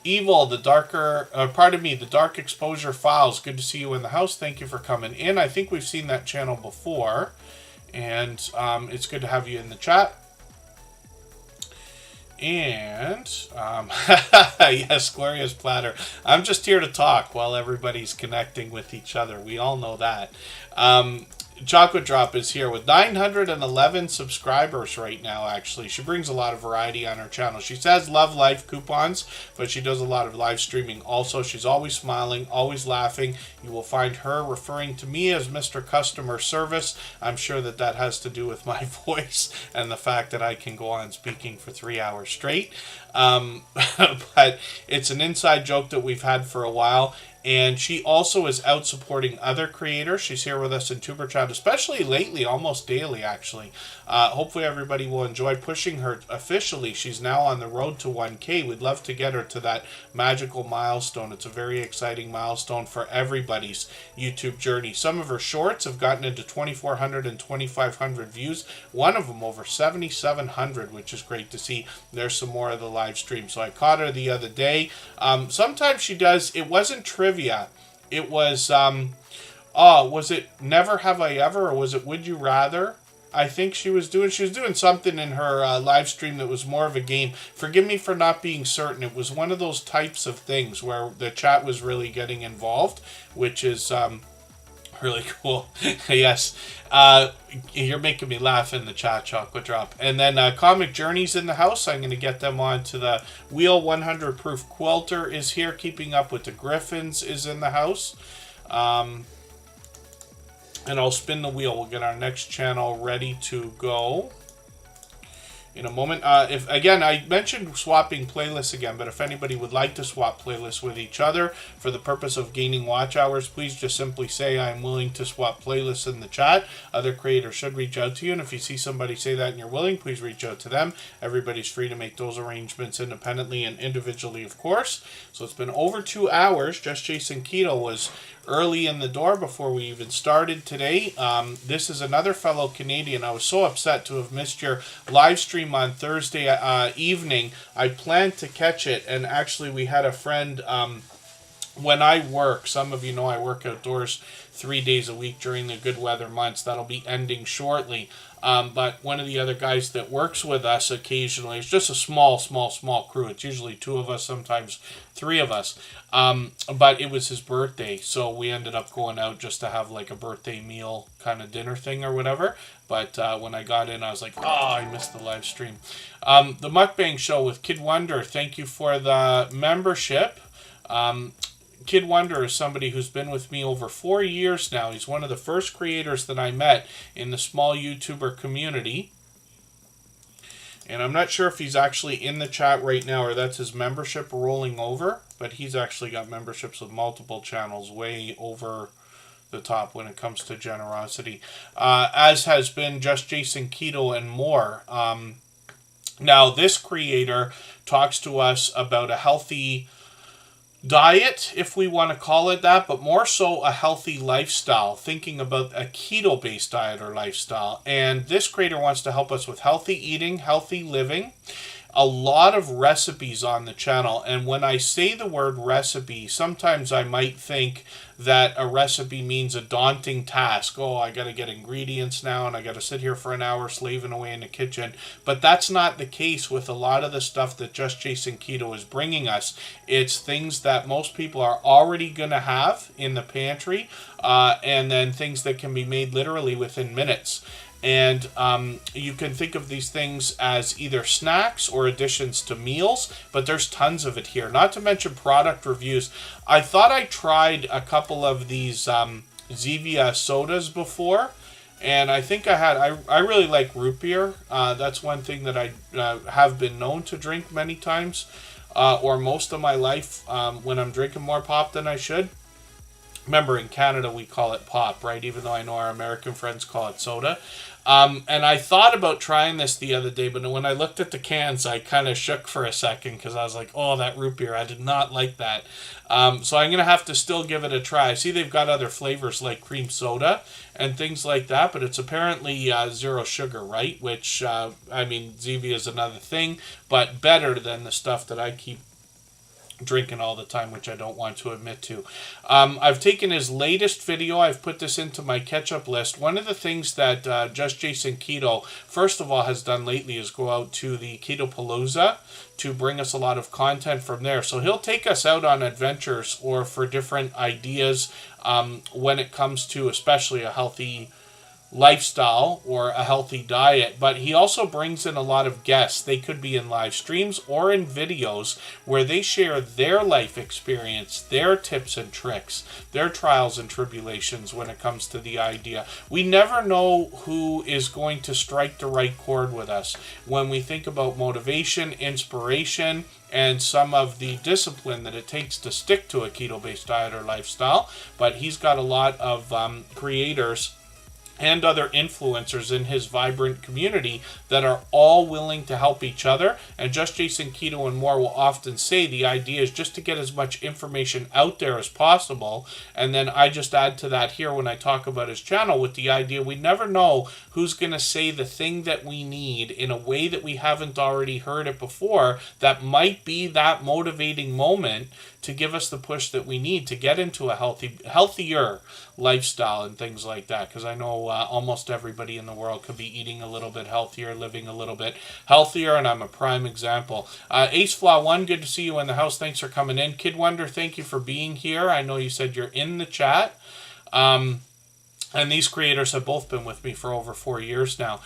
Evil, the Dark Exposure Files. Good to see you in the house. Thank you for coming in. I think we've seen that channel before, and it's good to have you in the chat. And, yes, Glorious Platter. I'm just here to talk while everybody's connecting with each other. We all know that. Chocolate Drop is here with 911 subscribers right now, actually. She brings a lot of variety on her channel. She says love life coupons, but she does a lot of live streaming also. She's always smiling, always laughing. You will find her referring to me as Mr. Customer Service. I'm sure that that has to do with my voice and the fact that I can go on speaking for 3 hours straight. But it's an inside joke that we've had for a while. And she also is out supporting other creators. She's here with us in Superchat, especially lately, almost daily, actually. Hopefully everybody will enjoy pushing her officially. She's now on the road to 1K. We'd love to get her to that magical milestone. It's a very exciting milestone for everybody's YouTube journey. Some of her shorts have gotten into 2,400 and 2,500 views. One of them over 7,700, which is great to see. There's some more of the live stream. So I caught her the other day. Sometimes she does, it wasn't trivia. It was, was it Never Have I Ever, or was it Would You Rather? I think she was doing something in her live stream that was more of a game. Forgive me for not being certain. It was one of those types of things where the chat was really getting involved, which is really cool. Yes. You're making me laugh in the chat, Chocolate Drop. And then Comic Journey's in the house. I'm going to get them onto the wheel. 100 Proof Quilter is here. Keeping Up with the Griffins is in the house. And I'll spin the wheel. We'll get our next channel ready to go in a moment. If again, I mentioned swapping playlists again, but if anybody would like to swap playlists with each other for the purpose of gaining watch hours, please just simply say I'm willing to swap playlists in the chat. Other creators should reach out to you, and if you see somebody say that and you're willing, please reach out to them. Everybody's free to make those arrangements independently and individually, of course. So it's been over 2 hours. Just Jason Keto was early in the door before we even started today. This is another fellow Canadian. I was so upset to have missed your live stream on Thursday evening. I planned to catch it, and actually we had a friend, when I work, some of you know I work outdoors 3 days a week during the good weather months. That'll be ending shortly. But one of the other guys that works with us occasionally, it's just a small crew. It's usually 2 of us, sometimes 3 of us. But it was his birthday, so we ended up going out just to have like a birthday meal kind of dinner thing or whatever. But when I got in, I was like, oh, I missed the live stream. The Mukbang Show with Kid Wonder, thank you for the membership. Kid Wonder is somebody who's been with me over 4 years now. He's one of the first creators that I met in the small YouTuber community. And I'm not sure if he's actually in the chat right now or that's his membership rolling over. But he's actually got memberships with multiple channels way over the top when it comes to generosity. As has been Just Jason Keto and more. Now, this creator talks to us about a healthy diet, if we want to call it that, but more so a healthy lifestyle, thinking about a keto-based diet or lifestyle. And this creator wants to help us with healthy eating, healthy living, a lot of recipes on the channel. And when I say the word recipe, sometimes I might think that a recipe means a daunting task. Oh, I got to get ingredients now and I got to sit here for an hour slaving away in the kitchen. But that's not the case with a lot of the stuff that Just Jason Keto is bringing us. It's things that most people are already going to have in the pantry, and then things that can be made literally within minutes. And you can think of these things as either snacks or additions to meals, but there's tons of it here. Not to mention product reviews. I thought I tried a couple of these Zevia sodas before, and I think I really like root beer. That's one thing that I have been known to drink many times, or most of my life, when I'm drinking more pop than I should. Remember, in Canada, we call it pop, right? Even though I know our American friends call it soda. And I thought about trying this the other day, but when I looked at the cans, I kind of shook for a second because I was like, oh, that root beer, I did not like that. So I'm going to have to still give it a try. I see they've got other flavors like cream soda and things like that, but it's apparently zero sugar, right? Which, I mean, Zevia is another thing, but better than the stuff that I keep drinking all the time, which I don't want to admit to. I've taken his latest video. I've put this into my catch-up list. One of the things that Just Jason Keto, first of all, has done lately is go out to the Keto Palooza to bring us a lot of content from there. So he'll take us out on adventures or for different ideas when it comes to especially a healthy lifestyle or a healthy diet, but he also brings in a lot of guests. They could be in live streams or in videos where they share their life experience, their tips and tricks, their trials and tribulations when it comes to the idea. We never know who is going to strike the right chord with us when we think about motivation, inspiration, and some of the discipline that it takes to stick to a keto-based diet or lifestyle. But he's got a lot of creators and other influencers in his vibrant community that are all willing to help each other. And Just Jason Keto and More will often say the idea is just to get as much information out there as possible. And then I just add to that here when I talk about his channel with the idea we never know who's going to say the thing that we need in a way that we haven't already heard it before that might be that motivating moment to give us the push that we need to get into a healthier lifestyle and things like that. Because I know almost everybody in the world could be eating a little bit healthier, living a little bit healthier, and I'm a prime example. Ace Flaw 1, good to see you in the house. Thanks for coming in. Kid Wonder, thank you for being here. I know you said you're in the chat. And these creators have both been with me for over 4 years now.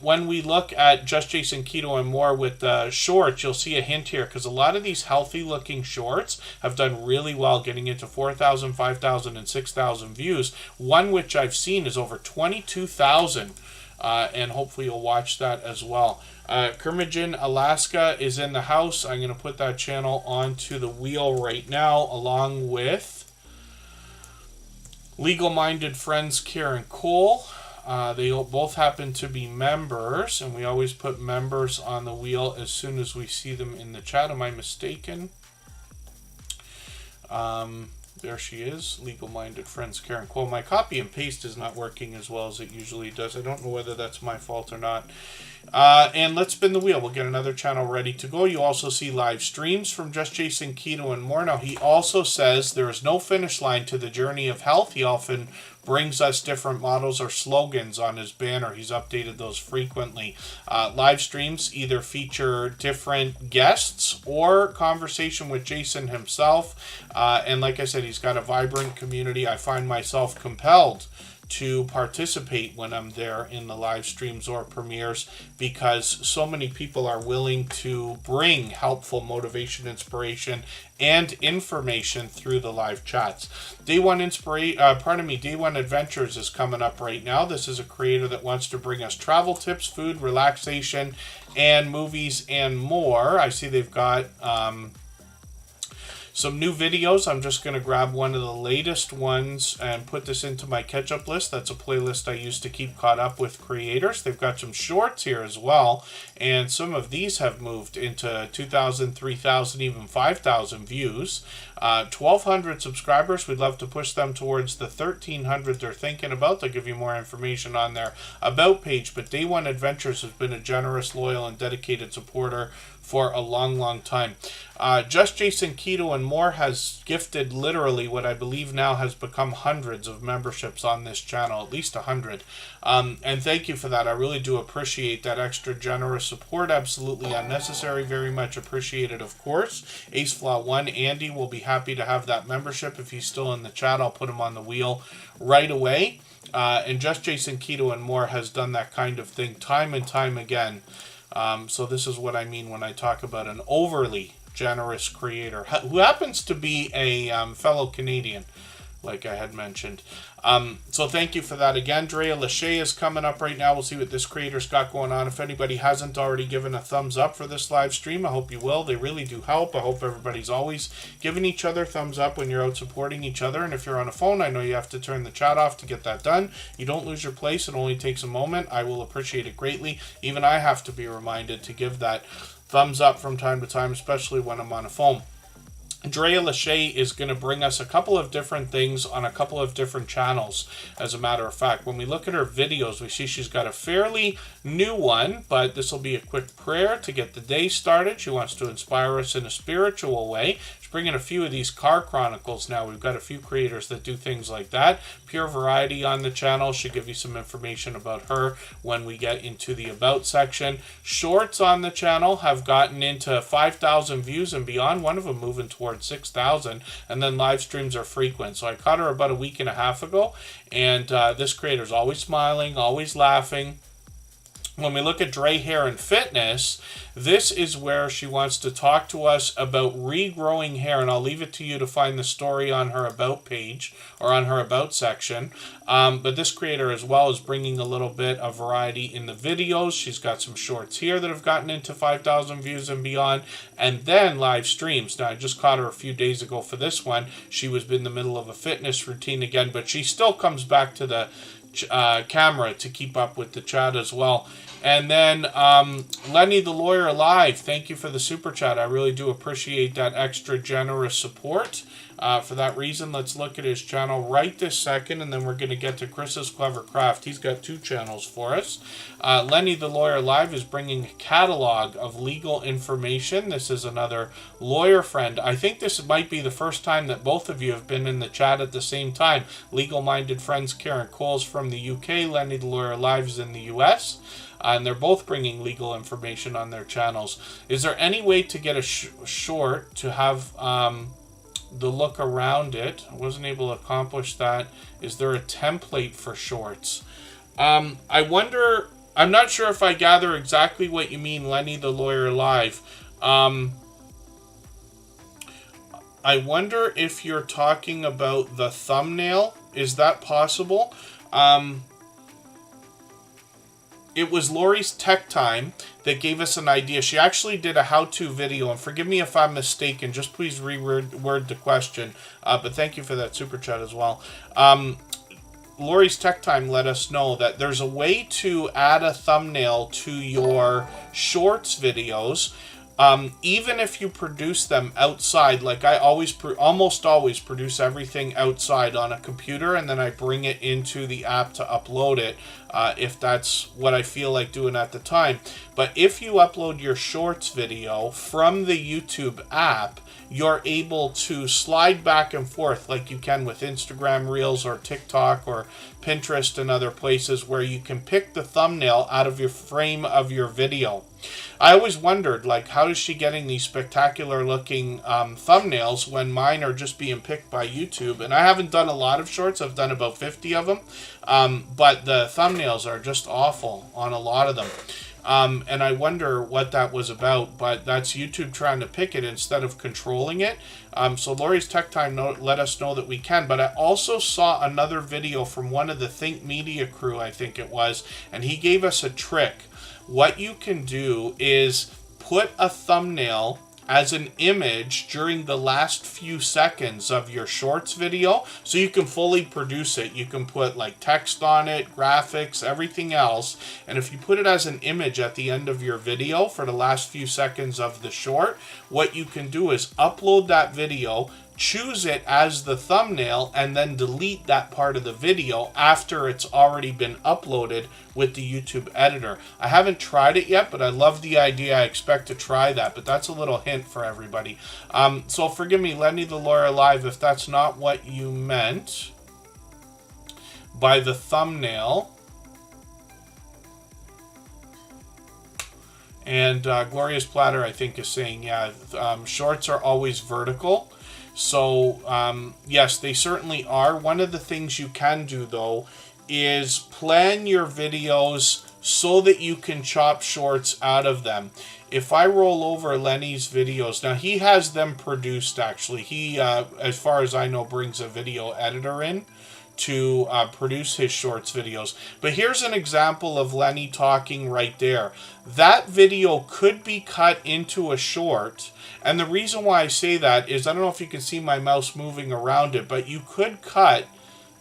When we look at Just Jason Keto and More with shorts, you'll see a hint here because a lot of these healthy-looking shorts have done really well, getting into 4,000, 5,000, and 6,000 views. One which I've seen is over 22,000, and hopefully you'll watch that as well. Kermagin Alaska is in the house. I'm going to put that channel onto the wheel right now, along with Legal-Minded Friends Karen Cole. They both happen to be members, and we always put members on the wheel as soon as we see them in the chat. Am I mistaken? There she is, Legal-Minded Friends Karen Cole. My copy and paste is not working as well as it usually does. I don't know whether that's my fault or not. And let's spin the wheel. We'll get another channel ready to go. You also see live streams from Just Jason Keto and More. Now, he also says there is no finish line to the journey of health. He often brings us different models or slogans on his banner. He's updated those frequently. Live streams either feature different guests or conversation with Jason himself. And like I said, he's got a vibrant community. I find myself compelled to participate when I'm there in the live streams or premieres because so many people are willing to bring helpful motivation, inspiration, and information through the live chats. Day One Adventures is coming up right now. This is a creator that wants to bring us travel tips, food, relaxation, and movies and more. I see they've got some new videos. I'm just going to grab one of the latest ones and put this into my catch-up list. That's a playlist I use to keep caught up with creators. They've got some shorts here as well, and some of these have moved into 2,000, 3,000, even 5,000 views. 1,200 subscribers. We'd love to push them towards the 1,300 they're thinking about. They'll give you more information on their About page, but Day One Adventures has been a generous, loyal, and dedicated supporter for a long, long time. Just Jason Keto and More has gifted literally what I believe now has become hundreds of memberships on this channel, at least 100. And thank you for that. I really do appreciate that extra generous support. Absolutely unnecessary. Very much appreciated, of course. Ace Flaw 1, Andy will be happy to have that membership. If he's still in the chat, I'll put him on the wheel right away. And Just Jason Keto and More has done that kind of thing time and time again. So this is what I mean when I talk about an overly generous creator who happens to be a fellow Canadian, like I had mentioned. So thank you for that again. Drea Lachey is coming up right now. We'll see what this creator's got going on. If anybody hasn't already given a thumbs up for this live stream, I hope you will. They really do help. I hope everybody's always giving each other thumbs up when you're out supporting each other. And if you're on a phone, I know you have to turn the chat off to get that done. You don't lose your place. It only takes a moment. I will appreciate it greatly. Even I have to be reminded to give that thumbs up from time to time, especially when I'm on a phone. Drea Lachey is going to bring us a couple of different things on a couple of different channels, as a matter of fact. When we look at her videos, we see she's got a fairly new one, but this will be a quick prayer to get the day started. She wants to inspire us in a spiritual way. She's bringing a few of these car chronicles now. We've got a few creators that do things like that. Pure Variety on the channel. She'll give you some information about her when we get into the About section. Shorts on the channel have gotten into 5,000 views and beyond. One of them moving towards towards 6,000, and then live streams are frequent. So I caught her about a week and a half ago, and this creator's always smiling, always laughing. When we look at Dre Hair and Fitness, this is where she wants to talk to us about regrowing hair, and I'll leave it to you to find the story on her About page, or on her About section. But this creator as well is bringing a little bit of variety in the videos. She's got some shorts here that have gotten into 5,000 views and beyond, and then live streams. Now, I just caught her a few days ago for this one. She was in the middle of a fitness routine again, but she still comes back to the camera to keep up with the chat as well. And then Lenny the Lawyer Live, thank you for the super chat. I really do appreciate that extra generous support. For that reason, let's look at his channel right this second, and then we're going to get to Chris's Clever Craft. He's got 2 channels for us. Lenny the Lawyer Live is bringing a catalog of legal information. This is another lawyer friend. I think this might be the first time that both of you have been in the chat at the same time. Legal-minded friends Karen Coles from the UK, Lenny the Lawyer Live is in the US. And they're both bringing legal information on their channels. Is there any way to get a short to have the look around it? I wasn't able to accomplish that. Is there a template for shorts? I wonder, I'm not sure if I gather exactly what you mean, Lenny the Lawyer Live. I wonder if you're talking about the thumbnail. Is that possible? It was Lori's Tech Time that gave us an idea. She actually did a how-to video, and forgive me if I'm mistaken. Just please reword the question. But thank you for that super chat as well. Lori's Tech Time let us know that there's a way to add a thumbnail to your shorts videos. Even if you produce them outside, like I almost always produce everything outside on a computer, and then I bring it into the app to upload it, if that's what I feel like doing at the time. But if you upload your shorts video from the YouTube app, you're able to slide back and forth like you can with Instagram Reels or TikTok or Pinterest and other places, where you can pick the thumbnail out of your frame of your video. I always wondered, like, how is she getting these spectacular looking thumbnails when mine are just being picked by YouTube? And I haven't done a lot of shorts. I've done about 50 of them. But the thumbnails are just awful on a lot of them. And I wonder what that was about, but that's YouTube trying to pick it instead of controlling it. So Lori's Tech Time let us know that we can, but I also saw another video from one of the Think Media crew, I think it was, and he gave us a trick. What you can do is put a thumbnail as an image during the last few seconds of your shorts video, so you can fully produce it. You can put like text on it, graphics, everything else, and if you put it as an image at the end of your video for the last few seconds of the short, what you can do is upload that video, choose it as the thumbnail, and then delete that part of the video after it's already been uploaded with the YouTube editor. I haven't tried it yet, but I love the idea. I expect to try that, but that's a little hint for everybody. So forgive me, Lenny the Lawyer Live, if that's not what you meant by the thumbnail. And Glorious Platter, I think, is saying, yeah, shorts are always vertical. So, yes, they certainly are. One of the things you can do, though, is plan your videos so that you can chop shorts out of them. If I roll over Lenny's videos, now he has them produced, actually. He, as far as I know, brings a video editor in to produce his shorts videos. But here's an example of Lenny talking right there. That video could be cut into a short, and the reason why I say that is, I don't know if you can see my mouse moving around it, but you could cut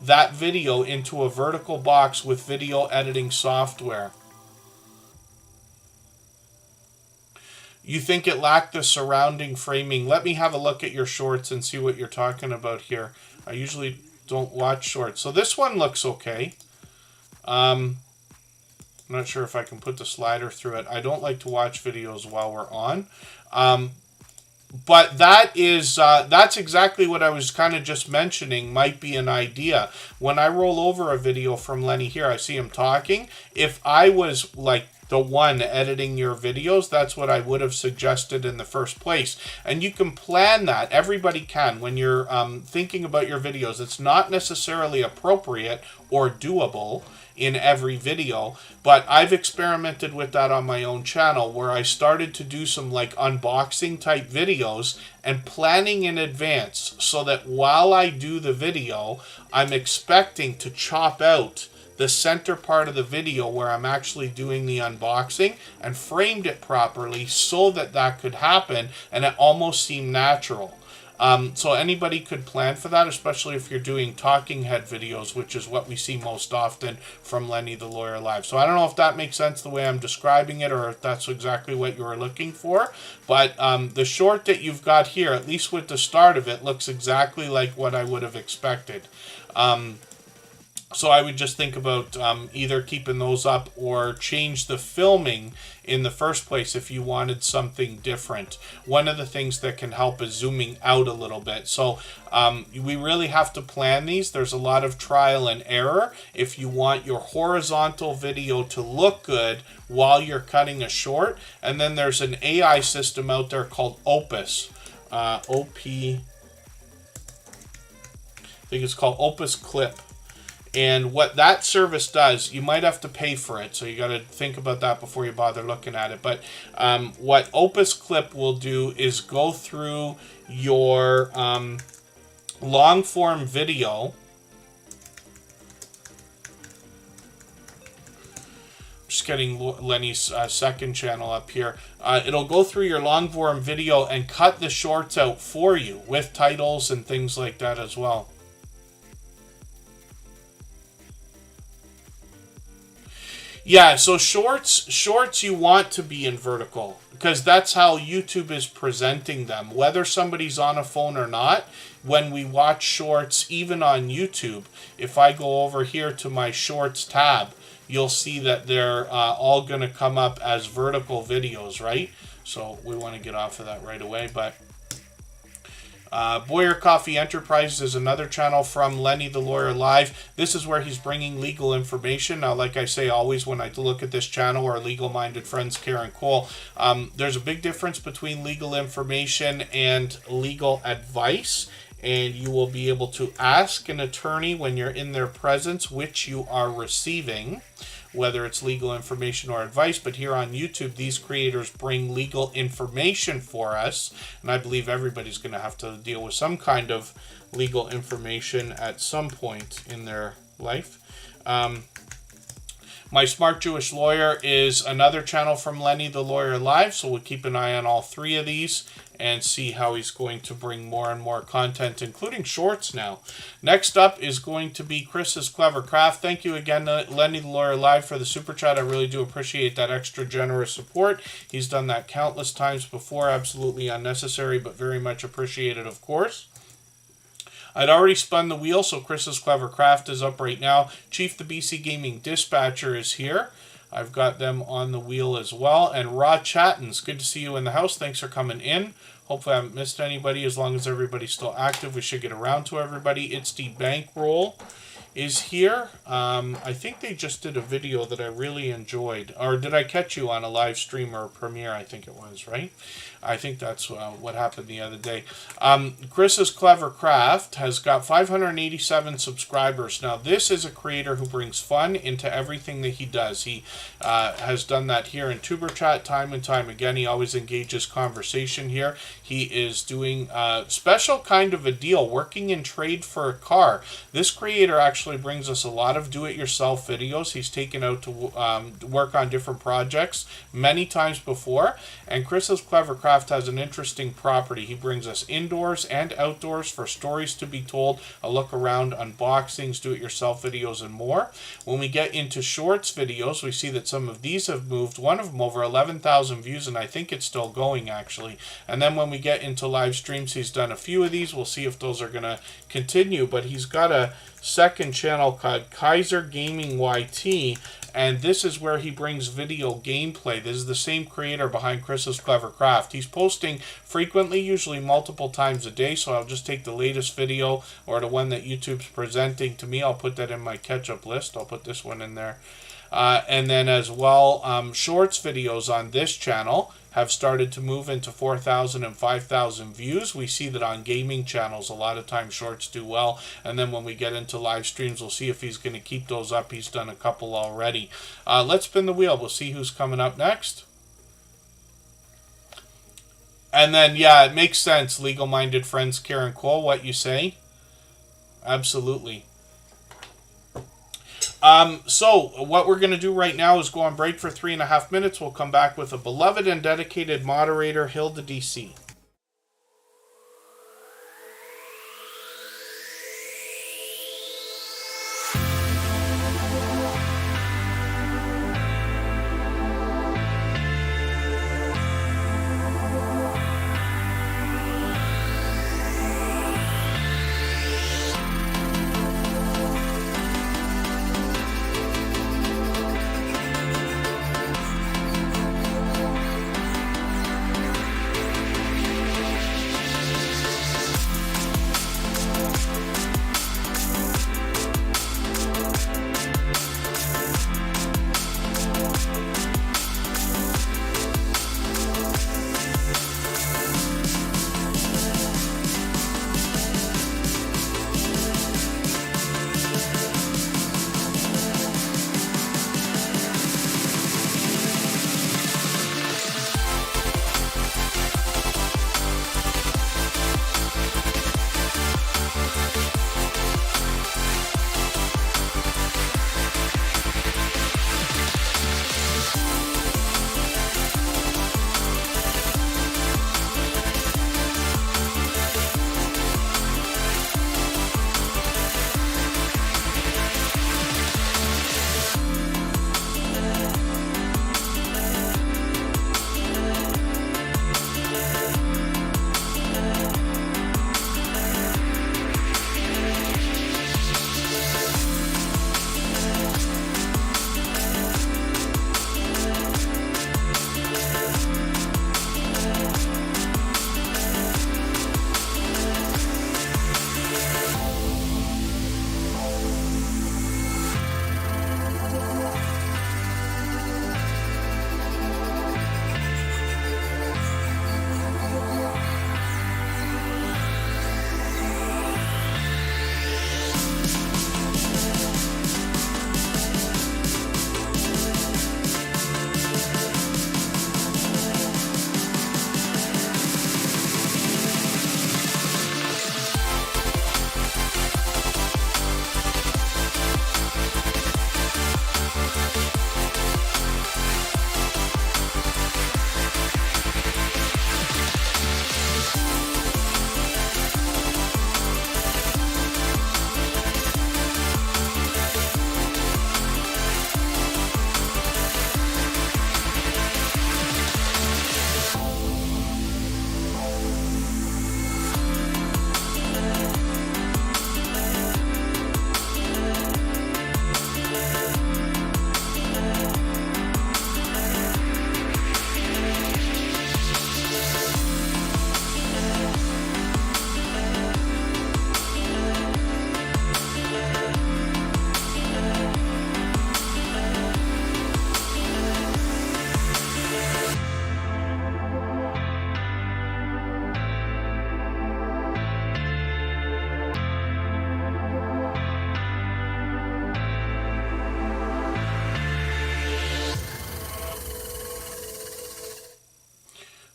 that video into a vertical box with video editing software. You think it lacked the surrounding framing? Let me have a look at your shorts and see what you're talking about here. I usually don't watch shorts. So this one looks okay. I'm not sure if I can put the slider through it. I don't like to watch videos while we're on. But that is that's exactly what I was kind of just mentioning might be an idea. When I roll over a video from Lenny here, I see him talking. If I was like the one editing your videos, that's what I would have suggested in the first place. And you can plan that. Everybody can. When you're thinking about your videos, it's not necessarily appropriate or doable in every video, but I've experimented with that on my own channel, where I started to do some like unboxing type videos and planning in advance, so that while I do the video, I'm expecting to chop out the center part of the video where I'm actually doing the unboxing, and framed it properly so that that could happen, and it almost seemed natural. So anybody could plan for that, especially if you're doing talking head videos, which is what we see most often from Lenny the Lawyer Live. So I don't know if that makes sense the way I'm describing it, or if that's exactly what you were looking for. But the short that you've got here, at least with the start of it, looks exactly like what I would have expected. So I would just think about either keeping those up or change the filming in the first place if you wanted something different. One of the things that can help is zooming out a little bit. So we really have to plan these. There's a lot of trial and error if you want your horizontal video to look good while you're cutting a short. And then there's an AI system out there called Opus. I think it's called Opus Clip. And what that service does, you might have to pay for it, so you got to think about that before you bother looking at it. But what Opus Clip will do is go through your long form video. Just getting Lenny's second channel up here. It'll go through your long form video and cut the shorts out for you with titles and things like that as well. Yeah, so shorts you want to be in vertical, because that's how YouTube is presenting them. Whether somebody's on a phone or not, when we watch shorts, even on YouTube, if I go over here to my shorts tab, you'll see that they're all going to come up as vertical videos, right? So we want to get off of that right away, but... Boyer Coffee Enterprises is another channel from Lenny the Lawyer Live. This is where he's bringing legal information. Now, like I say, always when I look at this channel, our legal-minded friends, Karen Cole, there's a big difference between legal information and legal advice. And you will be able to ask an attorney when you're in their presence, which you are receiving, whether it's legal information or advice. But here on YouTube, these creators bring legal information for us. And I believe everybody's going to have to deal with some kind of legal information at some point in their life. My Smart Jewish Lawyer is another channel from Lenny the Lawyer Live. So we'll keep an eye on all three of these and see how he's going to bring more and more content, including shorts now. Next up is going to be Chris's Clever Craft. Thank you again, Lenny the Lawyer Live, for the super chat. I really do appreciate that extra generous support. He's done that countless times before. Absolutely unnecessary, but very much appreciated, of course. I'd already spun the wheel, so Chris's Clever Craft is up right now. Chief the BC Gaming Dispatcher is here. I've got them on the wheel as well. And Raw Chattins, good to see you in the house. Thanks for coming in. Hopefully I haven't missed anybody. As long as everybody's still active, we should get around to everybody. It's the Bankroll is here. I think they just did a video that I really enjoyed. Or did I catch you on a live stream or a premiere? I think it was, right? I think that's what happened the other day. Chris's Clever Craft has got 587 subscribers. Now, this is a creator who brings fun into everything that he does. He has done that here in Tuber Chat time and time again. He always engages conversation here. He is doing a special kind of a deal, working in trade for a car. This creator actually brings us a lot of do-it-yourself videos. He's taken out to work on different projects many times before. And Chris's Clever Craft has an interesting property. He brings us indoors and outdoors for stories to be told, a look around, unboxings, do-it-yourself videos, and more. When we get into shorts videos, we see that some of these have moved. One of them over 11,000 views, and I think it's still going, actually. And then when we get into live streams, he's done a few of these. We'll see if those are going to continue, but he's got a second channel called Kaiser Gaming YT, and this is where he brings video gameplay. This is the same creator behind Chris's Clever Craft. He's posting frequently, usually multiple times a day, so I'll just take the latest video or the one that YouTube's presenting to me. I'll put that in my catch-up list. I'll put this one in there. And then as well, shorts videos on this channel have started to move into 4,000 and 5,000 views. We see that on gaming channels, a lot of times shorts do well. And then when we get into live streams, we'll see if he's going to keep those up. He's done a couple already. Let's spin the wheel. We'll see who's coming up next. And then, yeah, it makes sense. Legal-minded friends, Karen Cole, what you say? Absolutely. So what we're going to do right now is go on break for 3.5 minutes. We'll come back with a beloved and dedicated moderator, Hilda DC.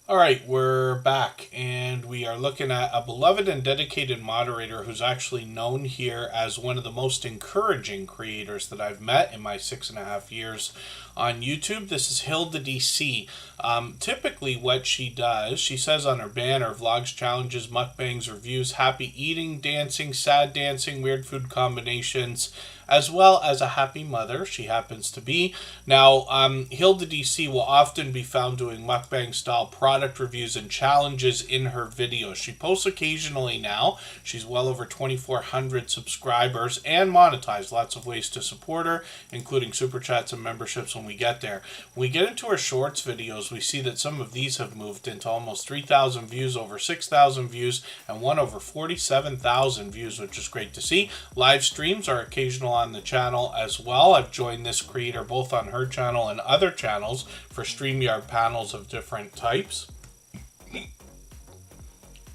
All right, we're back, and we are looking at a beloved and dedicated moderator who's actually known here as one of the most encouraging creators that I've met in my 6.5 years on YouTube. This is Hilda DC. Typically what she does, she says on her banner, vlogs, challenges, mukbangs, reviews, happy eating, dancing, sad dancing, weird food combinations, as well as a happy mother she happens to be. Now, Hilda DC will often be found doing mukbang style projects product reviews and challenges in her videos. She posts occasionally now. She's well over 2,400 subscribers and monetized. Lots of ways to support her, including super chats and memberships when we get there. When we get into her shorts videos, we see that some of these have moved into almost 3,000 views, over 6,000 views, and one over 47,000 views, which is great to see. Live streams are occasional on the channel as well. I've joined this creator both on her channel and other channels for StreamYard panels of different types.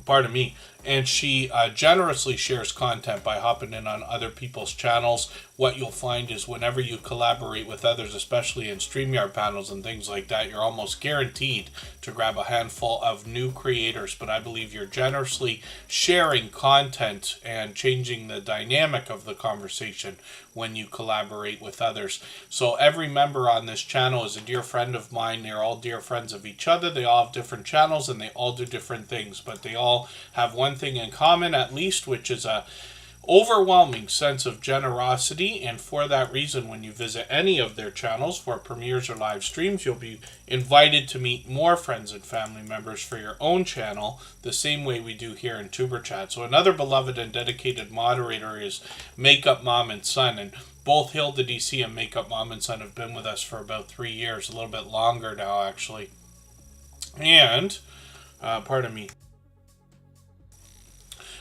Pardon me. And she generously shares content by hopping in on other people's channels. What you'll find is whenever you collaborate with others, especially in StreamYard panels and things like that, you're almost guaranteed to grab a handful of new creators. But I believe you're generously sharing content and changing the dynamic of the conversation when you collaborate with others. So every member on this channel is a dear friend of mine. They're all dear friends of each other. They all have different channels and they all do different things, but they all have one thing in common at least, which is a overwhelming sense of generosity. And for that reason, when you visit any of their channels for premieres or live streams, you'll be invited to meet more friends and family members for your own channel, the same way we do here in Tuber Chat. So another beloved and dedicated moderator is Makeup Mom and Son, and both Hilda DC and Makeup Mom and Son have been with us for about 3 years, a little bit longer now actually. And pardon me,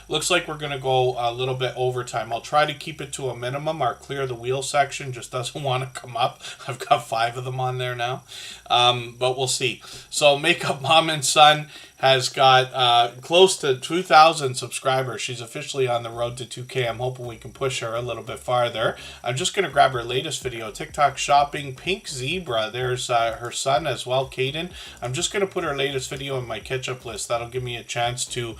looks like we're going to go a little bit overtime. I'll try to keep it to a minimum. Our clear the wheel section just doesn't want to come up. I've got 5 of them on there now. But we'll see. So Makeup Mom and Son has got close to 2,000 subscribers. She's officially on the road to 2K. I'm hoping we can push her a little bit farther. I'm just going to grab her latest video. TikTok shopping, Pink Zebra. There's her son as well, Caden. I'm just going to put her latest video in my catch-up list. That'll give me a chance to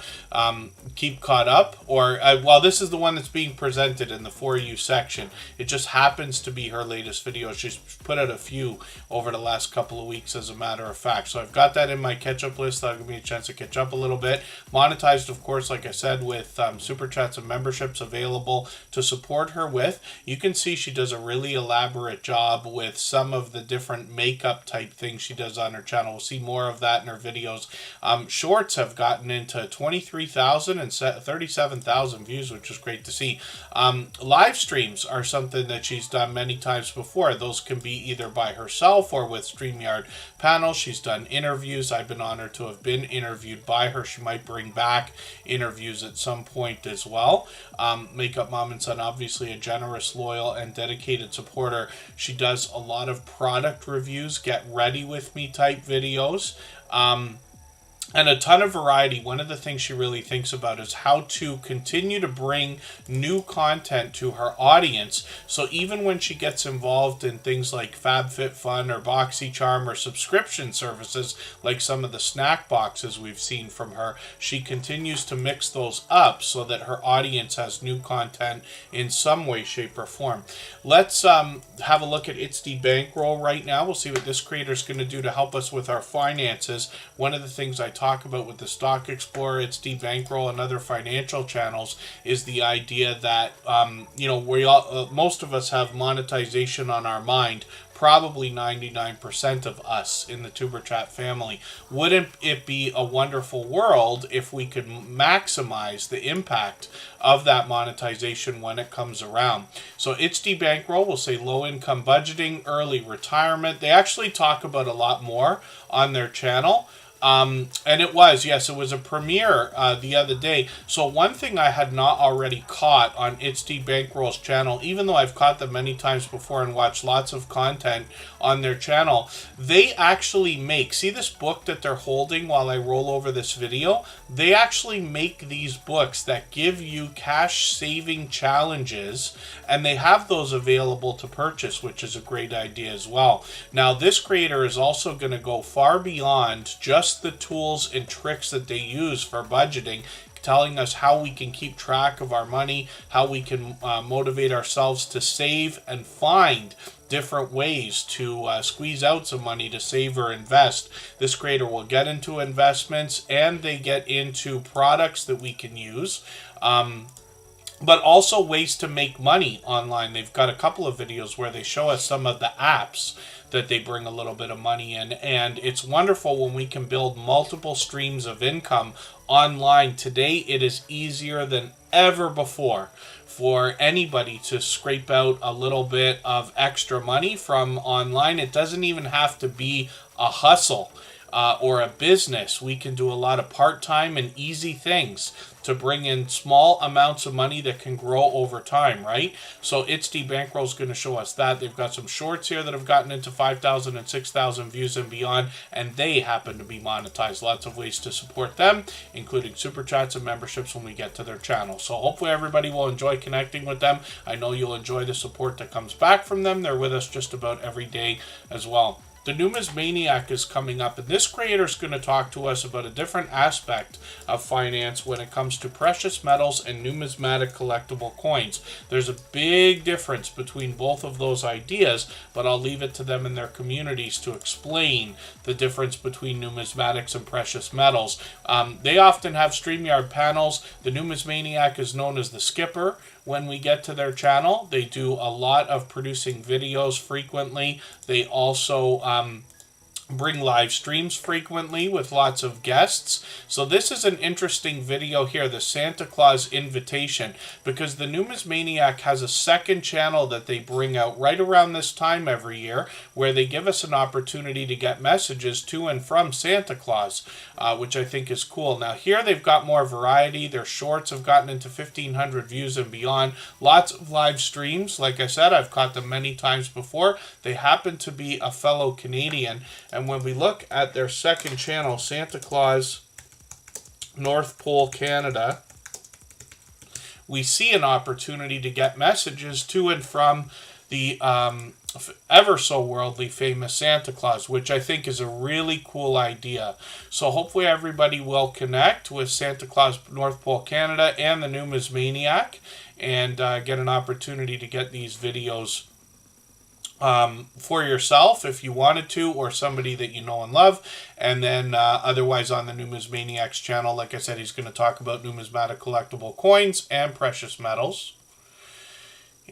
keep caught up. Or, well, this is the one that's being presented in the For You section. It just happens to be her latest video. She's put out a few over the last couple of weeks, as a matter of fact. So I've got that in my catch-up list. That'll give me a chance to catch up a little bit. Monetized, of course, like I said, with super chats and memberships available to support her with. You can see she does a really elaborate job with some of the different makeup type things she does on her channel. We'll see more of that in her videos. Shorts have gotten into 23,000 and 37,000 views, which is great to see. Live streams are something that she's done many times before. Those can be either by herself or with StreamYard panels. She's done interviews. I've been honored to have been interviewed by her. She might bring back interviews at some point as well. Makeup Mom and Son, obviously a generous, loyal, and dedicated supporter. She does a lot of product reviews, get ready with me type videos. And a ton of variety. One of the things she really thinks about is how to continue to bring new content to her audience. So even when she gets involved in things like FabFitFun or BoxyCharm or subscription services, like some of the snack boxes we've seen from her, she continues to mix those up so that her audience has new content in some way, shape, or form. Let's have a look at Izzy Bankroll right now. We'll see what this creator is going to do to help us with our finances. One of the things I talk about with the Stock Explorer, Izzy Bankroll, and other financial channels is the idea that we all, most of us have monetization on our mind. Probably 99% of us in the Tuber Chat family. Wouldn't it be a wonderful world if we could maximize the impact of that monetization when it comes around? So Izzy Bankroll will say low income budgeting, early retirement. They actually talk about a lot more on their channel. And it was a premiere the other day. So one thing I had not already caught on Izzy Bankroll's channel, even though I've caught them many times before and watched lots of content on their channel, they actually make, see this book that they're holding while I roll over this video? They actually make these books that give you cash saving challenges, and they have those available to purchase, which is a great idea as well. Now this creator is also going to go far beyond just the tools and tricks that they use for budgeting, telling us how we can keep track of our money, how we can motivate ourselves to save and find different ways to squeeze out some money to save or invest. This creator will get into investments, and they get into products that we can use. but also ways to make money online. They've got a couple of videos where they show us some of the apps that they bring a little bit of money in, and it's wonderful when we can build multiple streams of income online. Today it is easier than ever before for anybody to scrape out a little bit of extra money from online. It doesn't even have to be a hustle or a business. We can do a lot of part-time and easy things to bring in small amounts of money that can grow over time, right? So Izzy Bankroll is going to show us that. They've got some shorts here that have gotten into 5,000 and 6,000 views and beyond, and they happen to be monetized. Lots of ways to support them, including super chats and memberships when we get to their channel. So hopefully everybody will enjoy connecting with them. I know you'll enjoy the support that comes back from them. They're with us just about every day as well. The Numismaniac is coming up, and this creator is going to talk to us about a different aspect of finance when it comes to precious metals and numismatic collectible coins. There's a big difference between both of those ideas, but I'll leave it to them and their communities to explain the difference between numismatics and precious metals. They often have StreamYard panels. The Numismaniac is known as the Skipper. When we get to their channel, they do a lot of producing videos frequently. They also bring live streams frequently with lots of guests. So this is an interesting video here, the Santa Claus invitation, because the Numismaniac has a second channel that they bring out right around this time every year, where they give us an opportunity to get messages to and from Santa Claus, which I think is cool. Now here they've got more variety. Their shorts have gotten into 1,500 views and beyond. Lots of live streams. Like I said, I've caught them many times before. They happen to be a fellow Canadian. And when we look at their second channel, Santa Claus North Pole Canada, we see an opportunity to get messages to and from the ever so worldly famous Santa Claus, which I think is a really cool idea. So hopefully everybody will connect with Santa Claus North Pole Canada and the Numismaniac and get an opportunity to get these videos for yourself if you wanted to, or somebody that you know and love. And then otherwise on the Numismaniac's channel, like I said, he's going to talk about numismatic collectible coins and precious metals.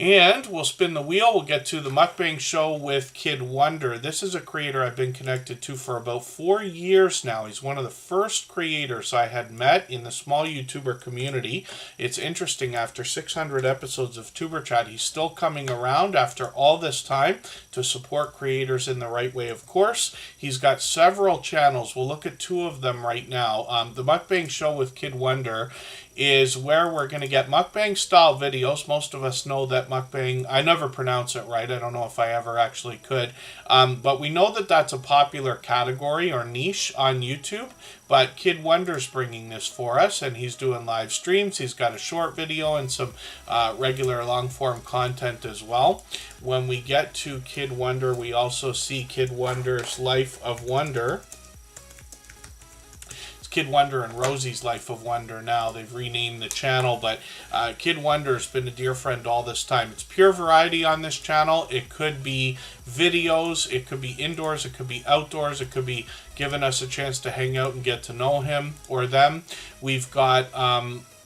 And we'll spin the wheel. We'll get to the mukbang show with Kid Wonder. This is a creator I've been connected to for about 4 years now. He's one of the first creators I had met in the small YouTuber community. It's interesting, after 600 episodes of Tuber Chat, he's still coming around after all this time to support creators in the right way, of course. He's got several channels. We'll look at 2 of them right now. The mukbang show with Kid Wonder is where we're going to get mukbang style videos. Most of us know that mukbang, I never pronounce it right. I don't know if I ever actually could. But we know that that's a popular category or niche on YouTube. But Kid Wonder's bringing this for us, and he's doing live streams. He's got a short video and some regular long form content as well. When we get to Kid Wonder, we also see Kid Wonder's Life of Wonder. Kid Wonder and Rosie's Life of Wonder now. They've renamed the channel, but Kid Wonder's been a dear friend all this time. It's pure variety on this channel. It could be videos, it could be indoors, it could be outdoors, it could be giving us a chance to hang out and get to know him or them. We've got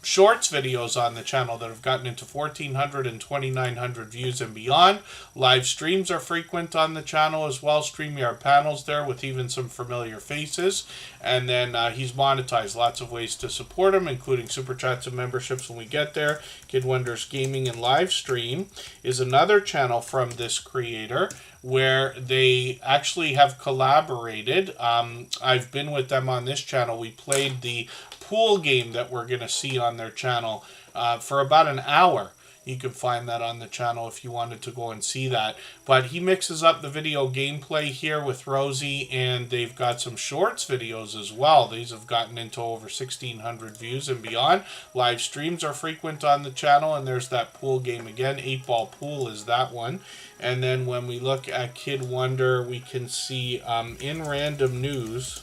shorts videos on the channel that have gotten into 1,400 and 2,900 views and beyond. Live streams are frequent on the channel as well. StreamYard panels there with even some familiar faces. And then he's monetized. Lots of ways to support him, including super chats and memberships when we get there. Kid Wonder's Gaming and Live Stream is another channel from this creator where they actually have collaborated. I've been with them on this channel. We played the pool game that we're going to see on their channel for about an hour. You can find that on the channel if you wanted to go and see that. But he mixes up the video gameplay here with Rosie, and they've got some shorts videos as well. These have gotten into over 1,600 views and beyond. Live streams are frequent on the channel, and there's that pool game again. 8-Ball Pool is that one. And then when we look at Kid Wonder, we can see in random news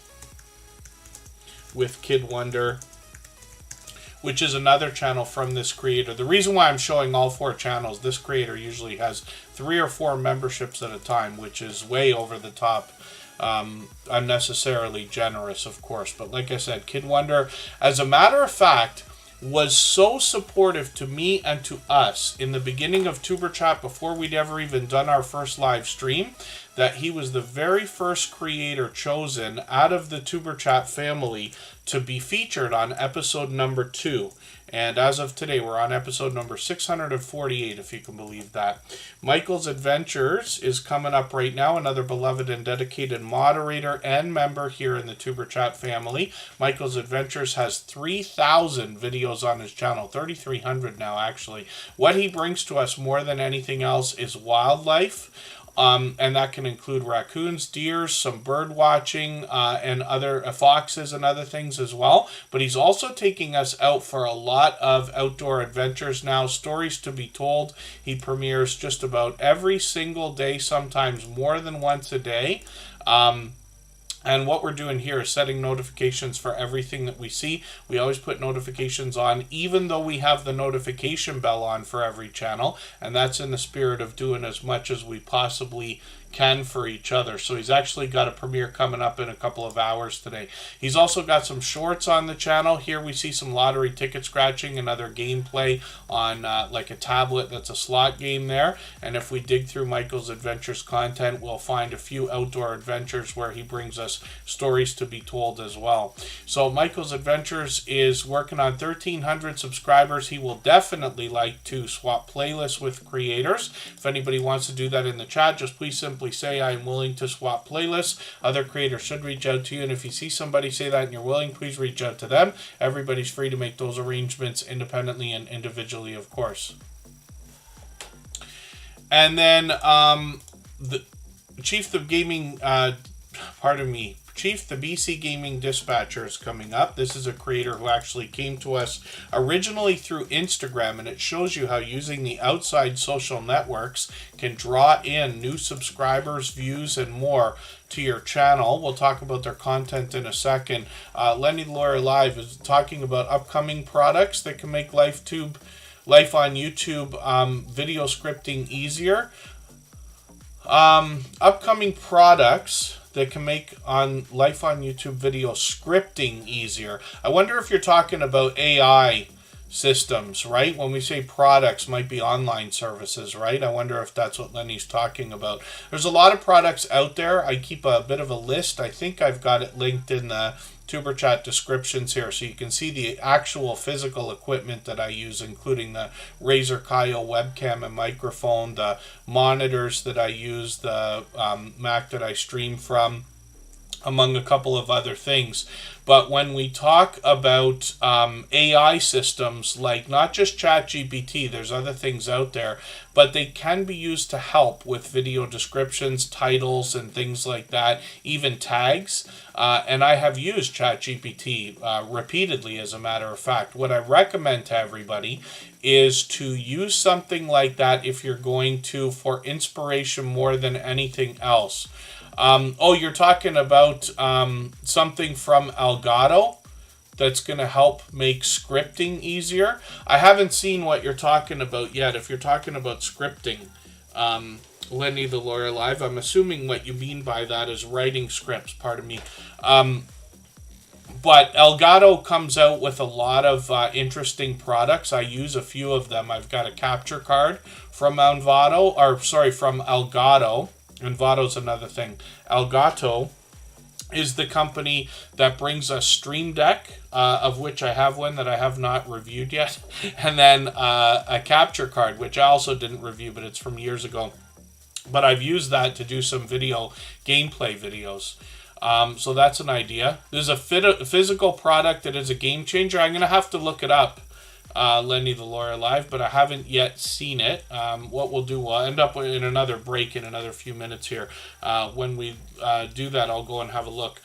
with Kid Wonder, which is another channel from this creator. The reason why I'm showing all 4 channels, this creator usually has 3 or 4 memberships at a time, which is way over the top, unnecessarily generous, of course. But like I said, Kid Wonder, as a matter of fact, was so supportive to me and to us in the beginning of Tuber Chat before we'd ever even done our first live stream, that he was the very first creator chosen out of the Tuber Chat family to be featured on episode number 2. And as of today, we're on episode number 648, if you can believe that. Michael's Adventures is coming up right now, another beloved and dedicated moderator and member here in the Tuber Chat family. Michael's Adventures has 3,000 videos on his channel, 3,300 now, actually. What he brings to us more than anything else is wildlife. And that can include raccoons, deers, some bird watching, and other foxes and other things as well. But he's also taking us out for a lot of outdoor adventures now, stories to be told. He premieres just about every single day, sometimes more than once a day. And what we're doing here is setting notifications for everything that we see. We always put notifications on, even though we have the notification bell on for every channel. And that's in the spirit of doing as much as we possibly can for each other. So he's actually got a premiere coming up in a couple of hours today. He's also got some shorts on the channel. Here we see some lottery ticket scratching and other gameplay on like a tablet that's a slot game there. And if we dig through Michael's Adventures content, we'll find a few outdoor adventures where he brings us stories to be told as well. So Michael's Adventures is working on 1,300 subscribers. He will definitely like to swap playlists with creators. If anybody wants to do that in the chat, just please simply say I am willing to swap playlists. Other creators should reach out to you, and if you see somebody say that and you're willing, please reach out to them. Everybody's free to make those arrangements independently and individually, of course. And then the Chief the Gaming, Chief the BC Gaming Dispatcher is coming up. This is a creator who actually came to us originally through Instagram, and it shows you how using the outside social networks can draw in new subscribers, views, and more to your channel. We'll talk about their content in a second. Lenny the Lawyer Live is talking about upcoming products that can make life on YouTube video scripting easier. Upcoming products that can make life on YouTube video scripting easier. I wonder if you're talking about AI systems, right? When we say products, might be online services, right? I wonder if that's what Lenny's talking about. There's a lot of products out there. I keep a bit of a list. I think I've got it linked in the Tuber Chat descriptions here, so you can see the actual physical equipment that I use, including the Razer Kaio webcam and microphone, the monitors that I use, the Mac that I stream from, among a couple of other things. But when we talk about AI systems, like not just ChatGPT, there's other things out there, but they can be used to help with video descriptions, titles, and things like that, even tags. And I have used ChatGPT repeatedly, as a matter of fact. What I recommend to everybody is to use something like that if you're going to, for inspiration more than anything else. You're talking about something from Elgato that's going to help make scripting easier. I haven't seen what you're talking about yet. If you're talking about scripting, Lenny the Lawyer Live, I'm assuming what you mean by that is writing scripts, pardon me. But Elgato comes out with a lot of interesting products. I use a few of them. I've got a capture card from Elgato. Envato's another thing. Elgato is the company that brings us Stream Deck, of which I have one that I have not reviewed yet, and then a capture card, which I also didn't review, but it's from years ago. But I've used that to do some gameplay videos. So that's an idea. There's a physical product that is a game changer. I'm going to have to look it up, Lenny the Lawyer Live, but I haven't yet seen it. What we'll do, we'll end up in another break in another few minutes here. When we do that, I'll go and have a look.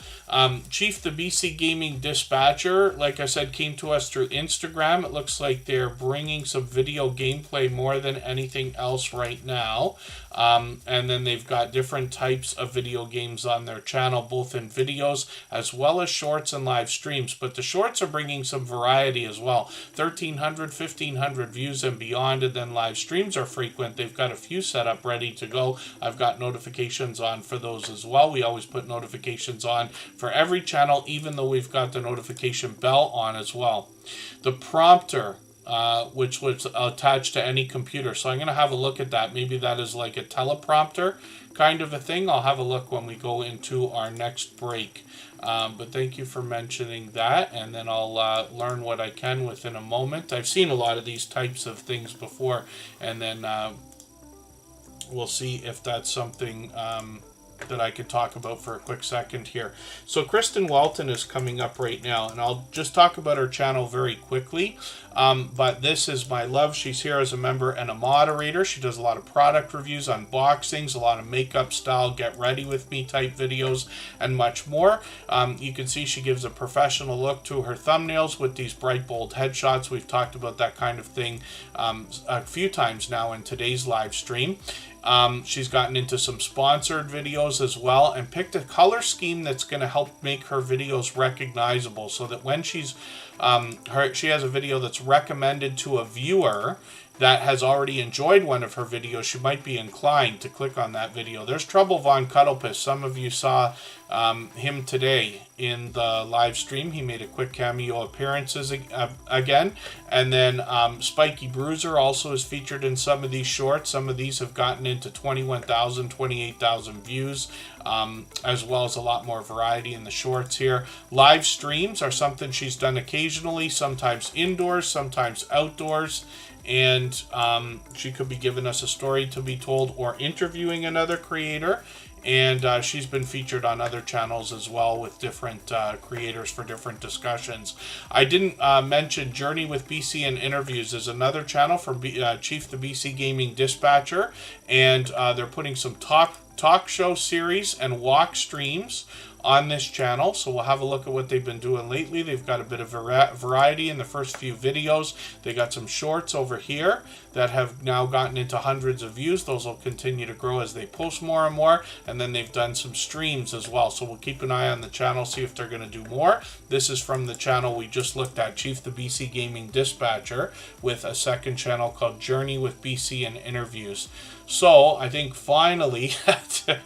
Chief the BC Gaming Dispatcher, like I said, came to us through Instagram. It looks like they're bringing some video gameplay more than anything else right now. And then they've got different types of video games on their channel, both in videos as well as shorts and live streams. But the shorts are bringing some variety as well. 1,300 1,400, 1,500 views and beyond, and then live streams are frequent, they've got a few set up ready to go. I've got notifications on for those as well. We always put notifications on for every channel, even though we've got the notification bell on as well. The prompter, which was attached to any computer. So I'm going to have a look at that. Maybe that is like a teleprompter kind of a thing. I'll have a look when we go into our next break. But thank you for mentioning that, and then I'll learn what I can within a moment. I've seen a lot of these types of things before, and then we'll see if that's something that I could talk about for a quick second here. So Kristen Walton is coming up right now, and I'll just talk about her channel very quickly. But this is my love. She's here as a member and a moderator. She does a lot of product reviews, unboxings, a lot of makeup style, get ready with me type videos, and much more. You can see she gives a professional look to her thumbnails with these bright, bold headshots. We've talked about that kind of thing a few times now in today's live stream. She's gotten into some sponsored videos as well, and picked a color scheme that's going to help make her videos recognizable, so that when she has a video that's recommended to a viewer that has already enjoyed one of her videos, she might be inclined to click on that video. There's Trouble Von Cuddlepus. Some of you saw him today in the live stream. He made a quick cameo appearances again. And then Spiky Bruiser also is featured in some of these shorts. Some of these have gotten into 21,000, 28,000 views, as well as a lot more variety in the shorts here. Live streams are something she's done occasionally, sometimes indoors, sometimes outdoors. And she could be giving us a story to be told or interviewing another creator. And she's been featured on other channels as well with different creators for different discussions. I didn't mention Journey with BC and Interviews is another channel from Chief the BC Gaming Dispatcher. And they're putting some talk show series and walk streams on this channel, so we'll have a look at what they've been doing lately. They've got a bit of variety in the first few videos. They got some shorts over here that have now gotten into hundreds of views. Those will continue to grow as they post more and more, and then they've done some streams as well, so we'll keep an eye on the channel, see if they're going to do more. This is from the channel we just looked at, Chief the BC Gaming Dispatcher, with a second channel called Journey with BC and Interviews. So I think finally at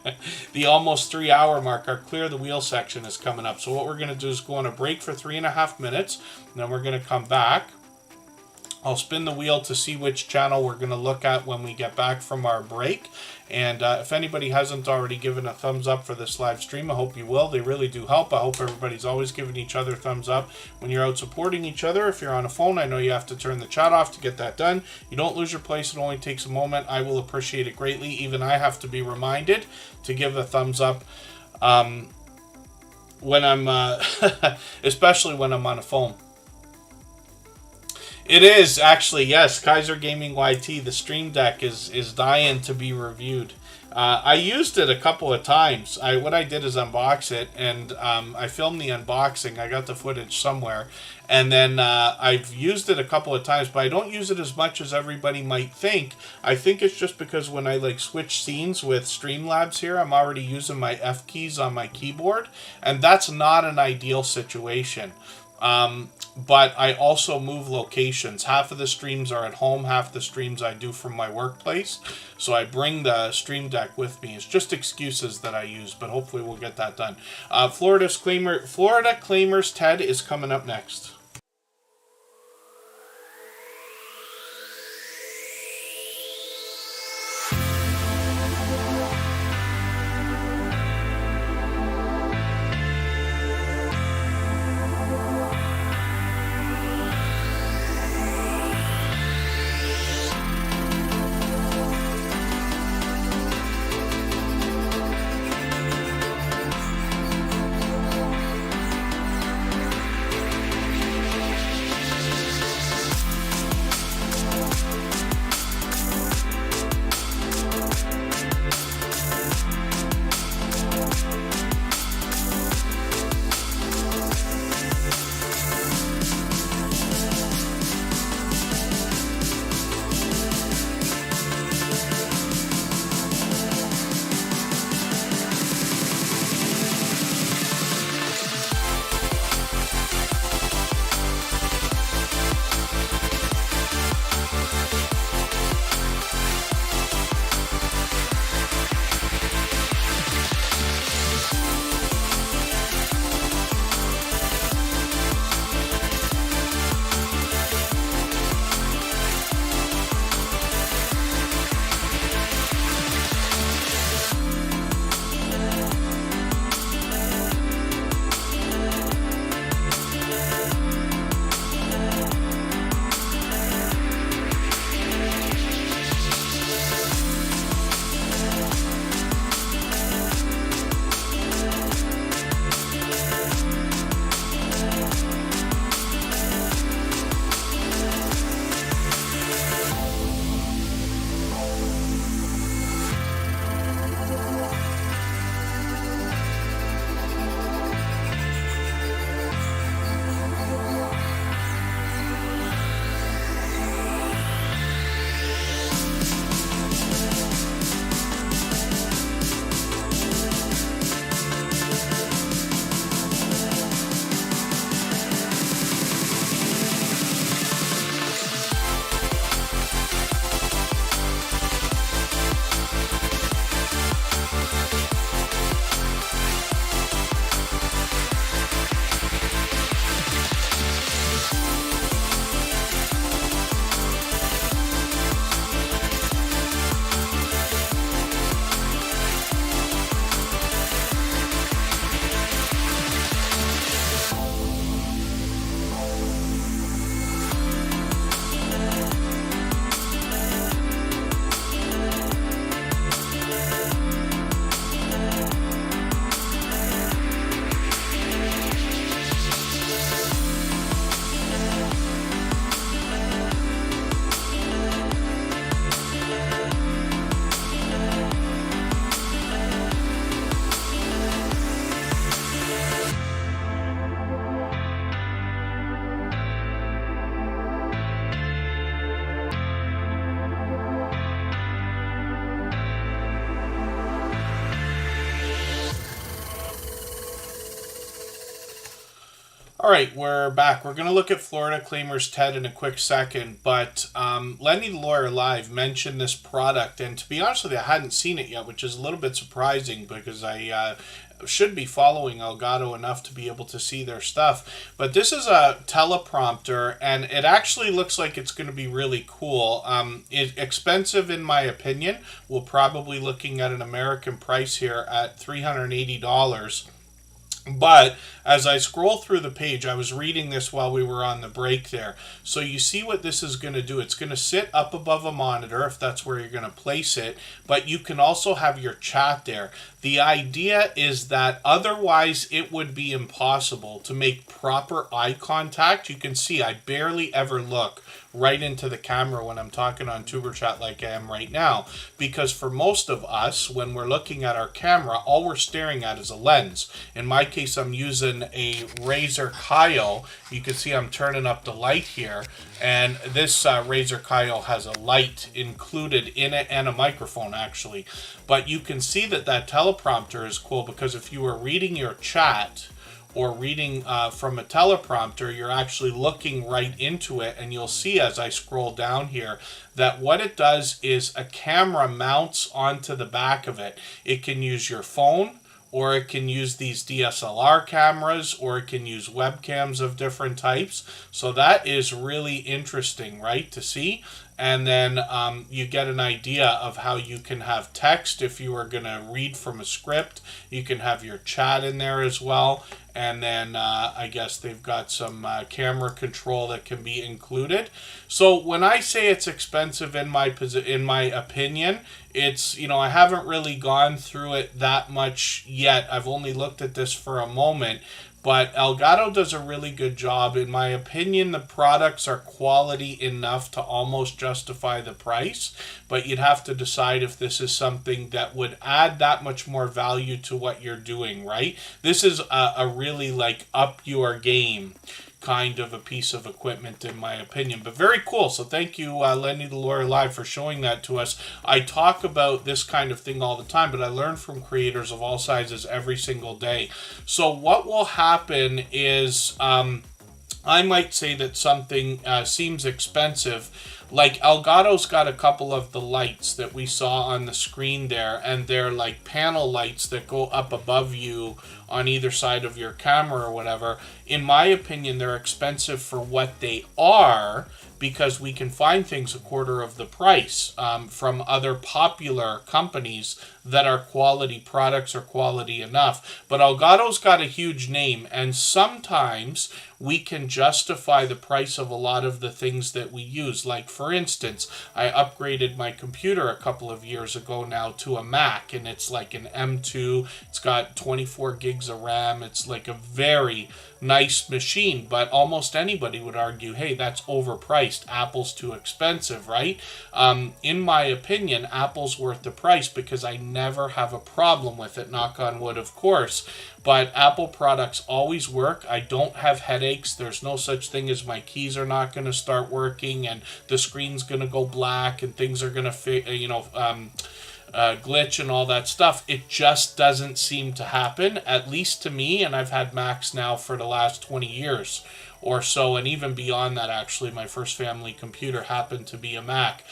the almost 3 hour mark, our Clear the Wheel section is coming up. So what we're going to do is go on a break for 3.5 minutes, and then we're going to come back. I'll spin the wheel to see which channel we're going to look at when we get back from our break. And if anybody hasn't already given a thumbs up for this live stream, I hope you will. They really do help. I hope everybody's always giving each other thumbs up when you're out supporting each other. If you're on a phone, I know you have to turn the chat off to get that done. You don't lose your place. It only takes a moment. I will appreciate it greatly. Even I have to be reminded to give a thumbs up when I'm, especially when I'm on a phone. It is, actually, yes. Kaiser Gaming YT, the Stream Deck is dying to be reviewed. I used it a couple of times. What I did is unbox it, and I filmed the unboxing. I got the footage somewhere. And then I've used it a couple of times, but I don't use it as much as everybody might think. I think it's just because when I switch scenes with Streamlabs here, I'm already using my F keys on my keyboard, and that's not an ideal situation. But I also move locations. Half of the streams are at home, half the streams I do from my workplace. So I bring the Stream Deck with me. It's just excuses that I use, but hopefully we'll get that done. Florida Claimers Ted is coming up next. All right, we're back. We're going to look at Florida Claimers Ted in a quick second, but Lenny the Lawyer Live mentioned this product, and to be honest with you, I hadn't seen it yet, which is a little bit surprising because I should be following Elgato enough to be able to see their stuff. But this is a teleprompter, and it actually looks like it's going to be really cool. It's expensive in my opinion. We're probably looking at an American price here at $380. But as I scroll through the page, I was reading this while we were on the break there. So you see what this is going to do. It's going to sit up above a monitor if that's where you're going to place it. But you can also have your chat there. The idea is that otherwise it would be impossible to make proper eye contact. You can see I barely ever look right into the camera when I'm talking on Superchat like I am right now. Because for most of us, when we're looking at our camera, all we're staring at is a lens. In my case, I'm using a Razer Kaio. You can see I'm turning up the light here. And this Razer Kaio has a light included in it and a microphone actually. But you can see that that teleprompter is cool because if you were reading your chat or reading from a teleprompter, you're actually looking right into it, and you'll see as I scroll down here that what it does is a camera mounts onto the back of it. It can use your phone, or it can use these DSLR cameras, or it can use webcams of different types. So that is really interesting, right, to see. And then you get an idea of how you can have text if you are going to read from a script. You can have your chat in there as well. And then I guess they've got some camera control that can be included. So when I say it's expensive in my opinion, it's, you know, I haven't really gone through it that much yet. I've only looked at this for a moment. But Elgato does a really good job. In my opinion, the products are quality enough to almost justify the price. But you'd have to decide if this is something that would add that much more value to what you're doing, right? This is a really like up your game kind of a piece of equipment in my opinion, but very cool. So thank you Lenny the Lawyer Live for showing that to us. I talk about this kind of thing all the time, but I learn from creators of all sizes every single day. So what will happen is I might say that something seems expensive. Like Elgato's got a couple of the lights that we saw on the screen there, and they're like panel lights that go up above you on either side of your camera or whatever. In my opinion, they're expensive for what they are, because we can find things a quarter of the price from other popular companies that are quality products or quality enough. But Elgato's got a huge name, and sometimes we can justify the price of a lot of the things that we use. Like, for instance, I upgraded my computer a couple of years ago now to a Mac, and it's like an M2. It's got 24 gigs of RAM. It's like a very nice machine, but almost anybody would argue, hey, that's overpriced. Apple's too expensive, right? In my opinion, Apple's worth the price because I never have a problem with it, knock on wood, of course. But Apple products always work. I don't have headaches. There's no such thing as my keys are not going to start working and the screen's going to go black and things are going to, glitch and all that stuff. It just doesn't seem to happen, at least to me, and I've had Macs now for the last 20 years or so, and even beyond that, actually. My first family computer happened to be a Mac.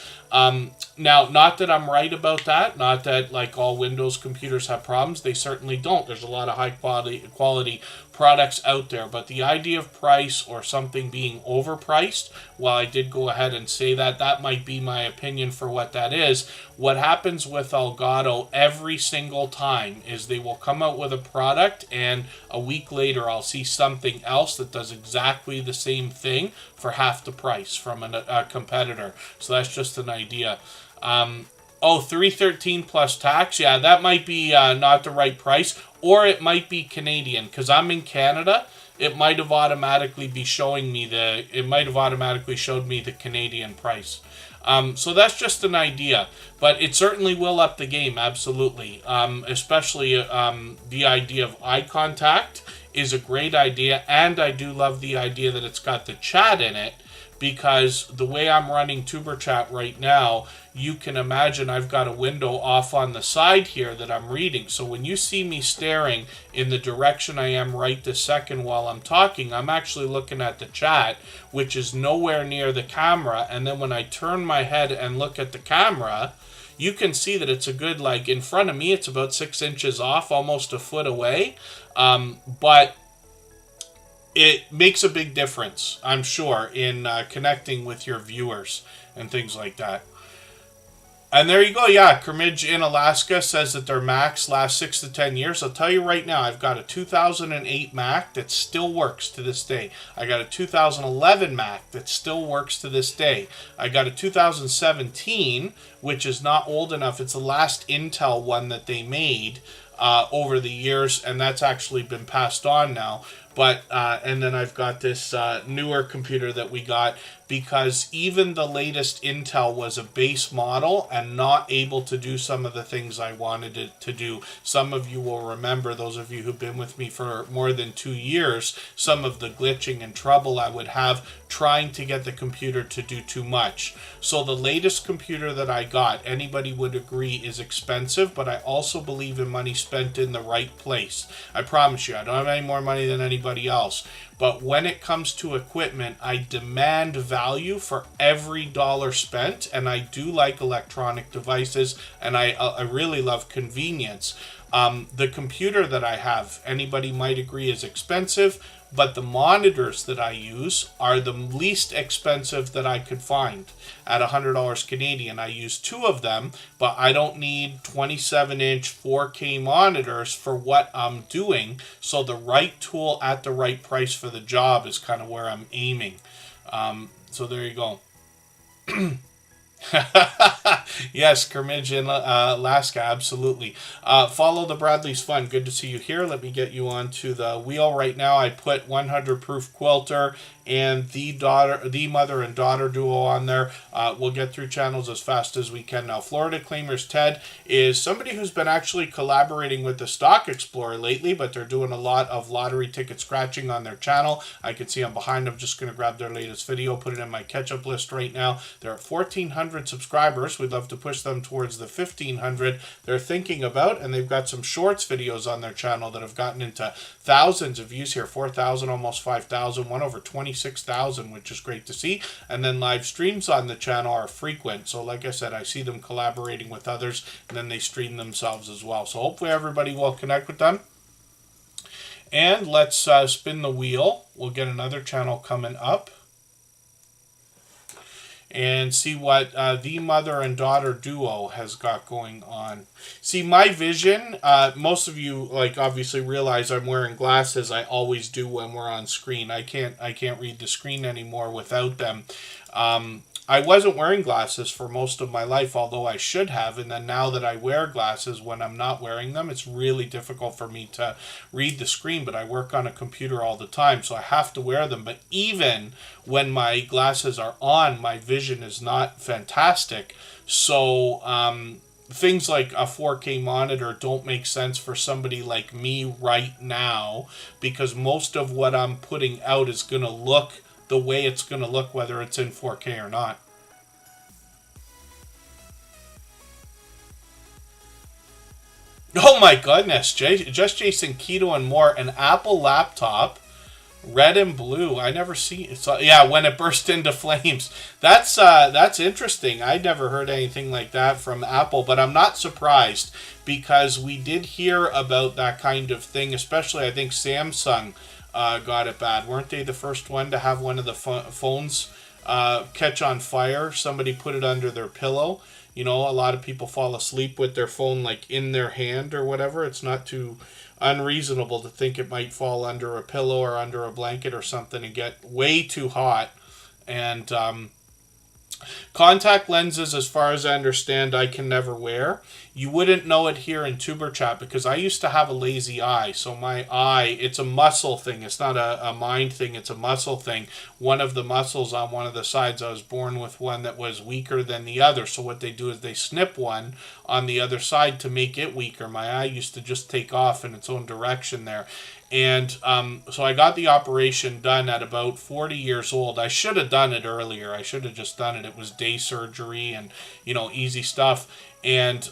Now, not that I'm right about that, not that like all Windows computers have problems. They certainly don't. There's a lot of high quality products out there, but the idea of price or something being overpriced, while I did go ahead and say that, that might be my opinion for what that is. What happens with Elgato every single time is they will come out with a product, and a week later I'll see something else that does exactly the same thing for half the price from a competitor. So that's just an idea. $313 plus tax. Yeah, that might be not the right price, or it might be Canadian, because I'm in Canada. It might have automatically showed me the Canadian price. So that's just an idea, but it certainly will up the game, absolutely. Especially the idea of eye contact is a great idea, and I do love the idea that it's got the chat in it, because the way I'm running Tuber Chat right now, you can imagine I've got a window off on the side here that I'm reading. So when you see me staring in the direction I am right this second while I'm talking, I'm actually looking at the chat, which is nowhere near the camera. And then when I turn my head and look at the camera, you can see that it's a good, like, in front of me, it's about 6 inches off, almost a foot away. But it makes a big difference, I'm sure, in connecting with your viewers and things like that. And there you go. Yeah, Kermidge in Alaska says that their Macs last 6 to 10 years. I'll tell you right now, I've got a 2008 Mac that still works to this day. I got a 2011 Mac that still works to this day. I got a 2017, which is not old enough. It's the last Intel one that they made over the years, and that's actually been passed on now. But and then I've got this newer computer that we got, because even the latest Intel was a base model and not able to do some of the things I wanted it to do. Some of you will remember, those of you who've been with me for more than 2 years, some of the glitching and trouble I would have trying to get the computer to do too much. So the latest computer that I got, anybody would agree, is expensive, but I also believe in money spent in the right place. I promise you, I don't have any more money than anybody else. But when it comes to equipment, I demand value for every dollar spent, and I do like electronic devices, and I really love convenience. The computer that I have, anybody might agree, is expensive, but the monitors that I use are the least expensive that I could find at $100 Canadian. I use 2 of them, but I don't need 27-inch 4K monitors for what I'm doing. So the right tool at the right price for the job is kind of where I'm aiming. So there you go. Yes, Kermidge in Alaska, absolutely. Follow the Bradley's Fun. Good to see you here. Let me get you onto the wheel right now. I put 100 Proof Quilter and the mother and daughter duo on there. We'll get through channels as fast as we can now. Florida Claimers Ted is somebody who's been actually collaborating with the Stock Explorer lately, but they're doing a lot of lottery ticket scratching on their channel. I can see I'm behind. I'm just going to grab their latest video, put it in my catch-up list right now. They're at 1,400 subscribers. We'd love to push them towards the 1,500 they're thinking about, and they've got some shorts videos on their channel that have gotten into thousands of views here, 4,000, almost 5,000, one over 26,000, which is great to see. And then live streams on the channel are frequent. So like I said, I see them collaborating with others, and then they stream themselves as well. So hopefully everybody will connect with them. And let's spin the wheel. We'll get another channel coming up and see what the mother and daughter duo has got going on. See, my vision, most of you obviously realize I'm wearing glasses. I always do when we're on screen. I can't read the screen anymore without them. I wasn't wearing glasses for most of my life, although I should have, and then now that I wear glasses when I'm not wearing them, it's really difficult for me to read the screen, but I work on a computer all the time, so I have to wear them. But even when my glasses are on, my vision is not fantastic. So things like a 4K monitor don't make sense for somebody like me right now, because most of what I'm putting out is going to look the way it's going to look whether it's in 4K or not. Oh my goodness, just Jason Keto and more, an Apple laptop, red and blue. I never see it. So, yeah, when it burst into flames. That's interesting. I never heard anything like that from Apple, but I'm not surprised, because we did hear about that kind of thing, especially I think Samsung got it bad. Weren't they the first one to have one of the phones catch on fire? Somebody put it under their pillow. You know, a lot of people fall asleep with their phone in their hand or whatever. It's not too unreasonable to think it might fall under a pillow or under a blanket or something and get way too hot. And contact lenses, as far as I understand, I can never wear. You wouldn't know it here in Superchat, because I used to have a lazy eye. So my eye, it's a muscle thing. It's not a mind thing. It's a muscle thing. One of the muscles on one of the sides, I was born with one that was weaker than the other. So what they do is they snip one on the other side to make it weaker. My eye used to just take off in its own direction there. And so I got the operation done at about 40 years old. I should have done it earlier. I should have just done it. It was day surgery and, easy stuff. And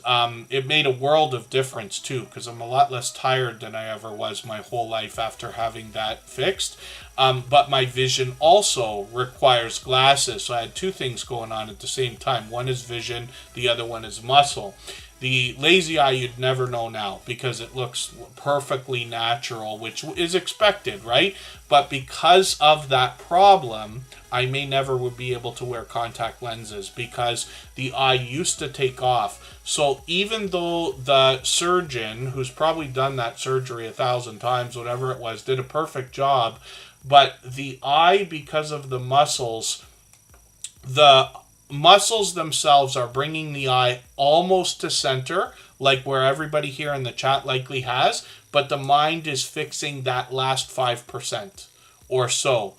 it made a world of difference, too, because I'm a lot less tired than I ever was my whole life after having that fixed. But my vision also requires glasses. So I had two things going on at the same time. One is vision, the other one is muscle. The lazy eye you'd never know now because it looks perfectly natural, which is expected, right? But because of that problem, I may never would be able to wear contact lenses because the eye used to take off. So even though the surgeon, who's probably done that surgery 1,000 times, whatever it was, did a perfect job, but the eye, because of the muscles themselves are bringing the eye almost to center, like where everybody here in the chat likely has, but the mind is fixing that last 5% or so.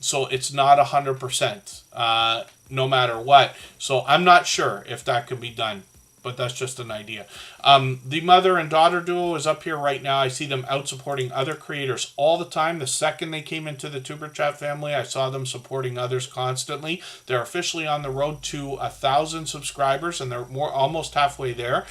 So it's not 100%, no matter what. So I'm not sure if that could be done, but that's just an idea. The mother and daughter duo is up here right now. I see them out supporting other creators all the time. The second they came into the Tuber Chat family, I saw them supporting others constantly. They're officially on the road to 1,000 subscribers, and they're almost halfway there.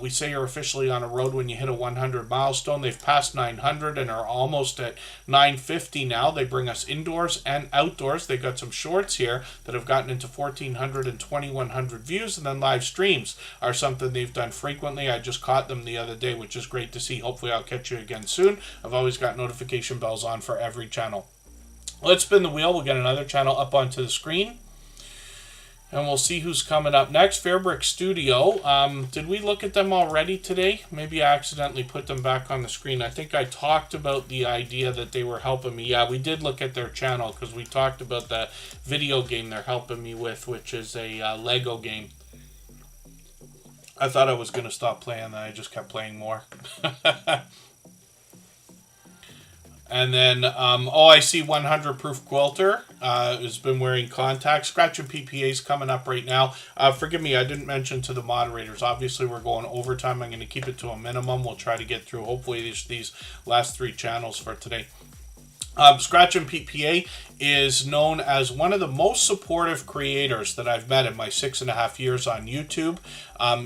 We say you're officially on a road when you hit a 100 milestone. They've passed 900 and are almost at 950 now. They bring us indoors and outdoors. They got some shorts here that have gotten into 1,400 and 2,100 views, and then live streams are something they've done frequently. I just caught them the other day, which is great to see. Hopefully I'll catch you again soon. I've always got notification bells on for every channel. Let's spin the wheel. We'll get another channel up onto the screen, and we'll see who's coming up next. Fairbrick Studio. Did we look at them already today? Maybe I accidentally put them back on the screen. I think I talked about the idea that they were helping me. Yeah, we did look at their channel because we talked about the video game they're helping me with, which is a Lego game. I thought I was going to stop playing, and I just kept playing more. And then, I see 100 Proof Quilter has been wearing contacts. Scratch and PPA is coming up right now. Forgive me, I didn't mention to the moderators. Obviously, we're going overtime. I'm going to keep it to a minimum. We'll try to get through, hopefully, these last 3 channels for today. Scratch and PPA is known as one of the most supportive creators that I've met in my 6.5 years on YouTube.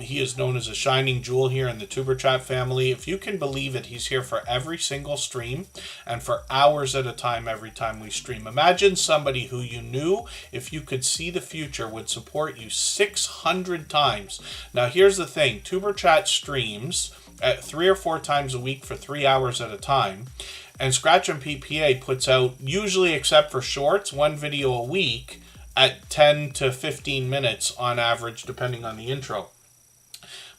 He is known as a shining jewel here in the Tuber Chat family. If you can believe it, he's here for every single stream and for hours at a time every time we stream. Imagine somebody who you knew, if you could see the future, would support you 600 times. Now here's the thing, Tuber Chat streams at 3 or 4 times a week for 3 hours at a time. And Scratch and PPA puts out, usually except for shorts, 1 video a week at 10 to 15 minutes on average, depending on the intro.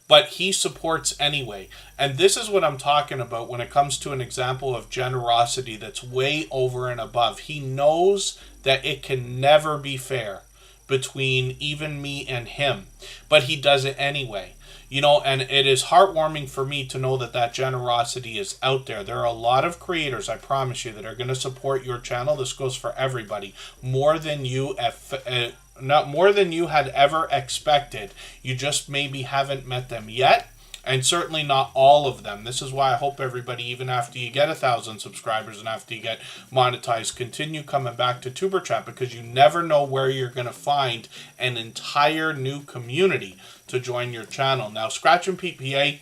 But he supports anyway. And this is what I'm talking about when it comes to an example of generosity that's way over and above. He knows that it can never be fair between even me and him, but he does it anyway. And it is heartwarming for me to know that that generosity is out there. There are a lot of creators, I promise you, that are going to support your channel. This goes for everybody. More than you had ever expected. You just maybe haven't met them yet. And certainly not all of them. This is why I hope everybody, even after you get 1,000 subscribers and after you get monetized, continue coming back to Tuber Chat, because you never know where you're going to find an entire new community to join your channel. Now, Scratch and PPA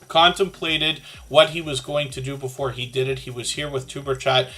contemplated what he was going to do before he did it. He was here with Tuber Chat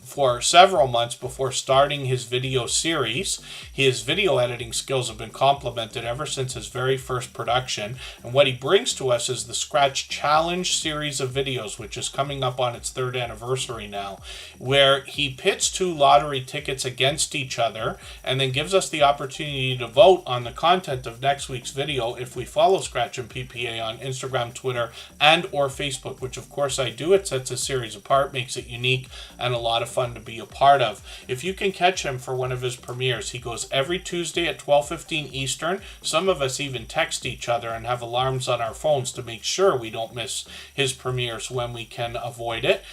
for several months before starting his video series. His video editing skills have been complimented ever since his very first production. And what he brings to us is the Scratch Challenge series of videos, which is coming up on its 3rd anniversary now, where he pits 2 lottery tickets against each other and then gives us the opportunity to vote on the content of next week's video if we follow Scratch and PPA on Instagram, Twitter, and or Facebook, which of course I do. It sets a series apart, makes it unique, and a lot of fun to be a part of. If you can catch him for one of his premieres, he goes every Tuesday at 12:15 Eastern. Some of us even text each other and have alarms on our phones to make sure we don't miss his premieres when we can avoid it.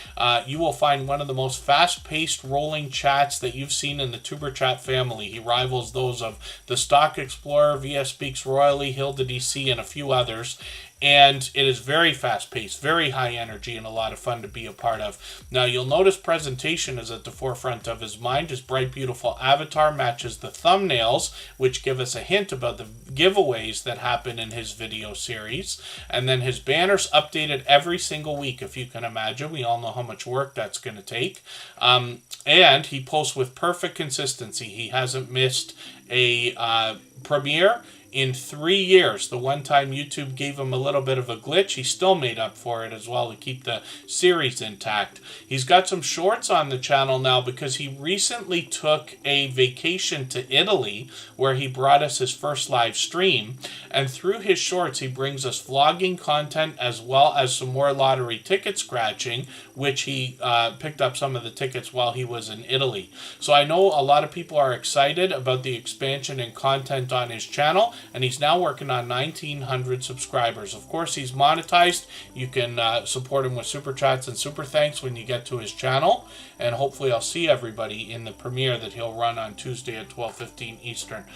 You will find one of the most fast-paced rolling chats that you've seen in the Tuber Chat family. He rivals those of the Stock Explorer, VS Speaks Royally, Hilda DC, and a few others. And it is very fast-paced, very high energy, and a lot of fun to be a part of. Now, you'll notice presentation is at the forefront of his mind. His bright, beautiful avatar matches the thumbnails, which give us a hint about the giveaways that happen in his video series. And then his banner's updated every single week, if you can imagine. We all know how much work that's going to take. And he posts with perfect consistency. He hasn't missed a premiere in 3 years. The one time YouTube gave him a little bit of a glitch, he still made up for it as well to keep the series intact. He's got some shorts on the channel now because he recently took a vacation to Italy where he brought us his first live stream. And through his shorts, he brings us vlogging content as well as some more lottery ticket scratching, which he picked up some of the tickets while he was in Italy. So I know a lot of people are excited about the expansion in content on his channel. And he's now working on 1,900 subscribers. Of course, he's monetized. You can support him with super chats and super thanks when you get to his channel. And hopefully I'll see everybody in the premiere that he'll run on Tuesday at 12:15 Eastern.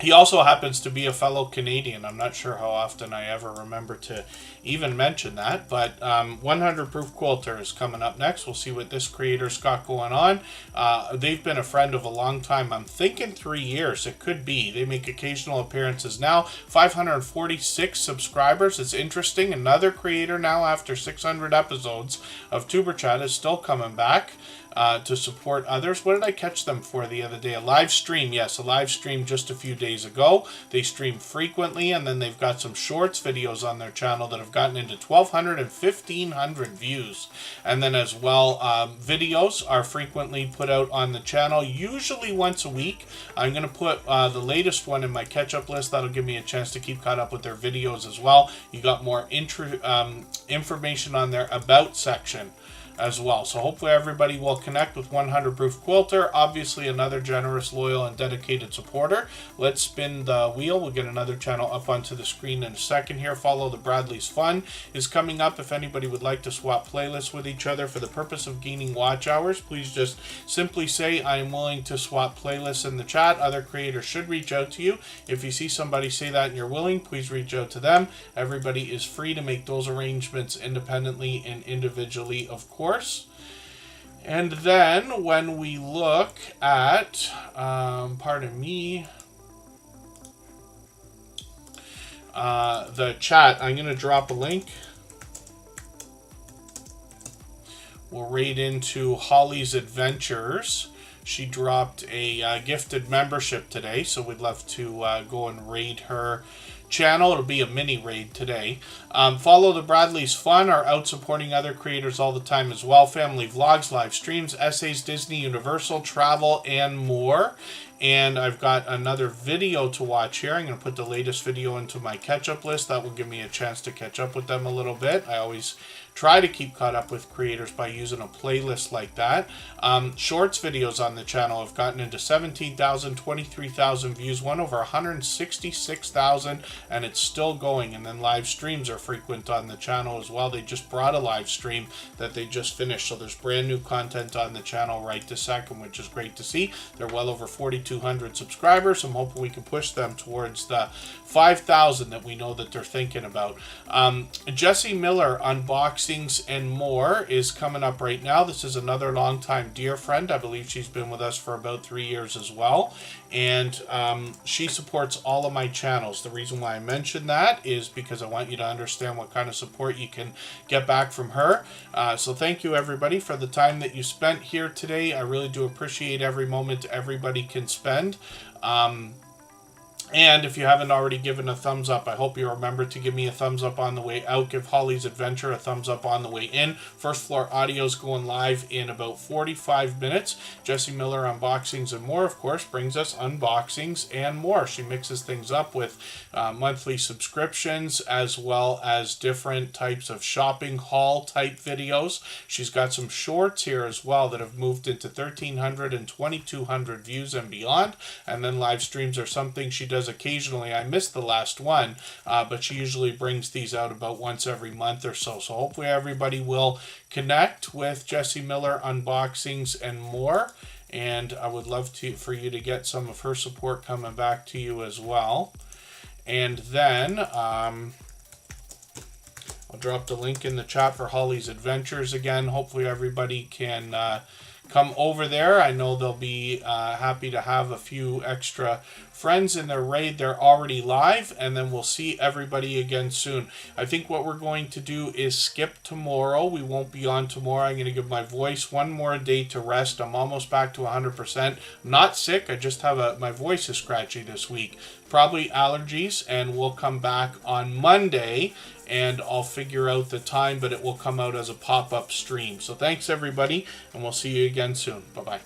He also happens to be a fellow Canadian. I'm not sure how often I ever remember to even mention that, but 100 Proof Quilter is coming up next. We'll see what this creator's got going on. They've been a friend of a long time. I'm thinking 3 years. It could be. They make occasional appearances now. 546 subscribers. It's interesting. Another creator now after 600 episodes of Tuber Chat is still coming back to support others. What did I catch them for the other day? A live stream. Yes, a live stream just a few days ago. They stream frequently, and then they've got some shorts videos on their channel that have gotten into 1,200 and 1,500 views. And then as well, videos are frequently put out on the channel, usually once a week. I'm going to put the latest one in my catch-up list. That'll give me a chance to keep caught up with their videos as well. You got more information on their About section as well. So hopefully everybody will connect with 100 Proof Quilter. Obviously another generous, loyal, and dedicated supporter. Let's spin the wheel. We'll get another channel up onto the screen in a second here. Follow the Bradley's Fun is coming up. If anybody would like to swap playlists with each other for the purpose of gaining watch hours, please just simply say I am willing to swap playlists in the chat. Other creators should reach out to you. If you see somebody say that and you're willing, please reach out to them. Everybody is free to make those arrangements independently and individually, of course. And then when we look at, the chat, I'm going to drop a link. We'll raid into Holly's Adventures. She dropped a gifted membership today, so we'd love to go and raid her channel. It'll be a mini raid today. Follow the Bradley's Fun are out supporting other creators all the time as well. Family vlogs, live streams, essays, Disney, Universal, travel, and more. And I've got another video to watch here. I'm going to put the latest video into my catch-up list. That will give me a chance to catch up with them a little bit. I always try to keep caught up with creators by using a playlist like that. Shorts videos on the channel have gotten into 17,000, 23,000 views, one over 166,000, and it's still going. And then live streams are frequent on the channel as well. They just brought a live stream that they just finished, so there's brand new content on the channel right this second, which is great to see. They're well over 4,200 subscribers. I'm hoping we can push them towards the 5,000 that we know that they're thinking about. Jesse Miller Unboxings and More is coming up right now. This is another longtime dear friend. I believe she's been with us for about 3 years as well. And she supports all of my channels. The reason why I mention that is because I want you to understand what kind of support you can get back from her. So thank you everybody for the time that you spent here today. I really do appreciate every moment everybody can spend. And if you haven't already given a thumbs up, I hope you remember to give me a thumbs up on the way out. Give Holly's Adventure a thumbs up on the way in. First Floor Audio's going live in about 45 minutes. Jessie Miller Unboxings and More, of course, brings us unboxings and more. She mixes things up with monthly subscriptions as well as different types of shopping haul type videos. She's got some shorts here as well that have moved into 1,300 and 2,200 views and beyond. And then live streams are something she does occasionally. I missed the last one, but she usually brings these out about once every month or so. So hopefully everybody will connect with Jessie Miller Unboxings and More. And I would love for you to get some of her support coming back to you as well. And then I'll drop the link in the chat for Holly's Adventures again. Hopefully everybody can come over there. I know they'll be happy to have a few extra friends in their raid. They're already live, and then we'll see everybody again soon. I think what we're going to do is skip tomorrow. We won't be on tomorrow. I'm going to give my voice one more day to rest. I'm almost back to 100%. I'm not sick. I just have my voice is scratchy this week. Probably allergies, and we'll come back on Monday, and I'll figure out the time, but it will come out as a pop-up stream. So thanks, everybody, and we'll see you again soon. Bye-bye.